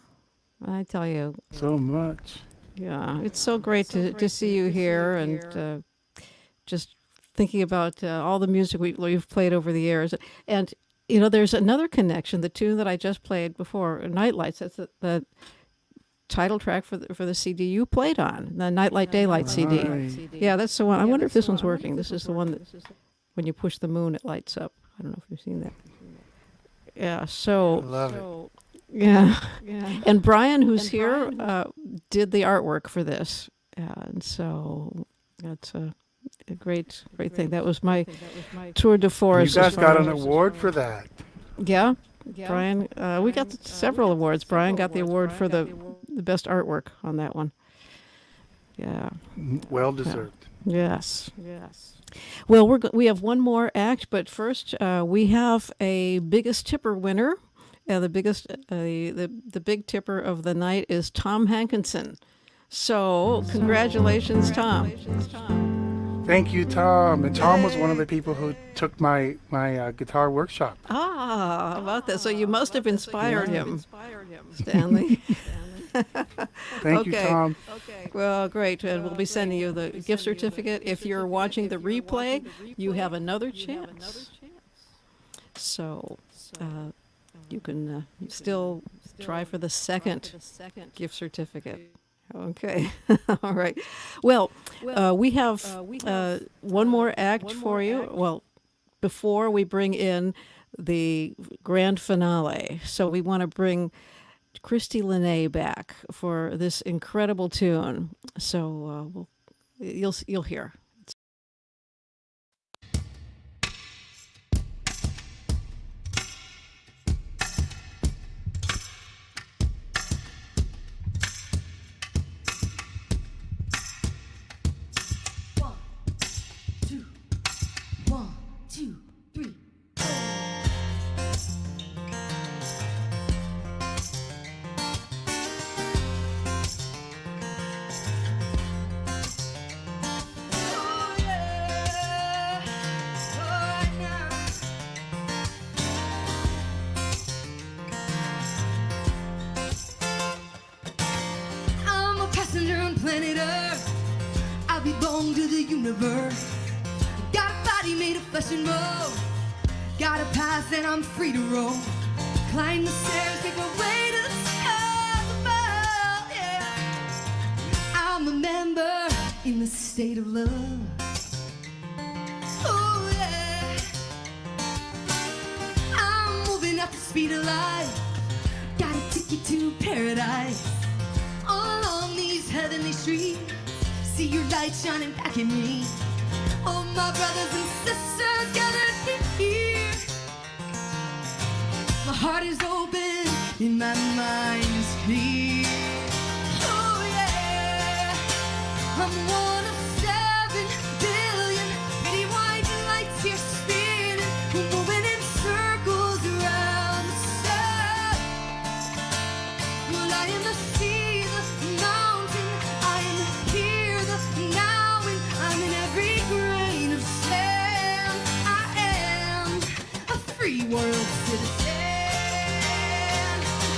Speaker 2: I tell you.
Speaker 16: So much.
Speaker 2: Yeah, it's so great to see you here and just thinking about all the music we've played over the years. And, you know, there's another connection. The tune that I just played before, Nightlights, that's the title track for the CD you played on, the Nightlight Daylight CD.
Speaker 16: Right.
Speaker 2: Yeah, that's the one. I wonder if this one's working. This is the one that when you push the moon, it lights up. I don't know if you've seen that. Yeah, so.
Speaker 16: Love it.
Speaker 2: Yeah. And Brian, who's here, did the artwork for this. And so that's a great thing. That was my tour de force.
Speaker 16: You guys got an award for that.
Speaker 2: Yeah. Brian, we got several awards. Brian got the award for the best artwork on that one. Yeah.
Speaker 16: Well deserved.
Speaker 2: Yes. Well, we have one more act, but first we have a biggest tipper winner. The big tipper of the night is Tom Hankinson. So congratulations, Tom.
Speaker 16: Thank you, Tom. And Tom was one of the people who took my guitar workshop.
Speaker 2: Ah, how about that? So you must have inspired him, Stanley.
Speaker 16: Thank you, Tom.
Speaker 2: Well, great. And we'll be sending you the gift certificate. If you're watching the replay, you have another chance. So you can still try for the second gift certificate. Okay. All right. Well, we have one more act for you. Well, before we bring in the grand finale. So we want to bring Christy Lynnae back for this incredible tune. So you'll hear.
Speaker 9: Planet Earth, I belong to the universe. Got a body made of flesh and bone. Got a past and I'm free to roam. Climb the stairs, make my way to the skies above. Yeah, I'm a member in the state of love. Oh yeah, I'm moving at the speed of light. Got a ticket to paradise. All along these heavenly streets, see your light shining back at me. Oh, my brothers and sisters gathered here. My heart is open and my mind is clear. Oh yeah, I'm one of 7 billion pretty white lights here spinning, moving in circles around the sun. Well, I am the sea, the mountain, I am here, the now, and I'm in every grain of sand. I am a free world citizen.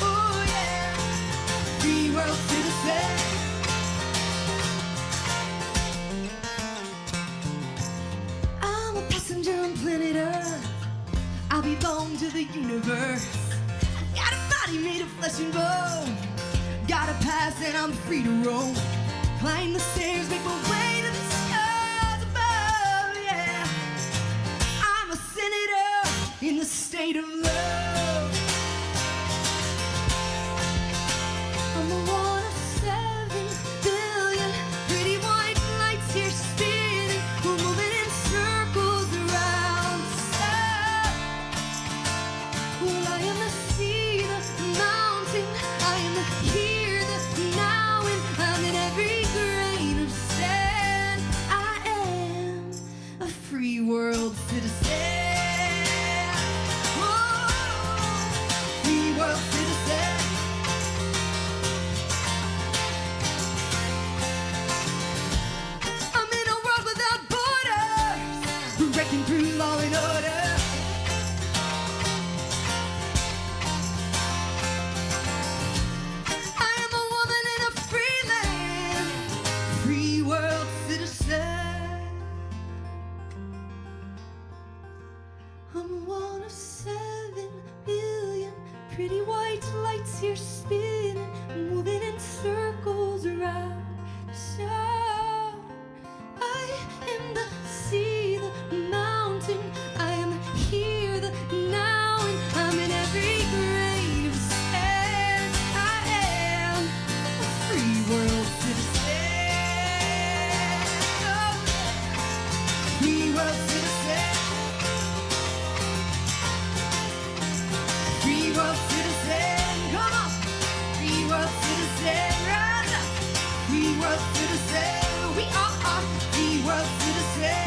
Speaker 9: Oh yeah, free world citizen. I'm a passenger on planet Earth. I belong to the universe. I got a body made of flesh and bone. Got a pass and I'm free to roam. Climb the stairs, make my way to the skies above. Yeah, I'm a senator in the state of love. I'm the one of 7 billion pretty white lights here spinning. We're moving in circles around the sun. Well, I am the sea, the mountain, I am the here, the now, and I'm in every grain of sand. I am a free world citizen. Oh, I'm one of 7 billion pretty white lights here spinning, moving in circles around the sun. I am the sea, the mountain, I am here, the now, and I'm in every grain of sand. I am a free world citizen. Oh, free world citizen. Free world citizen. Come on. Free world citizen. Rise up. Free world citizen. We are free world citizen.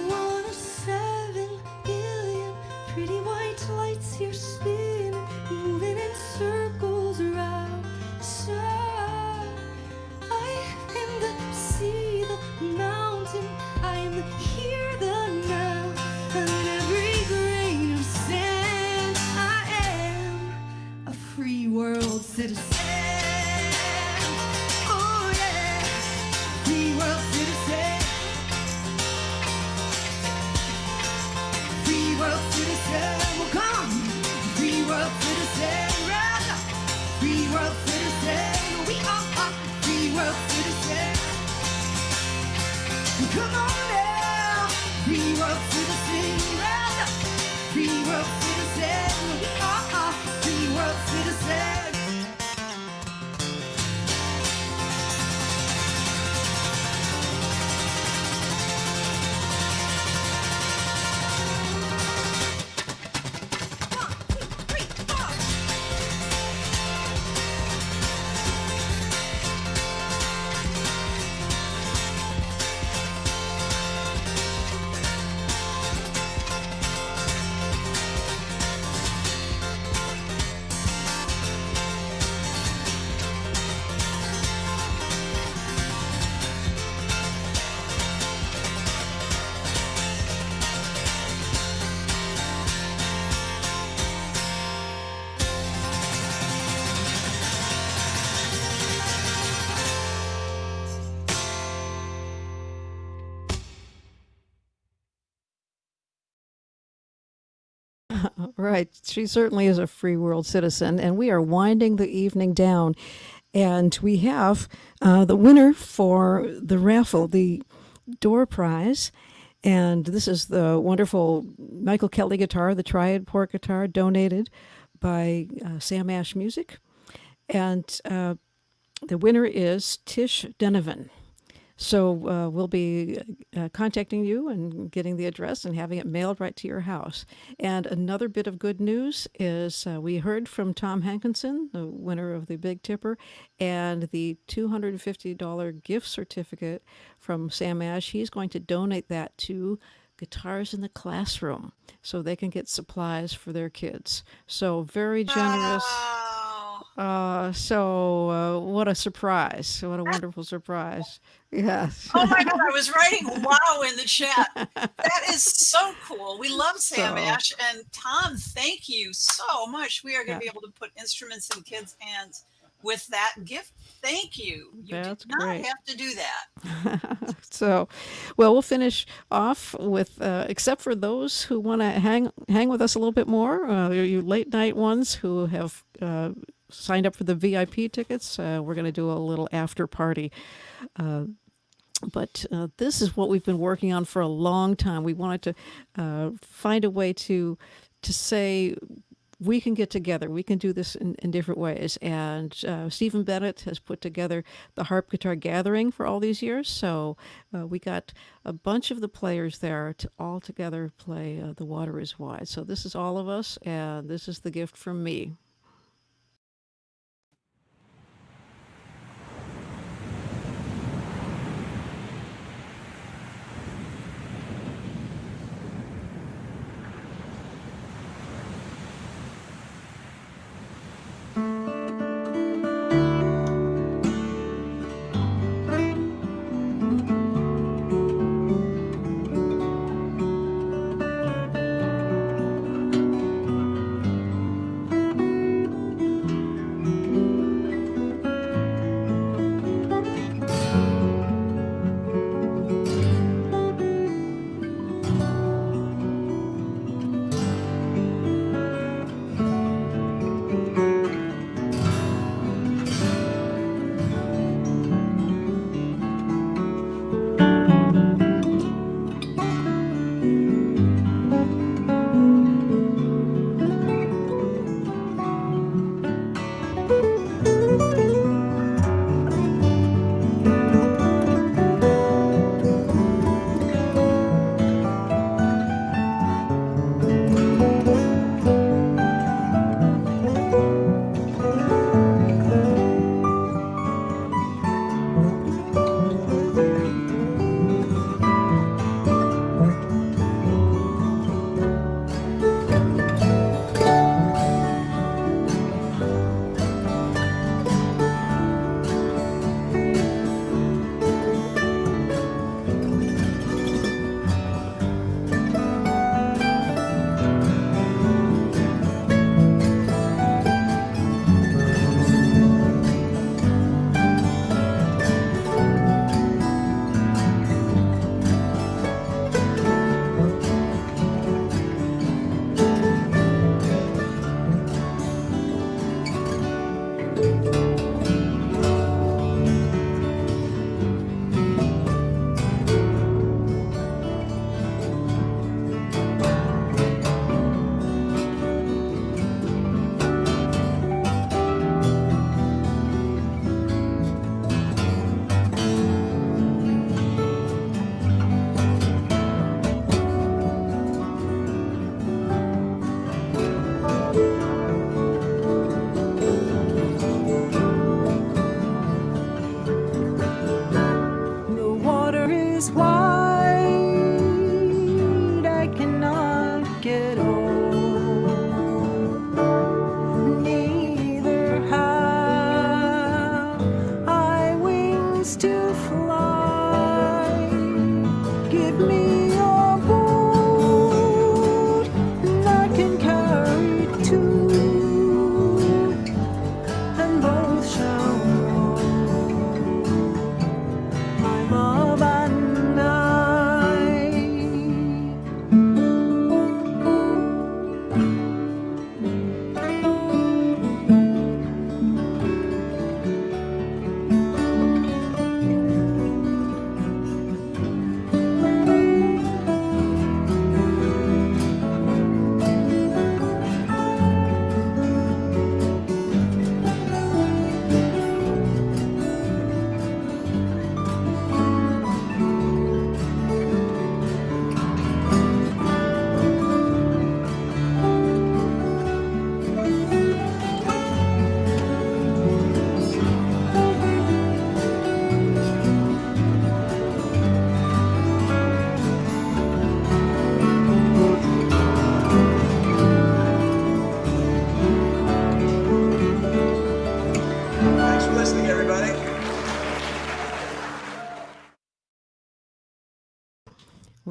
Speaker 9: One of 7 billion pretty white lights here spinning, moving in circles around the sun. I am the sea, the mountain, I am the here, the now, and in every grain of sand. I am a free world citizen. Oh yeah, free world citizen. Free world citizen, well come on. Free world citizen, rise up. Free world citizen, we are free world citizen. Come on now. Free world citizen, rise up. Free world citizen, we are free world citizen.
Speaker 2: Right. She certainly is a free world citizen. And we are winding the evening down. And we have the winner for the raffle, the door prize. And this is the wonderful Michael Kelly guitar, the Triad port guitar, donated by Sam Ash Music. And the winner is Tish Denovan. So we'll be contacting you and getting the address and having it mailed right to your house. And another bit of good news is we heard from Tom Hankinson, the winner of the Big Tipper, and the $250 gift certificate from Sam Ash. He's going to donate that to Guitars in the Classroom so they can get supplies for their kids. So very generous. What a surprise. What a wonderful surprise. Yes.
Speaker 4: Oh my God, I was writing wow in the chat. That is so cool. We love Sam Ash. And Tom, thank you so much. We are going to be able to put instruments in kids' hands with that gift. Thank you. You
Speaker 2: That's
Speaker 4: did not
Speaker 2: great.
Speaker 4: have to do that.
Speaker 2: So, well, we'll finish off with, except for those who want to hang with us a little bit more, you late night ones who have signed up for the VIP tickets, we're going to do a little after party. But this is what we've been working on for a long time. We wanted to find a way to say we can get together. We can do this in different ways. And Stephen Bennett has put together the Harp Guitar Gathering for all these years. So we got a bunch of the players there to all together play The Water is Wide. So this is all of us, and this is the gift from me.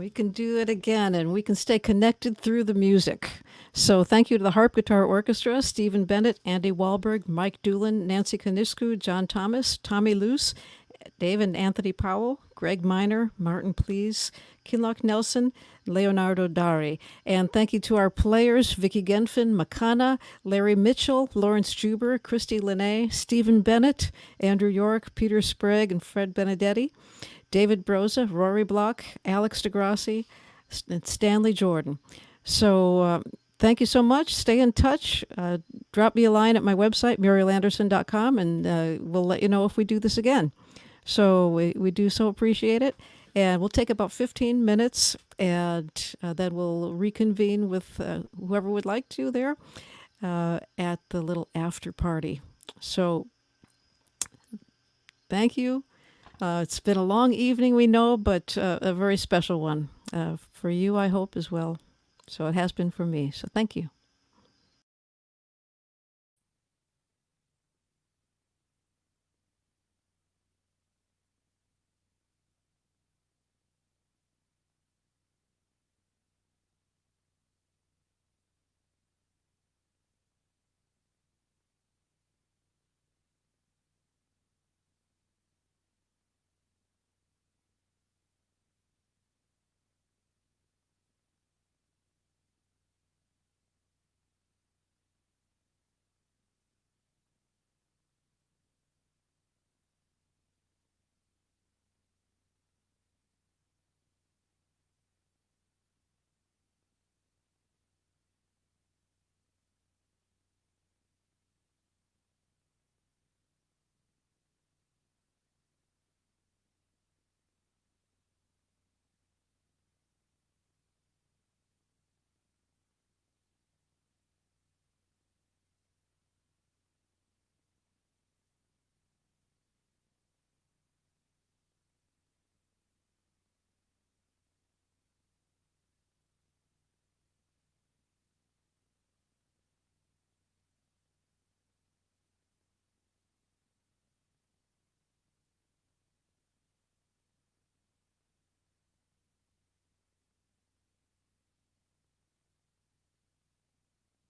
Speaker 2: we can do it again, and we can stay connected through the music. So thank you to the Harp Guitar Orchestra, Stephen Bennett, Andy Wahlberg, Mike Doolin, Nancy Kaniscu, John Thomas, Tommy Luce, David and Anthony Powell, Greg Miner, Martin Please, Kinloch Nelson, Leonardo Dari. And thank you to our players, Vicki Genfan, Makana, Larry Mitchell, Laurence Juber, Christy Lenée, Stephen Bennett, Andrew York, Peter Sprague, and Fred Benedetti, David Broza, Rory Block, Alex de Grassi, and Stanley Jordan. So thank you so much. Stay in touch. Drop me a line at my website, murielanderson.com, and we'll let you know if we do this again. So we do so appreciate it. And we'll take about 15 minutes, and then we'll reconvene with whoever would like to there at the little after party. So thank you. It's been a long evening, we know, but a very special one for you, I hope, as well. So it has been for me. So thank you.